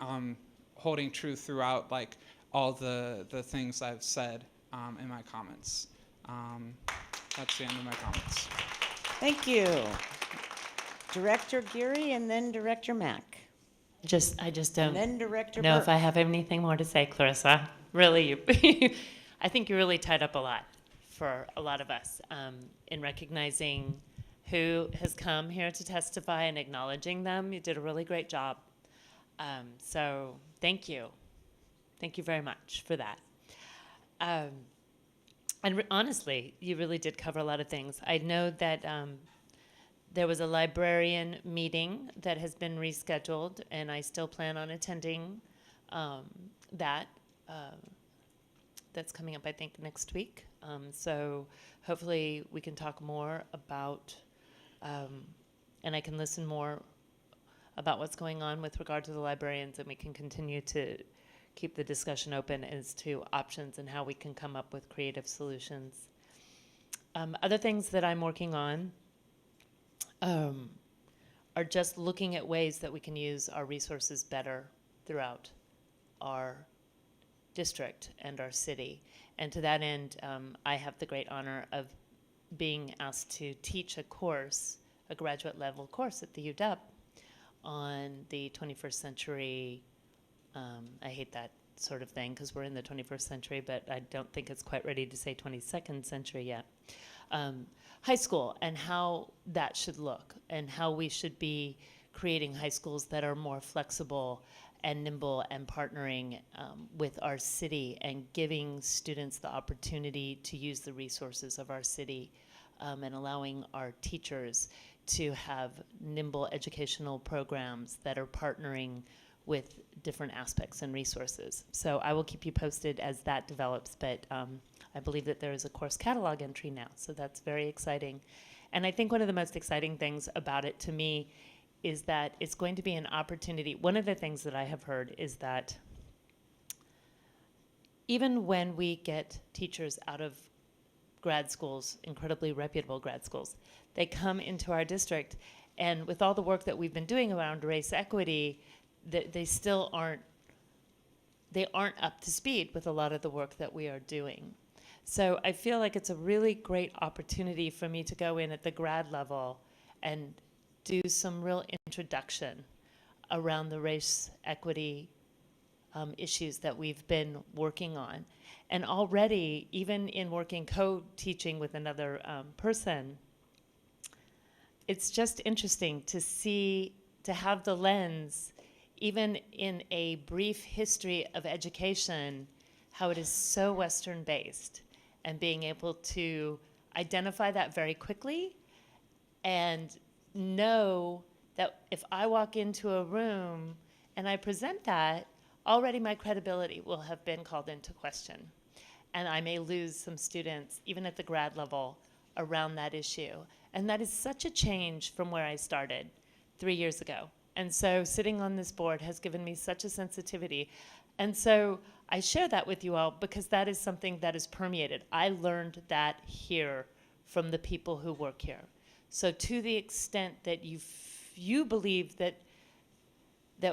Speaker 10: holding true throughout like all the things I've said in my comments. That's the end of my comments.
Speaker 18: Thank you. Director Geary and then Director Mack.
Speaker 19: I just don't
Speaker 18: And then Director
Speaker 19: know
Speaker 18: Burke.
Speaker 19: if I have anything more to say, Clarissa. Really, I think you really tied up a lot for a lot of us in recognizing who has come here to testify and acknowledging them. You did a really great job. So thank you. Thank you very much for that. Honestly, you really did cover a lot of things. I know that there was a librarian meeting that has been rescheduled, and I still plan on attending that. That's coming up, I think, next week. So hopefully we can talk more about, and I can listen more about what's going on with regard to the librarians, and we can continue to keep the discussion open as to options and how we can come up with creative solutions. Other things that I'm working on are just looking at ways that we can use our resources better throughout our district and our city. And to that end, I have the great honor of being asked to teach a course, a graduate level course at the UW on the 21st century. I hate that sort of thing because we're in the 21st century, but I don't think it's quite ready to say 22nd century yet. High school and how that should look, and how we should be creating high schools that are more flexible and nimble and partnering with our city and giving students the opportunity to use the resources of our city, and allowing our teachers to have nimble educational programs that are partnering with different aspects and resources. So I will keep you posted as that develops, but I believe that there is a course catalog entry now, so that's very exciting. And I think one of the most exciting things about it to me is that it's going to be an opportunity. One of the things that I have heard is that even when we get teachers out of grad schools, incredibly reputable grad schools, they come into our district, and with all the work that we've been doing around race equity, they still aren't up to speed with a lot of the work that we are doing. So I feel like it's a really great opportunity for me to go in at the grad level and do some real introduction around the race equity issues that we've been working on. And already, even in working co-teaching with another person, it's just interesting to see, to have the lens, even in a brief history of education, how it is so Western-based, and being able to identify that very quickly and know that if I walk into a room and I present that, already my credibility will have been called into question. And I may lose some students, even at the grad level, around that issue. And that is such a change from where I started 3 years ago. And so sitting on this board has given me such a sensitivity. And so I share that with you all because that is something that is permeated. I learned that here from the people who work here. So to the extent that you believe that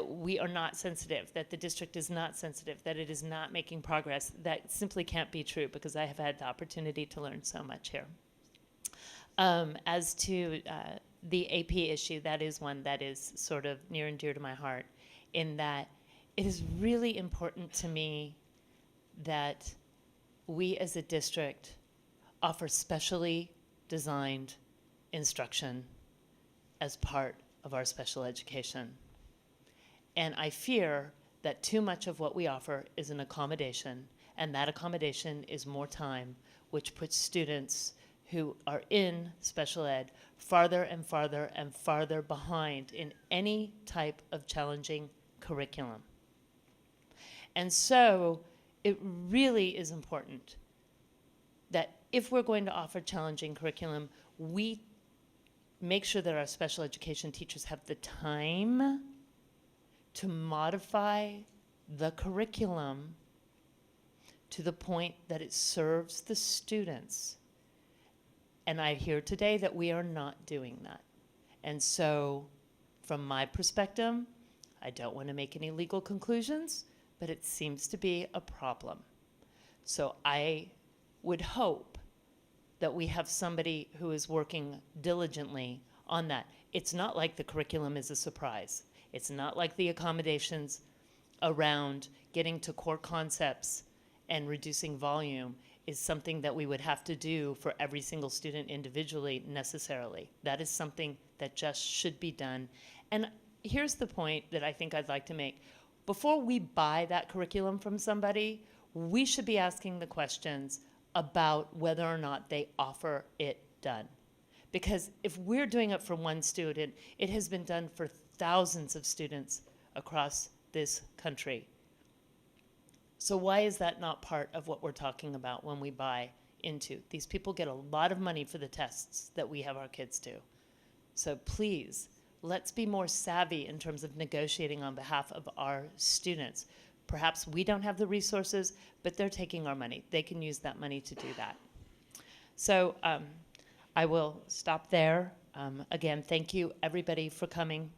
Speaker 19: we are not sensitive, that the district is not sensitive, that it is not making progress, that simply can't be true because I have had the opportunity to learn so much here. As to the AP issue, that is one that is sort of near and dear to my heart, in that it is really important to me that we as a district offer specially designed instruction as part of our special education. And I fear that too much of what we offer is an accommodation, and that accommodation is more time, which puts students who are in special ed farther and farther and farther behind in any type of challenging curriculum. And so it really is important that if we're going to offer challenging curriculum, we make sure that our special education teachers have the time to modify the curriculum to the point that it serves the students. And I hear today that we are not doing that. And so from my perspective, I don't want to make any legal conclusions, but it seems to be a problem. So I would hope that we have somebody who is working diligently on that. It's not like the curriculum is a surprise. It's not like the accommodations around getting to core concepts and reducing volume is something that we would have to do for every single student individually necessarily. That is something that just should be done. And here's the point that I think I'd like to make. before we buy that curriculum from somebody, we should be asking the questions about whether or not they offer it done. Because if we're doing it for one student, it has been done for thousands of students across this country. So why is that not part of what we're talking about when we buy into? These people get a lot of money for the tests that we have our kids do. So please, let's be more savvy in terms of negotiating on behalf of our students. Perhaps we don't have the resources, but they're taking our money. They can use that money to do that. So I will stop there. Again, thank you everybody for coming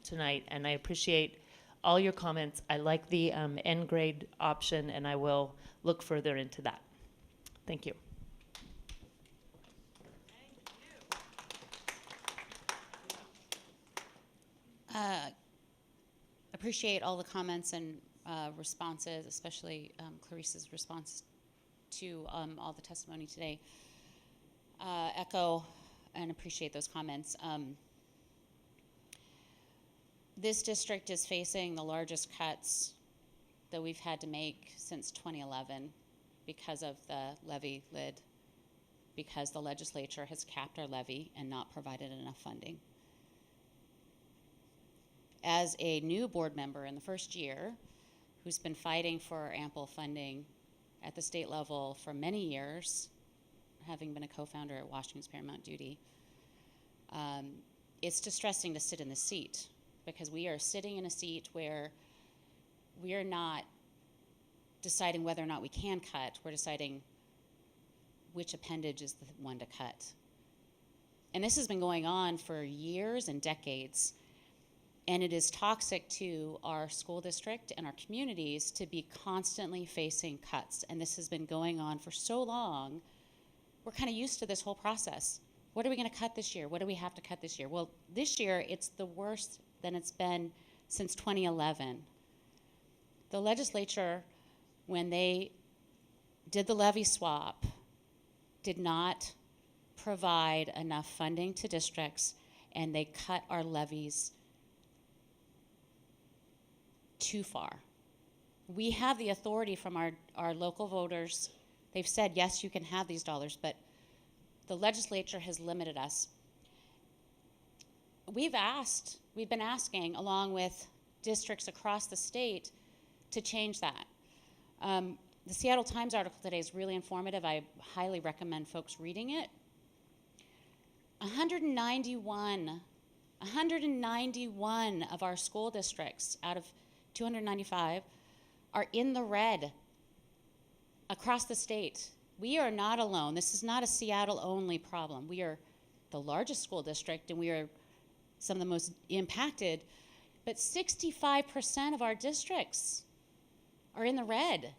Speaker 19: tonight, and I appreciate all your comments. I like the end grade option, and I will look further into that. Thank you.
Speaker 2: Appreciate all the comments and responses, especially Clarice's response to all the testimony today. Echo and appreciate those comments. This district is facing the largest cuts that we've had to make since 2011 because of the levy lid, because the legislature has capped our levy and not provided enough funding. As a new board member in the first year, who's been fighting for ample funding at the state level for many years, having been a co-founder at Washington's Paramount Duty, it's distressing to sit in the seat, because we are sitting in a seat where we are not deciding whether or not we can cut, we're deciding which appendage is the one to cut. And this has been going on for years and decades. And it is toxic to our school district and our communities to be constantly facing cuts. And this has been going on for so long, we're kind of used to this whole process. What are we going to cut this year? What do we have to cut this year? Well, this year, it's the worst than it's been since 2011. The legislature, when they did the levy swap, did not provide enough funding to districts, and they cut our levies too far. We have the authority from our local voters. They've said, yes, you can have these dollars, but the legislature has limited us. We've been asking, along with districts across the state, to change that. The Seattle Times article today is really informative. I highly recommend folks reading it. 191 of our school districts out of 295 are in the red across the state. We are not alone. This is not a Seattle-only problem. We are the largest school district, and we are some of the most impacted, but 65% of our districts are in the red.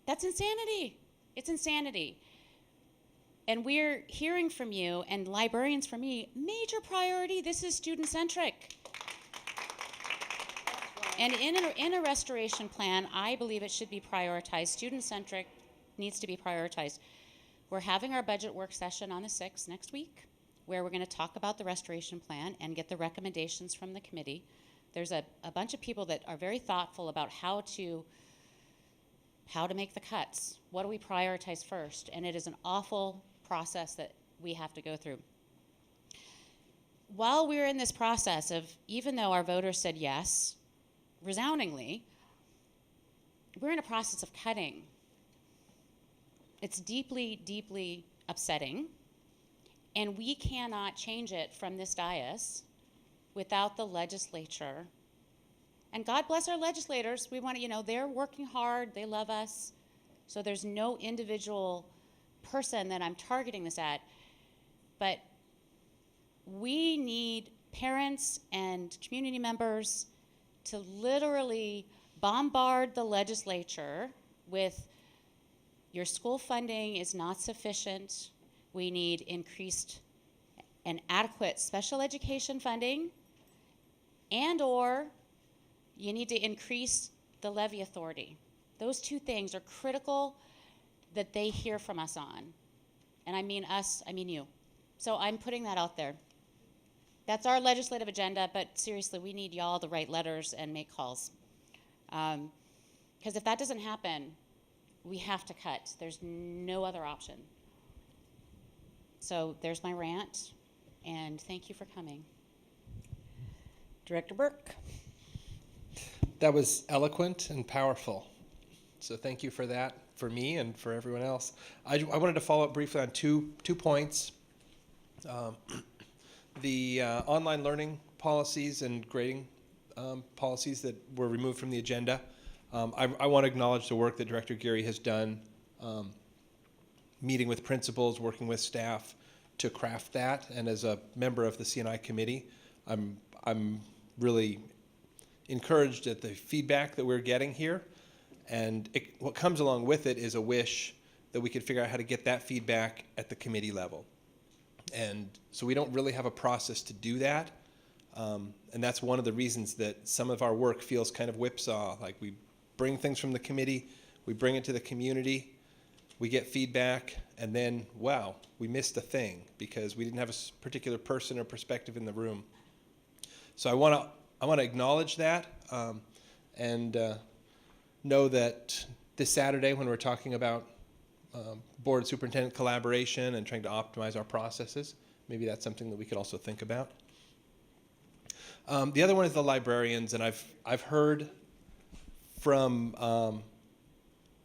Speaker 2: That's insanity. It's insanity. And we're hearing from you, and librarians, for me, major priority, this is student-centric. And in a restoration plan, I believe it should be prioritized. Student-centric needs to be prioritized. We're having our budget work session on the 6th next week, where we're going to talk about the restoration plan and get the recommendations from the committee. There's a bunch of people that are very thoughtful about how to make the cuts. What do we prioritize first? And it is an awful process that we have to go through. While we're in this process of, even though our voters said yes, resoundingly, we're in a process of cutting. It's deeply, deeply upsetting, and we cannot change it from this dais without the legislature. And God bless our legislators. We want to, they're working hard, they love us, so there's no individual person that I'm targeting this at, but we need parents and community members to literally bombard the legislature with, your school funding is not sufficient. We need increased and adequate special education funding, and/or you need to increase the levy authority. Those two things are critical that they hear from us on. And I mean us, I mean you. So I'm putting that out there. That's our legislative agenda, but seriously, we need y'all to write letters and make calls. Because if that doesn't happen, we have to cut. There's no other option. So there's my rant, and thank you for coming.
Speaker 18: Director Burke.
Speaker 9: That was eloquent and powerful. So thank you for that, for me and for everyone else. I wanted to follow up briefly on two points. The online learning policies and grading policies that were removed from the agenda. I want to acknowledge the work that Director Geary has done, meeting with principals, working with staff to craft that. And as a member of the C&I committee, I'm really encouraged at the feedback that we're getting here. And what comes along with it is a wish that we could figure out how to get that feedback at the committee level. And so we don't really have a process to do that. And that's one of the reasons that some of our work feels kind of whipsaw. Like we bring things from the committee, we bring it to the community, we get feedback, and then, wow, we missed a thing because we didn't have a particular person or perspective in the room. So I want to acknowledge that and know that this Saturday when we're talking about board superintendent collaboration and trying to optimize our processes, maybe that's something that we could also think about. The other one is the librarians, and I've heard from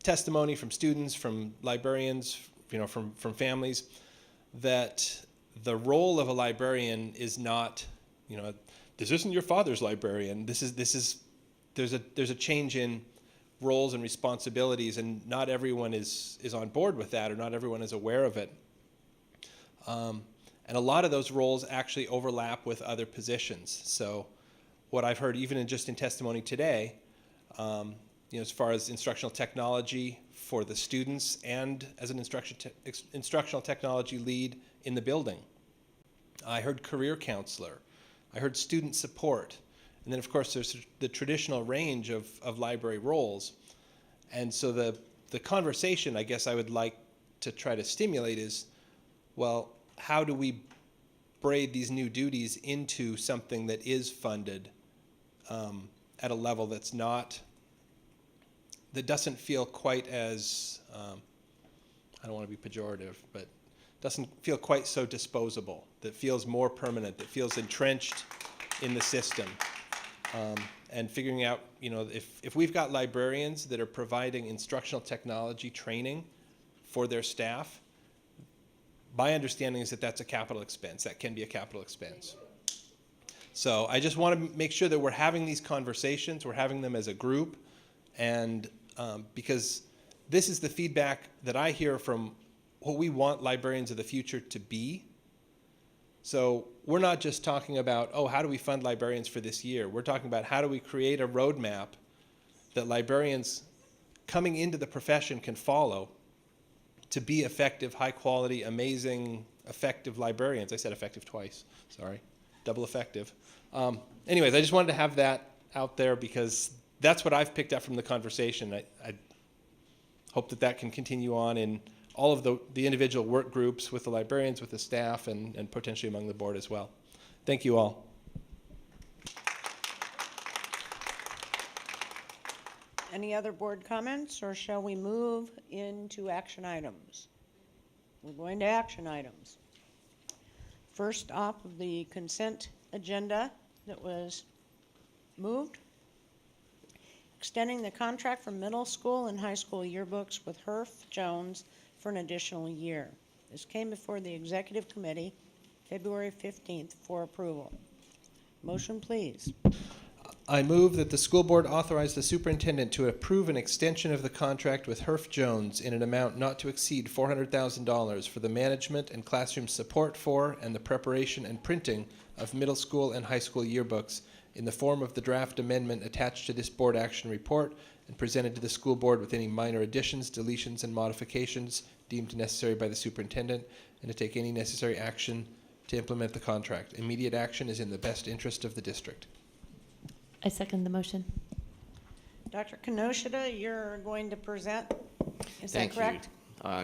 Speaker 9: testimony from students, from librarians, from families, that the role of a librarian is not, this isn't your father's librarian. There's a change in roles and responsibilities, and not everyone is on board with that, or not everyone is aware of it. And a lot of those roles actually overlap with other positions. So what I've heard, even just in testimony today, as far as instructional technology for the students and as an instructional technology lead in the building. I heard career counselor. I heard student support. And then, of course, there's the traditional range of library roles. And so the conversation, I guess I would like to try to stimulate is, well, how do we braid these new duties into something that is funded at a level that doesn't feel quite as, I don't want to be pejorative, but doesn't feel quite so disposable, that feels more permanent, that feels entrenched in the system. And figuring out, if we've got librarians that are providing instructional technology training for their staff, my understanding is that that's a capital expense. That can be a capital expense. So I just want to make sure that we're having these conversations, we're having them as a group, and because this is the feedback that I hear from what we want librarians of the future to be. So we're not just talking about, how do we fund librarians for this year? We're talking about how do we create a roadmap that librarians coming into the profession can follow to be effective, high quality, amazing, effective librarians. I said effective twice, sorry, double effective. Anyways, I just wanted to have that out there because that's what I've picked up from the conversation. I hope that can continue on in all of the individual work groups with the librarians, with the staff, and potentially among the board as well. Thank you all.
Speaker 18: Any other board comments, or shall we move into action items? We're going to action items. First off of the consent agenda that was moved, extending the contract for middle school and high school yearbooks with Herff Jones for an additional year. This came before the executive committee February 15th for approval. Motion, please.
Speaker 9: I move that the school board authorize the superintendent to approve an extension of the contract with Herff Jones in an amount not to exceed $400,000 for the management and classroom support for and the preparation and printing of middle school and high school yearbooks in the form of the draft amendment attached to this board action report and presented to the school board with any minor additions, deletions, and modifications deemed necessary by the superintendent, and to take any necessary action to implement the contract. Immediate action is in the best interest of the district.
Speaker 19: I second the motion.
Speaker 18: Dr. Kinoshita, you're going to present. Is that correct?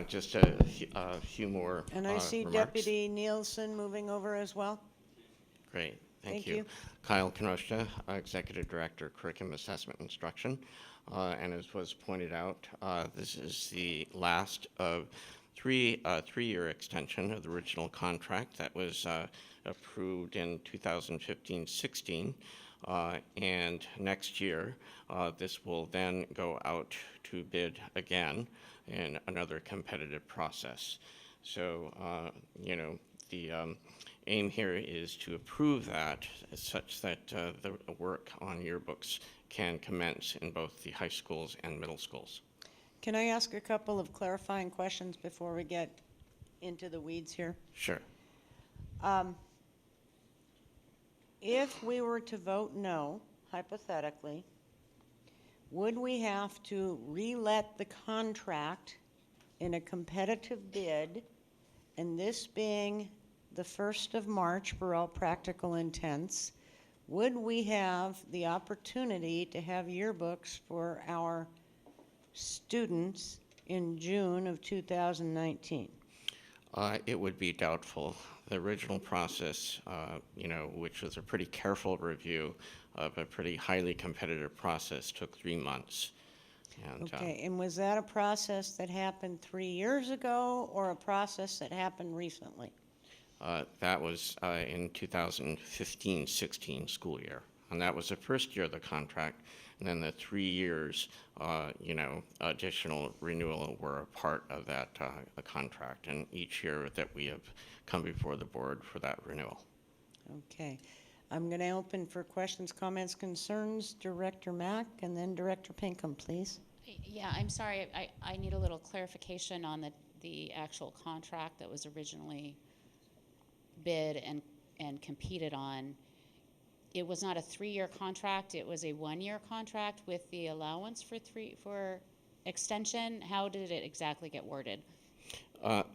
Speaker 20: Just a few more
Speaker 18: And I see
Speaker 20: remarks.
Speaker 18: Deputy Nielsen moving over as well.
Speaker 20: Great, thank
Speaker 18: Thank
Speaker 20: you.
Speaker 18: you.
Speaker 20: Kyle Kenoshta, Executive Director, Curriculum Assessment Instruction. And as was pointed out, this is the last of three-year extension of the original contract that was approved in 2015-16. And next year, this will then go out to bid again in another competitive process. So, you know, the aim here is to approve that such that the work on yearbooks can commence in both the high schools and middle schools.
Speaker 18: Can I ask a couple of clarifying questions before we get into the weeds here?
Speaker 20: Sure.
Speaker 18: If we were to vote no, hypothetically, would we have to re-let the contract in a competitive bid, and this being the 1st of March for all practical intents, would we have the opportunity to have yearbooks for our students in June of 2019?
Speaker 20: It would be doubtful. The original process, you know, which was a pretty careful review of a pretty highly competitive process, took 3 months. And,
Speaker 18: Okay, and was that a process that happened 3 years ago or a process that happened recently?
Speaker 20: that was in 2015-16 school year. And that was the first year of the contract. And then the 3 years, you know, additional renewal were a part of that the contract. And each year that we have come before the board for that renewal.
Speaker 18: Okay. I'm going to open for questions, comments, concerns. Director Mack and then Director Pinkham, please.
Speaker 2: Yeah, I'm sorry. I need a little clarification on the actual contract that was originally bid and competed on. It was not a 3-year contract. It was a 1-year contract with the allowance for extension. How did it exactly get worded?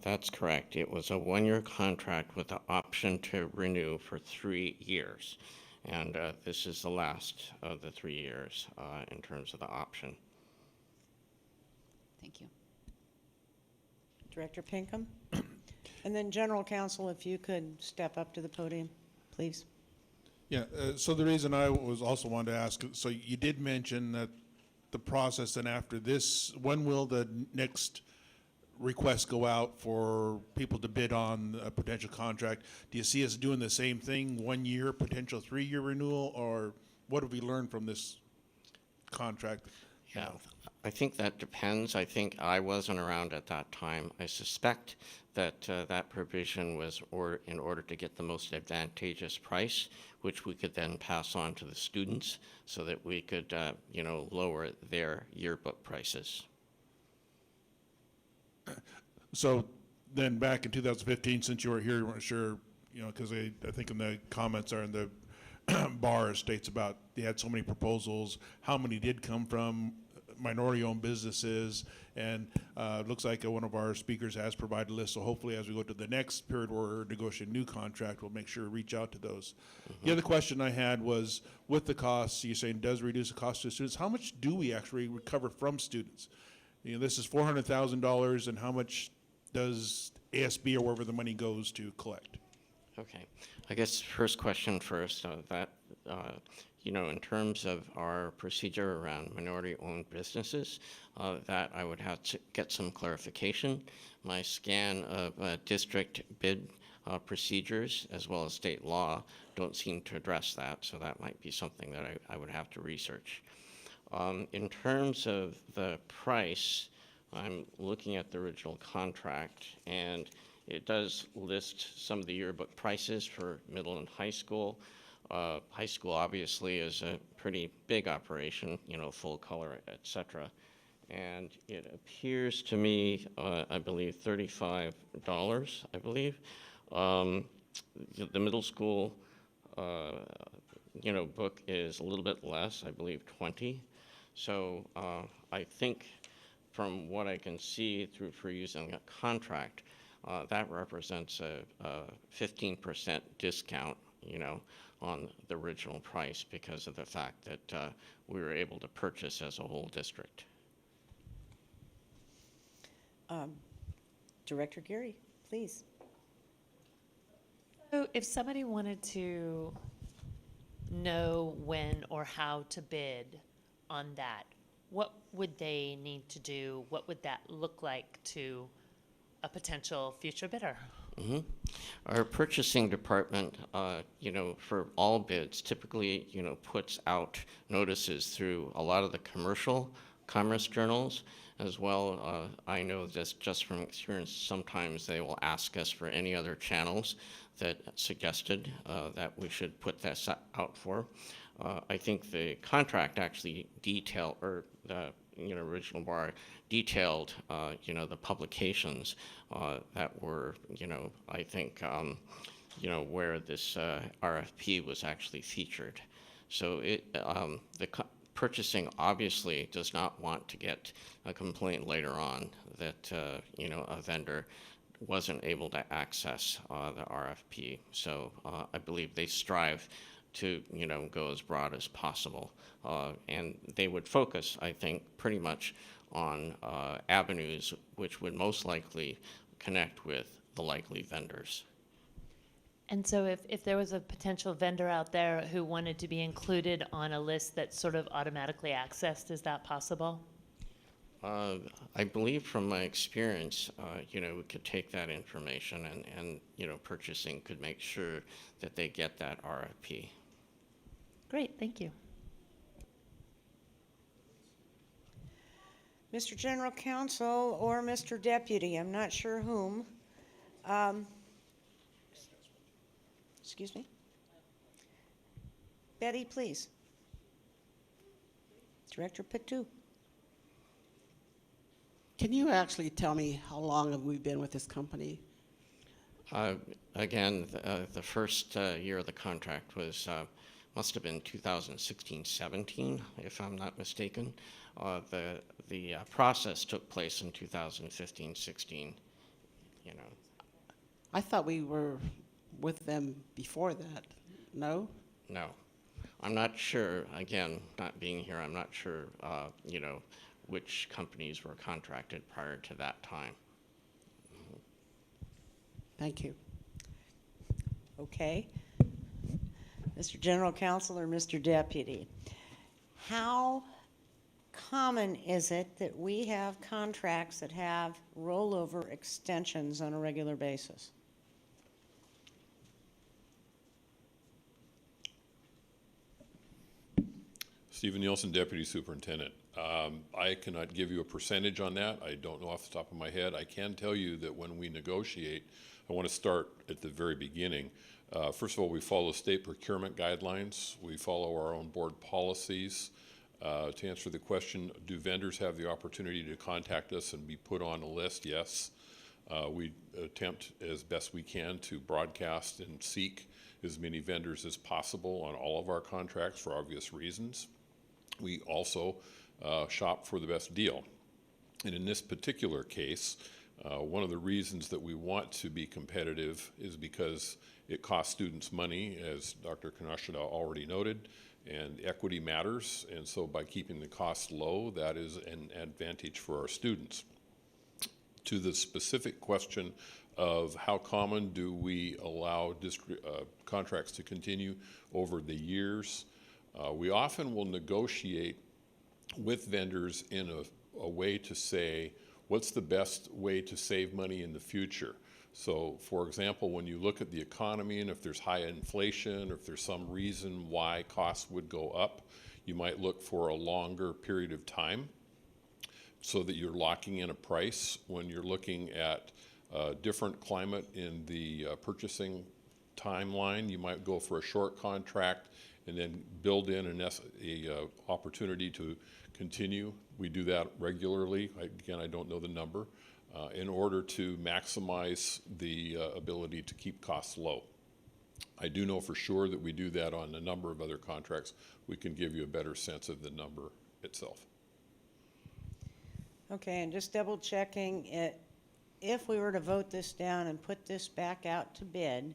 Speaker 20: That's correct. It was a 1-year contract with the option to renew for 3 years. And this is the last of the 3 years in terms of the option.
Speaker 2: Thank you.
Speaker 18: Director Pinkham? And then General Counsel, if you could step up to the podium, please.
Speaker 5: Yeah, so the reason I was also wanted to ask, so you did mention that the process, and after this, when will the next requests go out for people to bid on a potential contract? Do you see us doing the same thing, 1 year, potential 3-year renewal, or what have we learned from this contract?
Speaker 20: Yeah, I think that depends. I think I wasn't around at that time. I suspect that that provision was in order to get the most advantageous price, which we could then pass on to the students so that we could, you know, lower their yearbook prices.
Speaker 5: So then back in 2015, since you were here, you weren't sure, you know, because I think in the comments are in the bar states about they had so many proposals, how many did come from minority-owned businesses, and it looks like one of our speakers has provided a list, so hopefully as we go to the next period where we're negotiating a new contract, we'll make sure to reach out to those. The other question I had was, with the costs, you're saying does reduce the cost to students, how much do we actually recover from students? You know, this is $400,000, and how much does ASB or wherever the money goes to collect?
Speaker 20: Okay, I guess first question first, you know, in terms of our procedure around minority-owned businesses, that I would have to get some clarification. My scan of district bid procedures as well as state law don't seem to address that, so that might be something that I would have to research. In terms of the price, I'm looking at the original contract, and it does list some of the yearbook prices for middle and high school. High school obviously is a pretty big operation, you know, full color, et cetera. And it appears to me, I believe, $35, I believe. The middle school, you know, book is a little bit less, I believe 20. So I think from what I can see for using a contract, that represents a 15% discount, you know, on the original price because of the fact that we were able to purchase as a whole district.
Speaker 18: Director Geary, please.
Speaker 19: So if somebody wanted to know when or how to bid on that, what would they need to do? What would that look like to a potential future bidder?
Speaker 20: Mhm. Our purchasing department, for all bids, typically, puts out notices through a lot of the commercial commerce journals as well. I know this just from experience. Sometimes they will ask us for any other channels that suggested that we should put this out for. I think the contract actually or the original bar detailed, the publications that were, I think, where this RFP was actually featured. So purchasing obviously does not want to get a complaint later on that, a vendor wasn't able to access the RFP. So I believe they strive to go as broad as possible. And they would focus, I think, pretty much on avenues which would most likely connect with the likely vendors.
Speaker 19: And so if there was a potential vendor out there who wanted to be included on a list that's sort of automatically accessed, is that possible?
Speaker 20: I believe from my experience, we could take that information and purchasing could make sure that they get that RFP.
Speaker 19: Great, thank you.
Speaker 18: Mr. General Counsel or Mr. Deputy, I'm not sure whom. Excuse me? Betty, please. Director Patu.
Speaker 6: Can you actually tell me how long have we been with this company?
Speaker 20: Again, the first year of the contract was must have been 2016-17, if I'm not mistaken. The process took place in 2015-16.
Speaker 6: I thought we were with them before that. No?
Speaker 20: No, I'm not sure. Again, not being here, I'm not sure. Which companies were contracted prior to that time.
Speaker 6: Thank you.
Speaker 18: Okay. Mr. General Counsel or Mr. Deputy, how common is it that we have contracts that have rollover extensions on a regular basis?
Speaker 21: Stephen Nielsen, Deputy Superintendent. I cannot give you a percentage on that. I don't know off the top of my head. I can tell you that when we negotiate, I want to start at the very beginning. First of all, we follow state procurement guidelines. We follow our own board policies. To answer the question, do vendors have the opportunity to contact us and be put on a list? Yes. We attempt as best we can to broadcast and seek as many vendors as possible on all of our contracts for obvious reasons. We also shop for the best deal. And in this particular case, one of the reasons that we want to be competitive is because it costs students money, as Dr. Kanashida already noted, and equity matters. And so by keeping the costs low, that is an advantage for our students. To the specific question of how common do we allow contracts to continue over the years, we often will negotiate with vendors in a way to say, what's the best way to save money in the future? So, for example, when you look at the economy and if there's high inflation or if there's some reason why costs would go up, you might look for a longer period of time so that you're locking in a price. When you're looking at a different climate in the purchasing timeline, you might go for a short contract and then build in an opportunity to continue. We do that regularly. Again, I don't know the number, in order to maximize the ability to keep costs low. I do know for sure that we do that on a number of other contracts. We can give you a better sense of the number itself.
Speaker 18: Okay, and just double checking it. If we were to vote this down and put this back out to bid,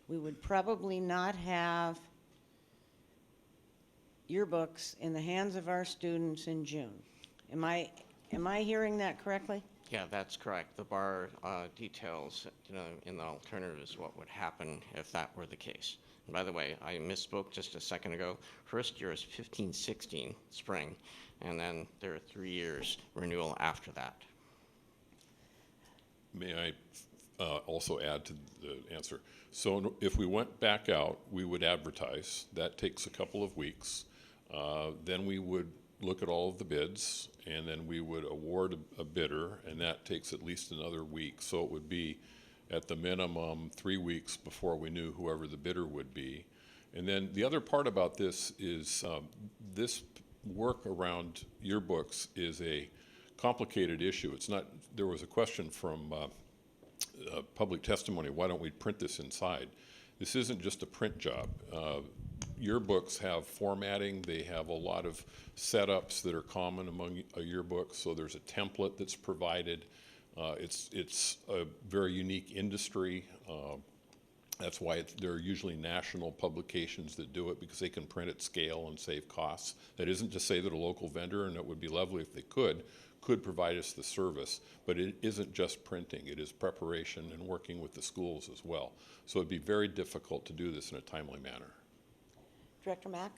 Speaker 18: we would probably not have yearbooks in the hands of our students in June. Am I hearing that correctly?
Speaker 20: Yeah, that's correct. The bar details, in the alternatives what would happen if that were the case. And by the way, I misspoke just a second ago. First year is 15-16 spring, and then there are 3 years renewal after that.
Speaker 21: May I also add to the answer? So if we went back out, we would advertise. That takes a couple of weeks. Then we would look at all of the bids, and then we would award a bidder, and that takes at least another week. So it would be at the minimum 3 weeks before we knew whoever the bidder would be. And then the other part about this is this work around yearbooks is a complicated issue. It's not, there was a question from public testimony, why don't we print this inside? This isn't just a print job. Yearbooks have formatting, they have a lot of setups that are common among a yearbook, so there's a template that's provided. It's a very unique industry. That's why there are usually national publications that do it, because they can print at scale and save costs. That isn't to say that a local vendor, and it would be lovely if they could provide us the service, but it isn't just printing. It is preparation and working with the schools as well. So it'd be very difficult to do this in a timely manner.
Speaker 18: Director Mack?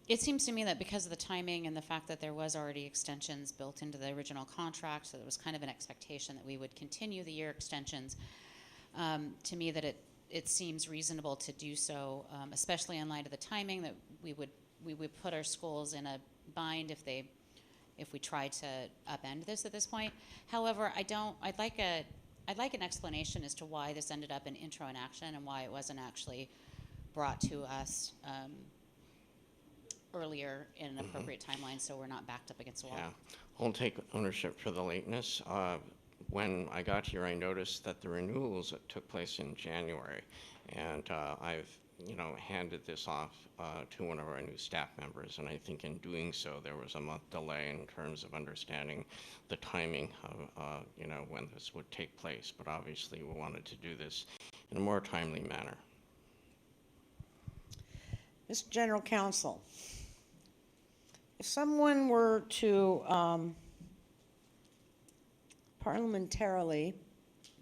Speaker 2: It seems to me that because of the timing and the fact that there was already extensions built into the original contract, so there was kind of an expectation that we would continue the year extensions, to me that it seems reasonable to do so, especially in light of the timing, that we would put our schools in a bind if we tried to upend this at this point. However, I'd like an explanation as to why this ended up in intro and action and why it wasn't actually brought to us earlier in an appropriate timeline, so we're not backed up against the wall.
Speaker 20: Yeah, I'll take ownership for the lateness. When I got here, I noticed that the renewals took place in January, and I've handed this off to one of our new staff members, and I think in doing so there was a month delay in terms of understanding the timing of when this would take place, but obviously we wanted to do this in a more timely manner.
Speaker 18: Mr. General Counsel, if someone were to parliamentarily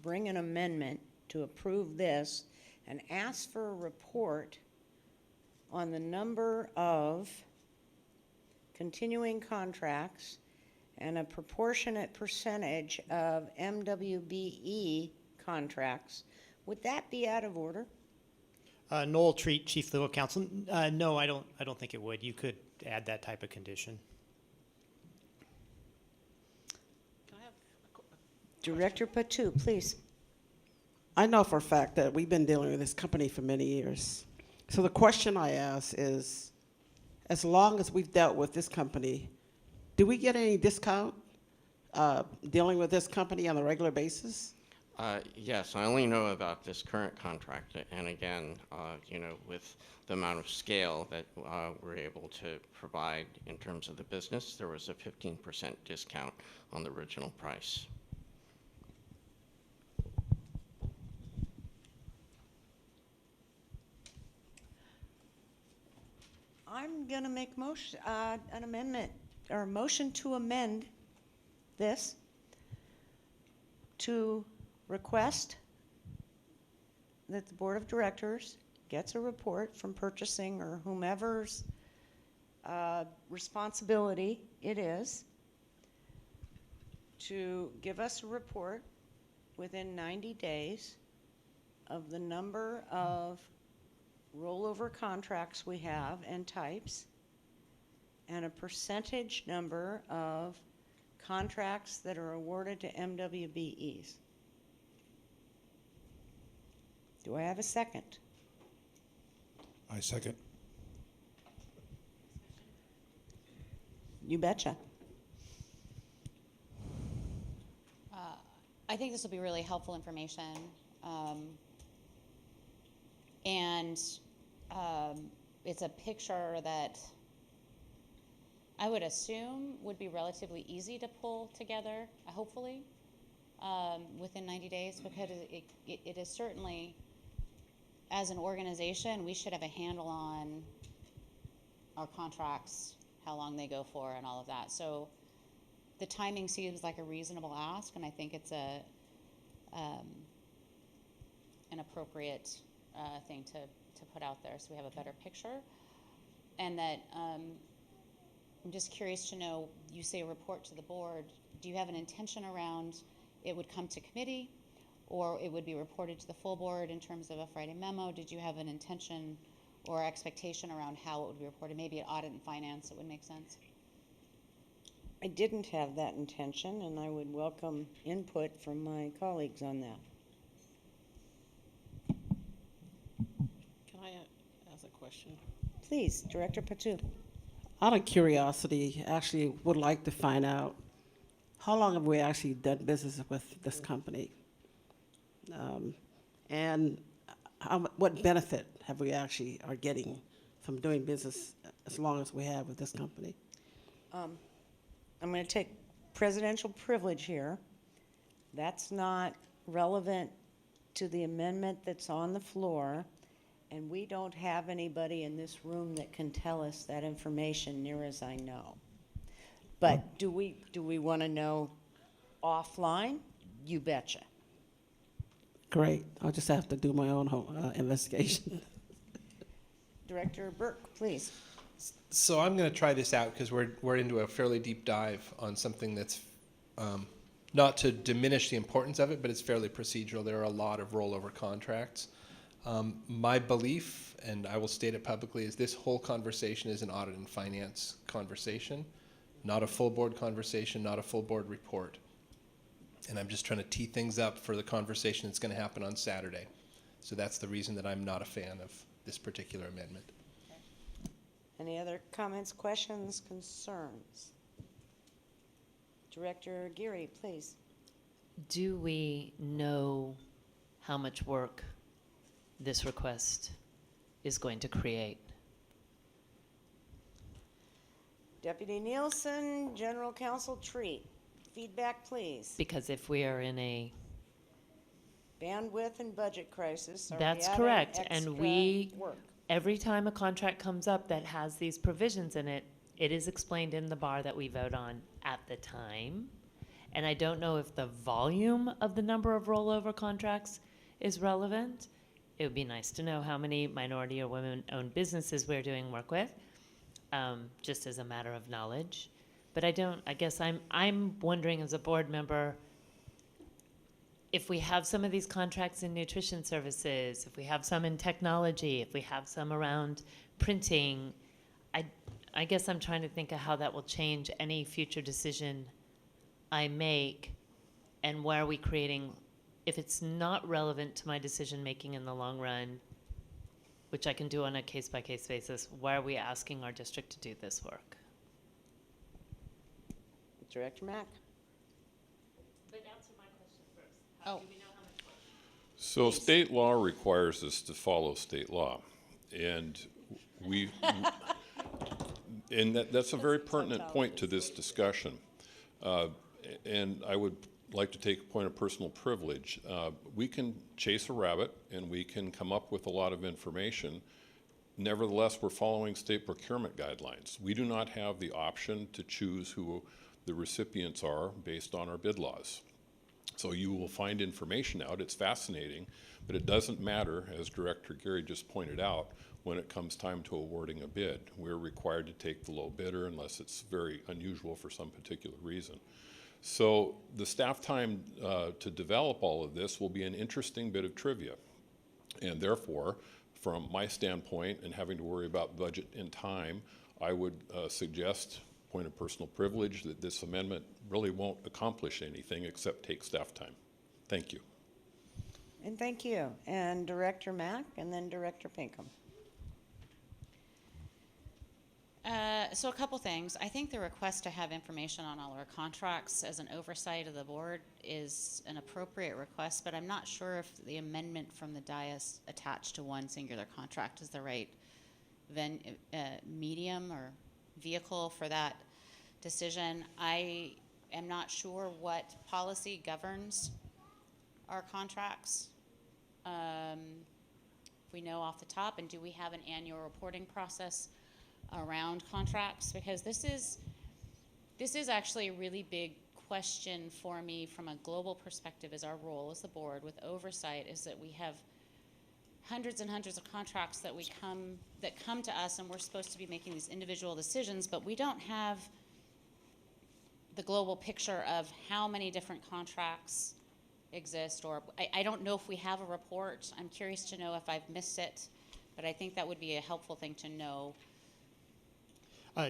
Speaker 18: bring an amendment to approve this and ask for a report on the number of continuing contracts and a proportionate percentage of MWBE contracts, would that be out of order?
Speaker 7: Noel Treat, Chief Legal Counsel. No, I don't think it would. You could add that type of condition.
Speaker 18: Director Patu, please.
Speaker 6: I know for a fact that we've been dealing with this company for many years. So the question I ask is, as long as we've dealt with this company, do we get any discount dealing with this company on a regular basis?
Speaker 20: Yes, I only know about this current contract, and again, with the amount of scale that we're able to provide in terms of the business, there was a 15% discount on the original price.
Speaker 18: I'm going to make an amendment or a motion to amend this to request that the Board of Directors gets a report from purchasing or whomever's responsibility it is to give us a report within 90 days of the number of rollover contracts we have and types, and a percentage number of contracts that are awarded to MWBEs. Do I have a second?
Speaker 5: I second.
Speaker 18: You betcha.
Speaker 2: I think this will be really helpful information. And it's a picture that I would assume would be relatively easy to pull together, hopefully, within 90 days, because it is certainly, as an organization, we should have a handle on our contracts, how long they go for, and all of that. So the timing seems like a reasonable ask, and I think it's an appropriate thing to put out there so we have a better picture. And that I'm just curious to know, you say report to the board. Do you have an intention around it would come to committee, or it would be reported to the full board in terms of a Friday memo? Did you have an intention or expectation around how it would be reported? Maybe at audit and finance, it would make sense.
Speaker 18: I didn't have that intention, and I would welcome input from my colleagues on that.
Speaker 6: Can I ask a question?
Speaker 18: Please, Director Patu.
Speaker 6: Out of curiosity, actually would like to find out, how long have we actually done business with this company? And what benefit have we actually are getting from doing business as long as we have with this company?
Speaker 18: I'm going to take presidential privilege here. That's not relevant to the amendment that's on the floor, and we don't have anybody in this room that can tell us that information, near as I know. But do we want to know offline? You betcha.
Speaker 6: Great. I'll just have to do my own investigation.
Speaker 18: Director Burke, please.
Speaker 9: So I'm going to try this out because we're into a fairly deep dive on something that's not to diminish the importance of it, but it's fairly procedural. There are a lot of rollover contracts. My belief, and I will state it publicly, is this whole conversation is an audit and finance conversation, not a full board conversation, not a full board report. And I'm just trying to tee things up for the conversation that's going to happen on Saturday. So that's the reason that I'm not a fan of this particular amendment.
Speaker 18: Any other comments, questions, concerns? Director Geary, please.
Speaker 19: Do we know how much work this request is going to create?
Speaker 18: Deputy Nielsen, General Counsel Treat. Feedback, please.
Speaker 19: Because if we are in a
Speaker 18: Bandwidth and budget crisis. Are we
Speaker 19: That's
Speaker 18: adding
Speaker 19: correct,
Speaker 18: extra
Speaker 19: and we,
Speaker 18: work?
Speaker 19: every time a contract comes up that has these provisions in it, it is explained in the bar that we vote on at the time. And I don't know if the volume of the number of rollover contracts is relevant. It would be nice to know how many minority or women-owned businesses we're doing work with, just as a matter of knowledge. But I guess I'm wondering as a board member, if we have some of these contracts in nutrition services, if we have some in technology, if we have some around printing, I guess I'm trying to think of how that will change any future decision I make, and where are we creating, if it's not relevant to my decision making in the long run, which I can do on a case-by-case basis, why are we asking our district to do this work?
Speaker 18: Director Mack.
Speaker 19: But answer my question first.
Speaker 2: Oh.
Speaker 21: So state law requires us to follow state law, and and that's a very pertinent point to this discussion. And I would like to take a point of personal privilege. We can chase a rabbit and we can come up with a lot of information. Nevertheless, we're following state procurement guidelines. We do not have the option to choose who the recipients are based on our bid laws. So you will find information out. It's fascinating, but it doesn't matter, as Director Geary just pointed out, when it comes time to awarding a bid. We're required to take the low bidder unless it's very unusual for some particular reason. So the staff time to develop all of this will be an interesting bit of trivia. And therefore, from my standpoint and having to worry about budget and time, I would suggest, point of personal privilege, that this amendment really won't accomplish anything except take staff time. Thank you.
Speaker 18: And thank you. And Director Mack, and then Director Pinkham.
Speaker 2: So a couple things. I think the request to have information on all our contracts as an oversight of the board is an appropriate request, but I'm not sure if the amendment from the dais attached to one singular contract is the right medium or vehicle for that decision. I am not sure what policy governs our contracts. If we know off the top, and do we have an annual reporting process around contracts? Because this is This is actually a really big question for me from a global perspective, as our role as the board with oversight is that we have hundreds and hundreds of contracts that come to us, and we're supposed to be making these individual decisions, but we don't have the global picture of how many different contracts exist, or I don't know if we have a report. I'm curious to know if I've missed it, but I think that would be a helpful thing to know.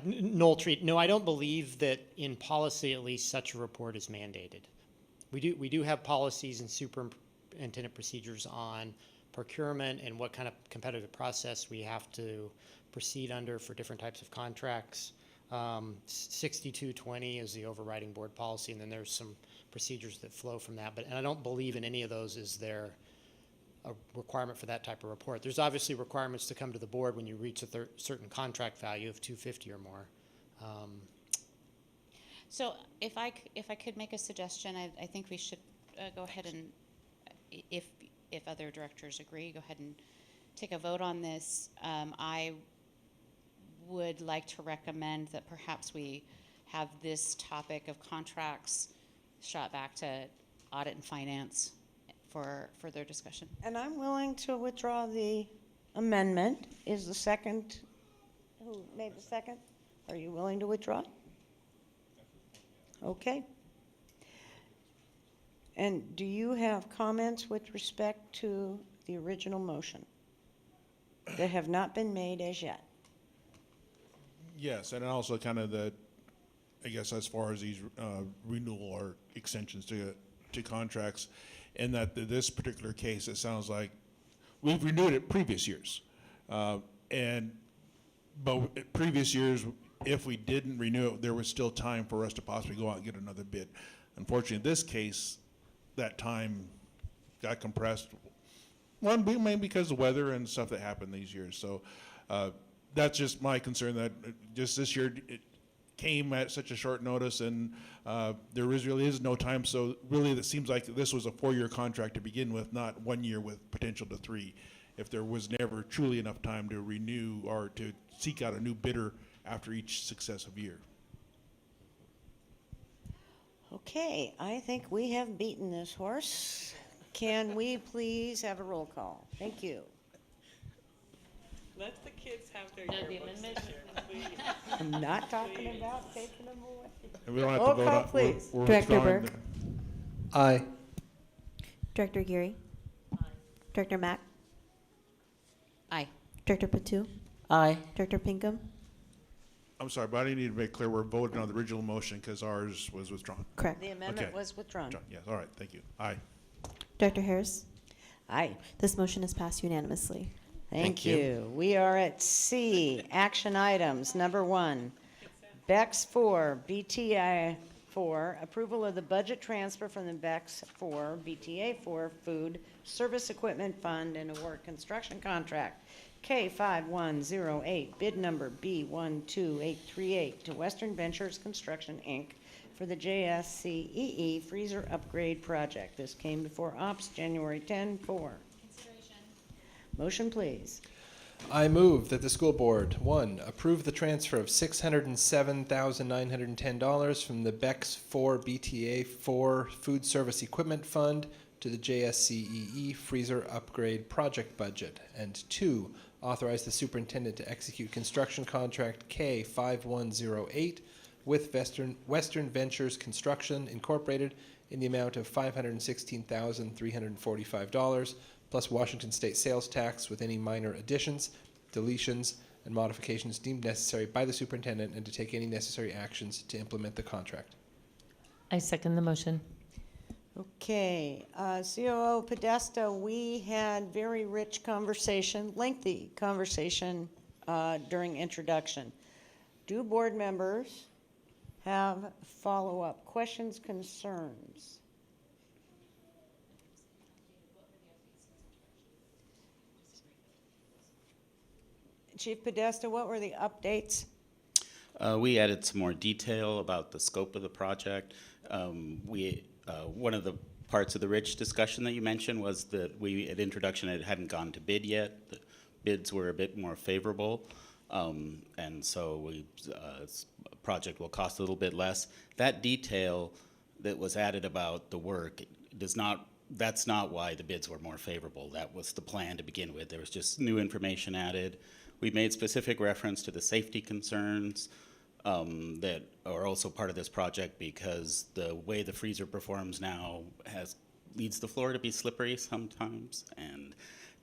Speaker 7: Noel Treat, no, I don't believe that in policy, at least, such a report is mandated. We do have policies and superintendent procedures on procurement and what kind of competitive process we have to proceed under for different types of contracts. 6220 is the overriding board policy, and then there's some procedures that flow from that. And I don't believe in any of those is there a requirement for that type of report. There's obviously requirements to come to the board when you reach a certain contract value of 250 or more.
Speaker 2: So if I could make a suggestion, I think we should go ahead and, if other directors agree, go ahead and take a vote on this. I would like to recommend that perhaps we have this topic of contracts shot back to audit and finance for further discussion.
Speaker 18: And I'm willing to withdraw the amendment. Is the second, who made the second? Are you willing to withdraw? Okay. And do you have comments with respect to the original motion that have not been made as yet?
Speaker 5: Yes, and also kind of I guess as far as these renewal or extensions to contracts, and that this particular case, it sounds like we've renewed it previous years. But previous years, if we didn't renew it, there was still time for us to possibly go out and get another bid. Unfortunately, in this case, that time got compressed. One, maybe because of weather and stuff that happened these years. So that's just my concern, that just this year it came at such a short notice, and there really is no time. So really, it seems like this was a 4-year contract to begin with, not 1 year with potential to 3. If there was never truly enough time to renew or to seek out a new bidder after each successive year.
Speaker 18: Okay, I think we have beaten this horse. Can we please have a roll call? Thank you.
Speaker 4: Let the kids have their
Speaker 19: No, the
Speaker 4: yearbooks
Speaker 19: amendment.
Speaker 4: this year, please.
Speaker 18: I'm not talking about taking them away.
Speaker 5: And we don't have
Speaker 18: Roll
Speaker 5: to vote
Speaker 18: call,
Speaker 5: on,
Speaker 18: please.
Speaker 5: we're
Speaker 17: Director
Speaker 5: withdrawing
Speaker 17: Burke.
Speaker 9: Aye.
Speaker 17: Director Geary. Director Mack.
Speaker 2: Aye.
Speaker 17: Director Patu.
Speaker 6: Aye.
Speaker 17: Director Pinkham.
Speaker 5: I'm sorry, but I need to make clear we're voting on the original motion because ours was withdrawn.
Speaker 17: Correct.
Speaker 18: The amendment
Speaker 5: Okay.
Speaker 18: was withdrawn.
Speaker 5: Yes, all right, thank you. Aye.
Speaker 17: Director Harris.
Speaker 18: Aye.
Speaker 17: This motion is passed unanimously.
Speaker 18: Thank you. We are at C, action items. Number 1, BEX 4, BTI 4, approval of the budget transfer from the BEX 4, BTA 4 Food Service Equipment Fund and award construction contract K5108, bid number B12838 to Western Ventures Construction, Inc. for the JSCEE freezer upgrade project. This came before Ops January 10-4. Motion, please.
Speaker 9: I move that the school board, 1, approve the transfer of $607,910 from the BEX 4 BTA 4 Food Service Equipment Fund to the JSCEE freezer upgrade project budget, and 2, authorize the superintendent to execute construction contract K5108 with Western Ventures Construction Incorporated in the amount of $516,345, plus Washington State sales tax with any minor additions, deletions, and modifications deemed necessary by the superintendent, and to take any necessary actions to implement the contract.
Speaker 19: I second the motion.
Speaker 18: Okay, COO Podesta, we had very rich conversation, lengthy conversation during introduction. Do board members have follow-up questions, concerns? Chief Podesta, what were the updates?
Speaker 8: We added some more detail about the scope of the project. One of the parts of the rich discussion that you mentioned was that we, at introduction, it hadn't gone to bid yet. The bids were a bit more favorable. And so project will cost a little bit less. That detail that was added about the work that's not why the bids were more favorable. That was the plan to begin with. There was just new information added. We made specific reference to the safety concerns that are also part of this project, because the way the freezer performs now leads the floor to be slippery sometimes, and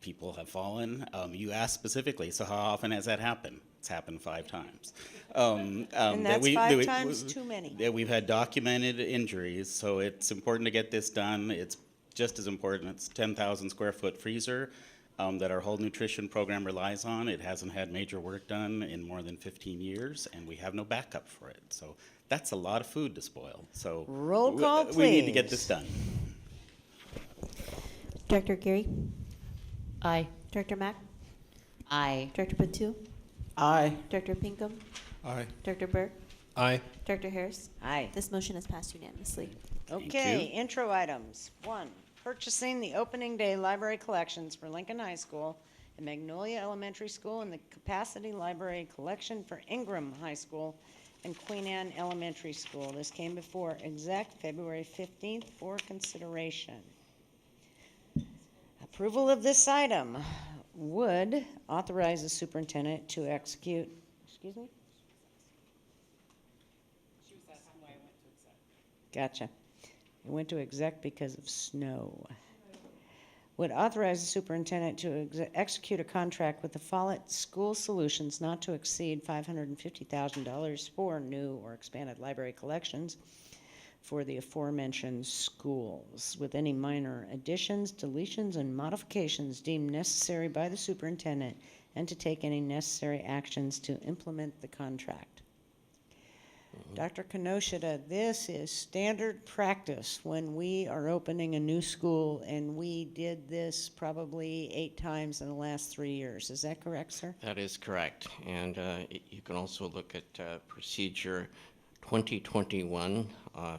Speaker 8: people have fallen. You asked specifically, so how often has that happened? It's happened 5 times.
Speaker 18: And that's 5 times too many.
Speaker 8: That we've had documented injuries, so it's important to get this done. It's just as important. It's 10,000 square foot freezer that our whole nutrition program relies on. It hasn't had major work done in more than 15 years, and we have no backup for it. So that's a lot of food to spoil. So
Speaker 18: Roll call,
Speaker 8: we need to get
Speaker 18: please.
Speaker 8: this done.
Speaker 17: Director Geary?
Speaker 19: Aye.
Speaker 17: Director Mack?
Speaker 2: Aye.
Speaker 17: Director Patu?
Speaker 6: Aye.
Speaker 17: Director Pinkham?
Speaker 5: Aye.
Speaker 17: Director Burke?
Speaker 9: Aye.
Speaker 17: Director Harris?
Speaker 18: Aye.
Speaker 17: This motion is passed unanimously.
Speaker 18: Okay, intro items. 1, purchasing the opening day library collections for Lincoln High School and Magnolia Elementary School, and the capacity library collection for Ingram High School and Queen Anne Elementary School. This came before exec February 15th for consideration. Approval of this item would authorize the superintendent to execute, excuse me? Gotcha. It went to exec because of snow. Would authorize the superintendent to execute a contract with the Follett School Solutions not to exceed $550,000 for new or expanded library collections for the aforementioned schools, with any minor additions, deletions, and modifications deemed necessary by the superintendent, and to take any necessary actions to implement the contract. Dr. Kinoshita, this is standard practice when we are opening a new school, and we did this probably 8 times in the last 3 years. Is that correct, sir?
Speaker 20: That is correct. And you can also look at procedure 2021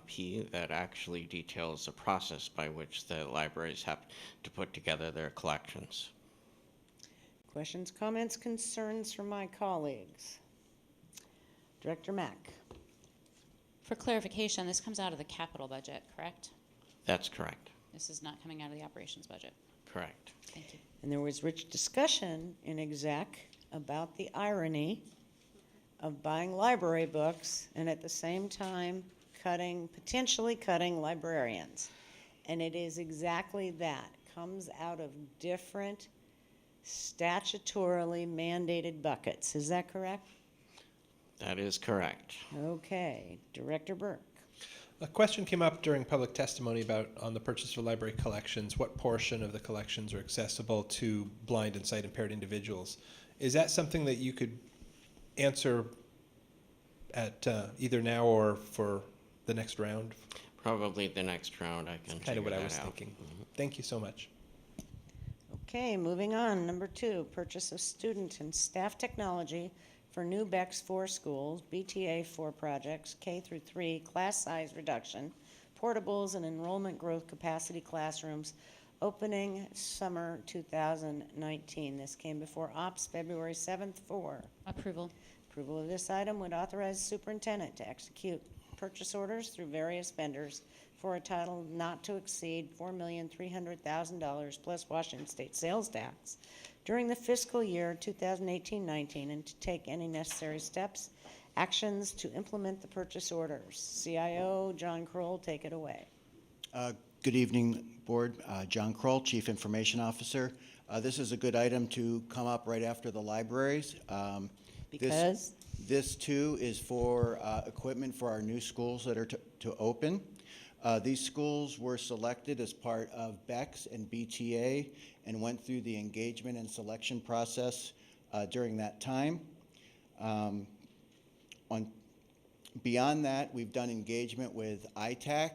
Speaker 20: P that actually details the process by which the libraries have to put together their collections.
Speaker 18: Questions, comments, concerns from my colleagues? Director Mack.
Speaker 2: For clarification, this comes out of the capital budget, correct?
Speaker 20: That's correct.
Speaker 2: This is not coming out of the operations budget.
Speaker 20: Correct.
Speaker 2: Thank you.
Speaker 18: And there was rich discussion in exec about the irony of buying library books and at the same time potentially cutting librarians. And it is exactly that. Comes out of different statutorily mandated buckets. Is that correct?
Speaker 20: That is correct.
Speaker 18: Okay. Director Burke.
Speaker 9: A question came up during public testimony on the purchase for library collections. What portion of the collections are accessible to blind and sight impaired individuals? Is that something that you could answer at either now or for the next round?
Speaker 20: Probably the next round I can
Speaker 9: That's kind of what I
Speaker 20: figure
Speaker 9: was
Speaker 20: that out.
Speaker 9: thinking. Thank you so much.
Speaker 18: Okay, moving on. Number 2, purchase of student and staff technology for new BEX 4 schools, BTA 4 projects, K through 3, class size reduction, portables and enrollment growth capacity classrooms, opening summer 2019. This came before Ops February 7th for
Speaker 2: Approval.
Speaker 18: approval of this item would authorize the superintendent to execute purchase orders through various vendors for a total not to exceed $4,300,000 plus Washington State sales tax during the fiscal year 2018-19, and to take any necessary steps, actions to implement the purchase orders. CIO John Kroll, take it away.
Speaker 11: Good evening, Board. John Kroll, Chief Information Officer. This is a good item to come up right after the libraries.
Speaker 18: Because?
Speaker 11: This too is for equipment for our new schools that are to open. These schools were selected as part of BEX and BTA and went through the engagement and selection process during that time. Beyond that, we've done engagement with ITAC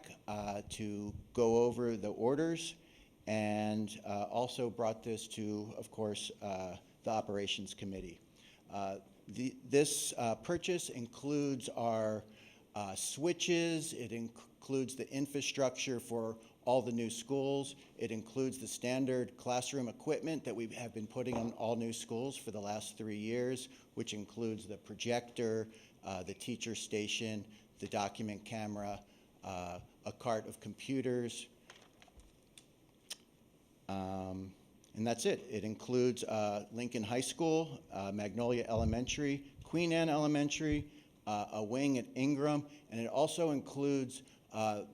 Speaker 11: to go over the orders, and also brought this to, of course, the Operations Committee. This purchase includes our switches. It includes the infrastructure for all the new schools. It includes the standard classroom equipment that we have been putting on all new schools for the last 3 years, which includes the projector, the teacher station, the document camera, a cart of computers. And that's it. It includes Lincoln High School, Magnolia Elementary, Queen Anne Elementary, a wing at Ingram, and it also includes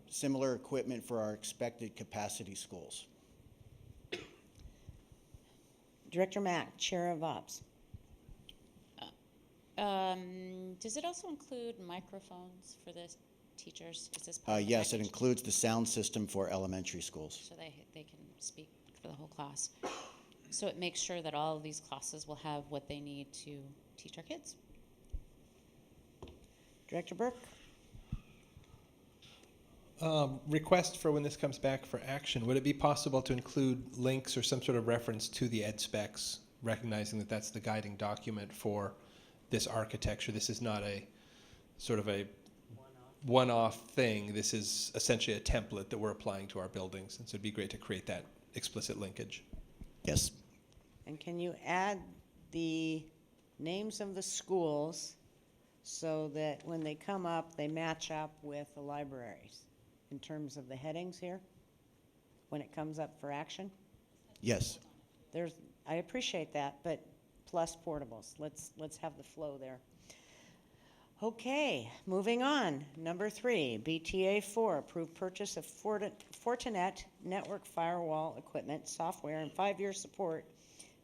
Speaker 11: similar equipment for our expected capacity schools.
Speaker 18: Director Mack, Chair of Ops.
Speaker 2: Does it also include microphones for the teachers? Is this part of the
Speaker 11: Yes, it
Speaker 2: package?
Speaker 11: includes the sound system for elementary schools.
Speaker 2: So they can speak for the whole class. So it makes sure that all of these classes will have what they need to teach our kids.
Speaker 18: Director Burke.
Speaker 9: Request for when this comes back for action, would it be possible to include links or some sort of reference to the ed specs, recognizing that that's the guiding document for this architecture? This is not a sort of a one-off thing. This is essentially a template that we're applying to our buildings, and so it'd be great to create that explicit linkage.
Speaker 11: Yes.
Speaker 18: And can you add the names of the schools so that when they come up, they match up with the libraries in terms of the headings here when it comes up for action?
Speaker 11: Yes.
Speaker 18: I appreciate that, but plus portables. Let's have the flow there. Okay, moving on. Number 3, BTA 4, approved purchase of Fortinet network firewall equipment, software, and 5-year support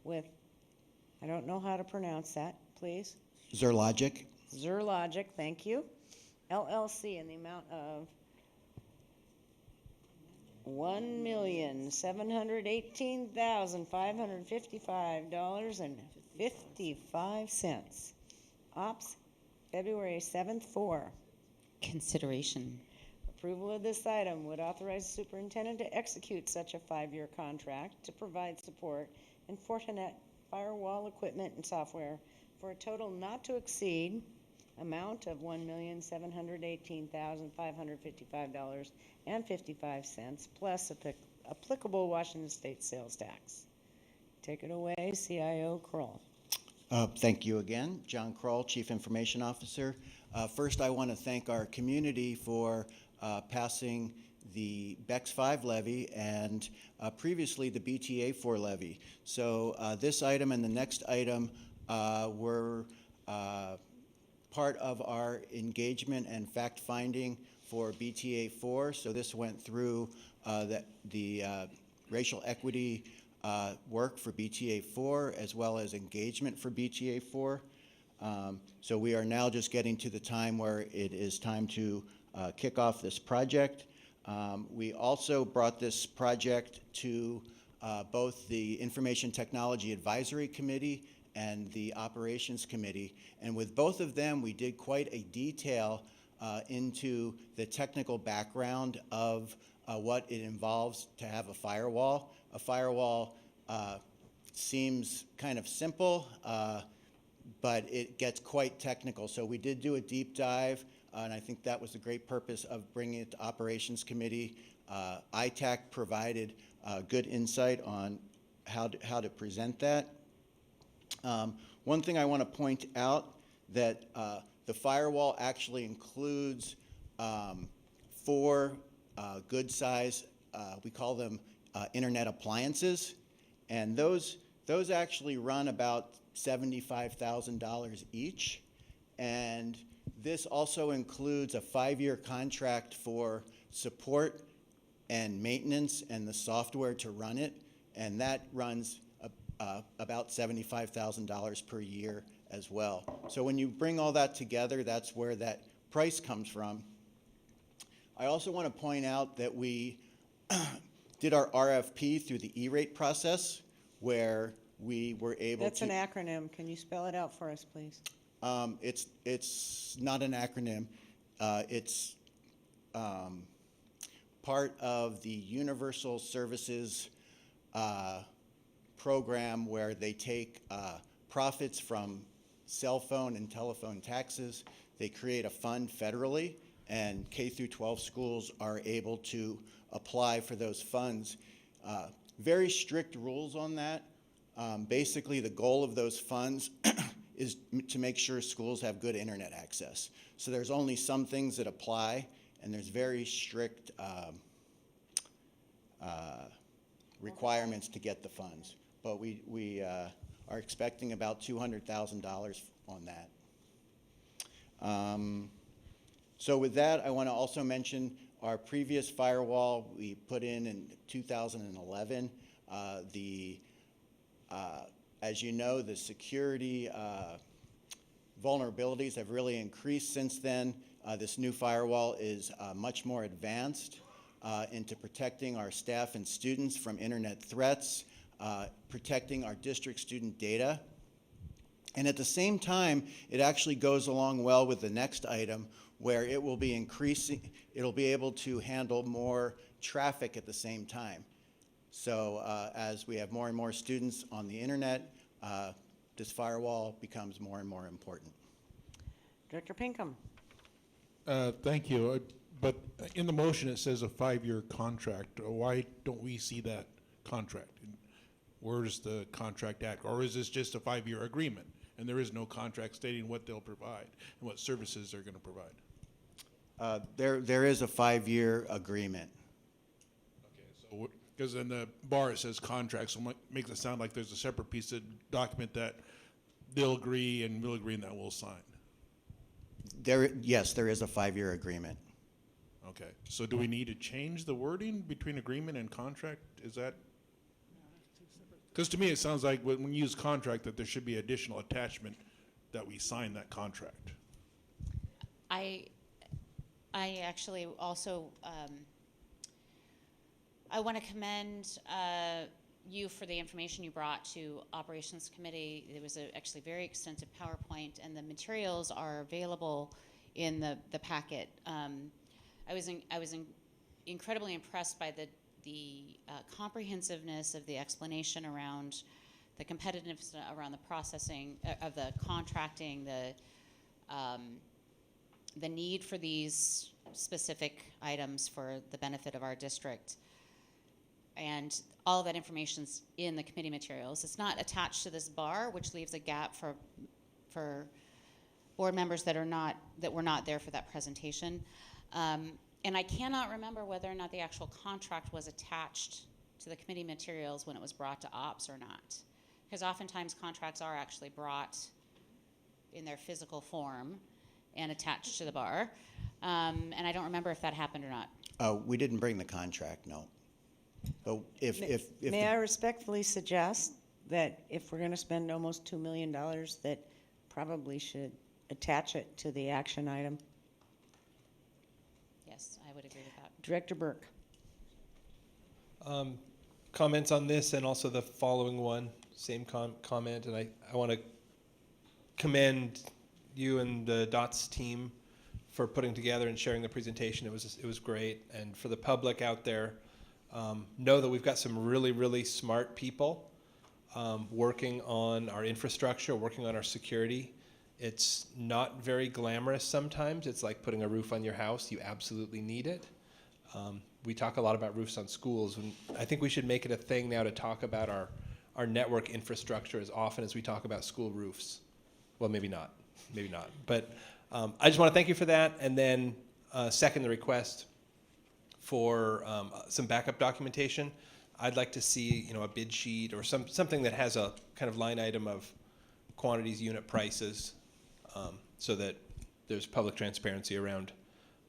Speaker 18: with, I don't know how to pronounce that, please.
Speaker 11: Zerlogic.
Speaker 18: Zerlogic, thank you. LLC in the amount of $1,718,555.55. Ops, February 7th, 4.
Speaker 2: Consideration.
Speaker 18: Approval of this item would authorize the superintendent to execute such a 5-year contract to provide support in Fortinet firewall equipment and software for a total not to exceed amount of $1,718,555.55 plus applicable Washington State sales tax. Take it away, CIO Kroll.
Speaker 11: Thank you again. John Kroll, Chief Information Officer. First, I want to thank our community for passing the BEX 5 levy and previously the BTA 4 levy. So this item and the next item were part of our engagement and fact-finding for BTA 4. So this went through the racial equity work for BTA 4 as well as engagement for BTA 4. So we are now just getting to the time where it is time to kick off this project. We also brought this project to both the Information Technology Advisory Committee and the Operations Committee. And with both of them, we did quite a detail into the technical background of what it involves to have a firewall. A firewall seems kind of simple, but it gets quite technical. So we did do a deep dive, and I think that was the great purpose of bringing it to Operations Committee. ITAC provided good insight on how to present that. One thing I want to point out that the firewall actually includes 4 good size, we call them internet appliances, and those actually run about $75,000 each. And this also includes a 5-year contract for support and maintenance and the software to run it, and that runs about $75,000 per year as well. So when you bring all that together, that's where that price comes from. I also want to point out that we did our RFP through the E-rate process, where we were able
Speaker 18: That's
Speaker 11: to...
Speaker 18: an acronym. Can you spell it out for us, please?
Speaker 11: It's not an acronym. It's part of the Universal Services program, where they take profits from cell phone and telephone taxes. They create a fund federally and K through 12 schools are able to apply for those funds. Very strict rules on that. Basically, the goal of those funds is to make sure schools have good internet access. So there's only some things that apply, and there's very strict requirements to get the funds. But we are expecting about $200,000 on that. So with that, I want to also mention our previous firewall we put in 2011. As you know, the security vulnerabilities have really increased since then. This new firewall is much more advanced into protecting our staff and students from internet threats, protecting our district student data. And at the same time, it actually goes along well with the next item, where it will be increasing, it'll be able to handle more traffic at the same time. So as we have more and more students on the internet, this firewall becomes more and more important.
Speaker 18: Director Pinkham.
Speaker 5: Thank you. But in the motion, it says a 5-year contract. Why don't we see that contract? Where's the contract at? Or is this just a 5-year agreement, and there is no contract stating what they'll provide and what services they're going to provide?
Speaker 11: There is a 5-year agreement.
Speaker 5: So, because in the bar it says contract, so it makes it sound like there's a separate piece of document that they'll agree and we'll agree and that we'll sign.
Speaker 11: Yes, there is a 5-year agreement.
Speaker 5: Okay. So do we need to change the wording between agreement and contract? Is that? Because to me it sounds like when we use contract that there should be additional attachment that we sign that contract.
Speaker 2: I actually also, I want to commend you for the information you brought to Operations Committee. It was actually a very extensive PowerPoint, and the materials are available in the packet. I was incredibly impressed by the comprehensiveness of the explanation around the competitiveness around the processing of the contracting, the need for these specific items for the benefit of our district. And all of that information's in the committee materials. It's not attached to this bar, which leaves a gap for board members that were not there for that presentation. And I cannot remember whether or not the actual contract was attached to the committee materials when it was brought to ops or not. Because oftentimes contracts are actually brought in their physical form and attached to the bar. And I don't remember if that happened or not.
Speaker 11: We didn't bring the contract, no. So
Speaker 18: May I respectfully suggest that if we're going to spend almost $2 million, that probably should attach it to the action item?
Speaker 2: Yes, I would agree with that.
Speaker 18: Director Burke.
Speaker 9: Comments on this and also the following one, same comment, and I want to commend you and the DOTS team for putting together and sharing the presentation. It was great, and for the public out there, know that we've got some really, really smart people working on our infrastructure, working on our security. It's not very glamorous sometimes. It's like putting a roof on your house. You absolutely need it. We talk a lot about roofs on schools, and I think we should make it a thing now to talk about our network infrastructure as often as we talk about school roofs. Well, maybe not. But I just want to thank you for that, and then second the request for some backup documentation. I'd like to see, a bid sheet or something that has a kind of line item of quantities, unit prices, so that there's public transparency around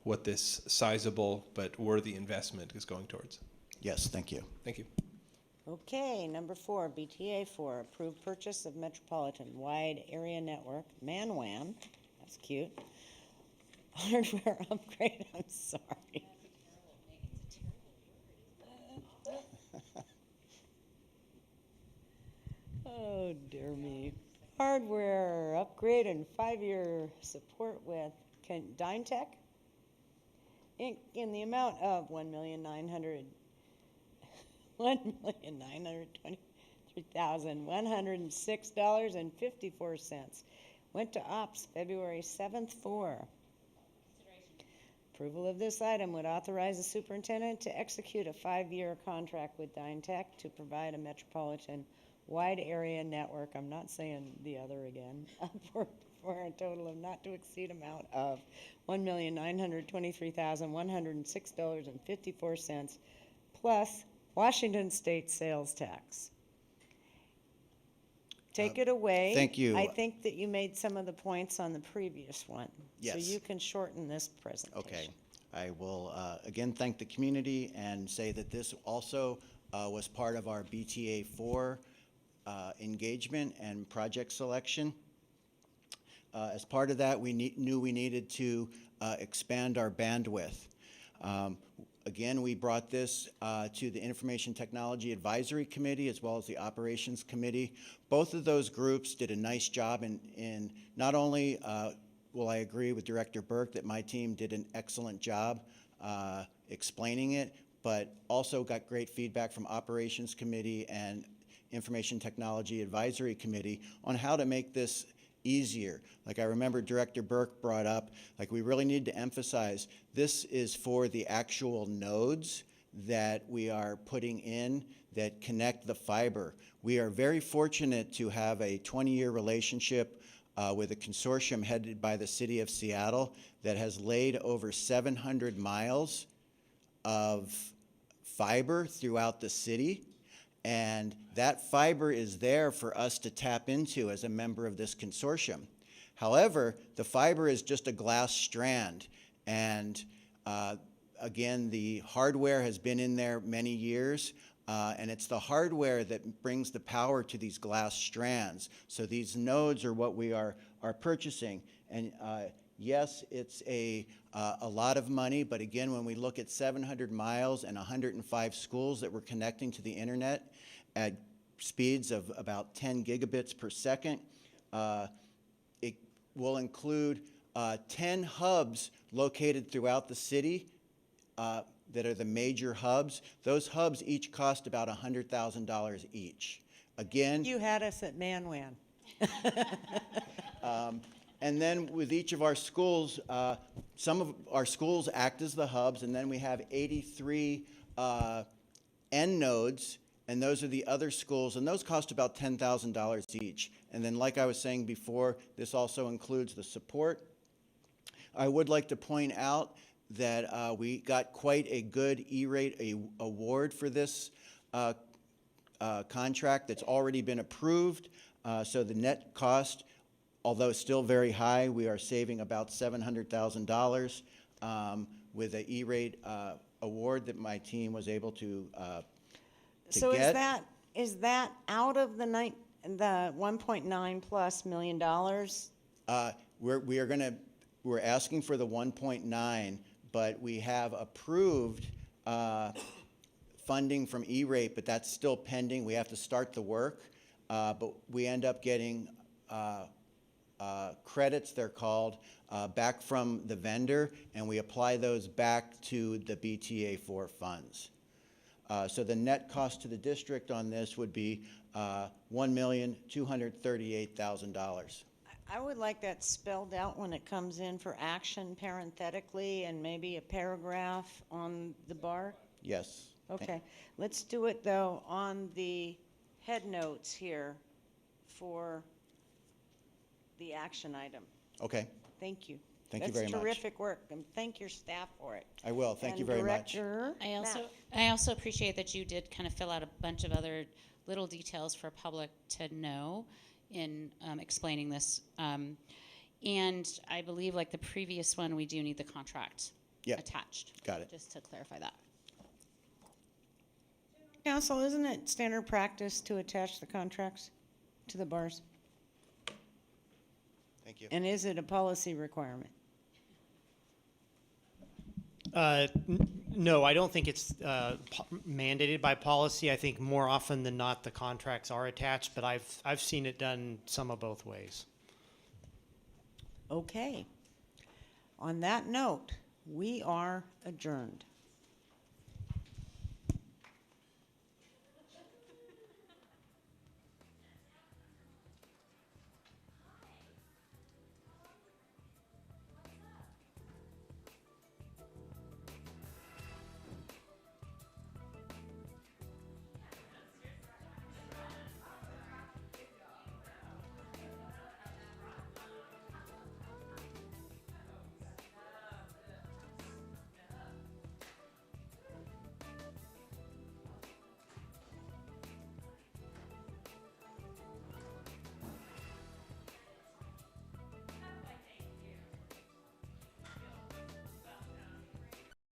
Speaker 9: what this sizable but worthy investment is going towards.
Speaker 11: Yes, thank you.
Speaker 9: Thank you.
Speaker 18: Okay, number 4, BTA 4, approved purchase of Metropolitan Wide Area Network, ManWAN, that's cute, hardware upgrade, I'm sorry. Oh, dear me. Hardware upgrade and 5-year support with DynTech Inc. in the amount of $1,923,106.54. Went to ops February 7th for Approval of this item would authorize the superintendent to execute a 5-year contract with DynTech to provide a metropolitan wide area network, I'm not saying the other again, for a total of not to exceed amount of $1,923,106.54 plus Washington State sales tax. Take it away.
Speaker 11: Thank you.
Speaker 18: I think that you made some of the points on the previous one. So
Speaker 11: Yes.
Speaker 18: you can shorten this presentation.
Speaker 11: Okay. I will again thank the community and say that this also was part of our BTA 4 engagement and project selection. As part of that, we knew we needed to expand our bandwidth. Again, we brought this to the Information Technology Advisory Committee as well as the Operations Committee. Both of those groups did a nice job in not only will I agree with Director Burke that my team did an excellent job explaining it, but also got great feedback from Operations Committee and Information Technology Advisory Committee on how to make this easier. Like I remember Director Burke brought up, like we really need to emphasize, this is for the actual nodes that we are putting in that connect the fiber. We are very fortunate to have a 20-year relationship with a consortium headed by the City of Seattle that has laid over 700 miles of fiber throughout the city. And that fiber is there for us to tap into as a member of this consortium. However, the fiber is just a glass strand. And again, the hardware has been in there many years. And it's the hardware that brings the power to these glass strands. So these nodes are what we are purchasing. And yes, it's a lot of money, but again, when we look at 700 miles and 105 schools that we're connecting to the internet at speeds of about 10 gigabits per second, it will include 10 hubs located throughout the city that are the major hubs. Those hubs each cost about $100,000 each. Again,
Speaker 18: You had us at Manwan.
Speaker 11: and then with each of our schools, some of our schools act as the hubs, and then we have 83 end nodes, and those are the other schools, and those cost about $10,000 each. And then, like I was saying before, this also includes the support. I would like to point out that we got quite a good E-rate award for this contract that's already been approved. So the net cost, although still very high, we are saving about $700,000 with an E-rate award that my team was able to
Speaker 18: So
Speaker 11: get.
Speaker 18: is that out of the 1.9 plus million dollars?
Speaker 11: We're asking for the 1.9, but we have approved funding from E-rate, but that's still pending. We have to start the work, but we end up getting credits, they're called, back from the vendor, and we apply those back to the BTA 4 funds. So the net cost to the district on this would be $1,238,000.
Speaker 18: I would like that spelled out when it comes in for action parenthetically and maybe a paragraph on the bar.
Speaker 11: Yes.
Speaker 18: Okay, let's do it though on the head notes here for the action item.
Speaker 11: Okay.
Speaker 18: Thank you.
Speaker 11: Thank you very much.
Speaker 18: That's terrific work, and thank your staff for it.
Speaker 11: I will. Thank you
Speaker 18: And
Speaker 11: very much.
Speaker 18: Director
Speaker 2: I also appreciate that you did kind of fill out a bunch of other little details for public to know in explaining this. And I believe, like the previous one, we do need the contract attached.
Speaker 11: Got it.
Speaker 2: Just to clarify that.
Speaker 18: Council, isn't it standard practice to attach the contracts to the bars?
Speaker 11: Thank you.
Speaker 18: And is it a policy requirement?
Speaker 7: No, I don't think it's mandated by policy. I think more often than not, the contracts are attached, but I've seen it done some of both ways.
Speaker 18: Okay. On that note, we are adjourned.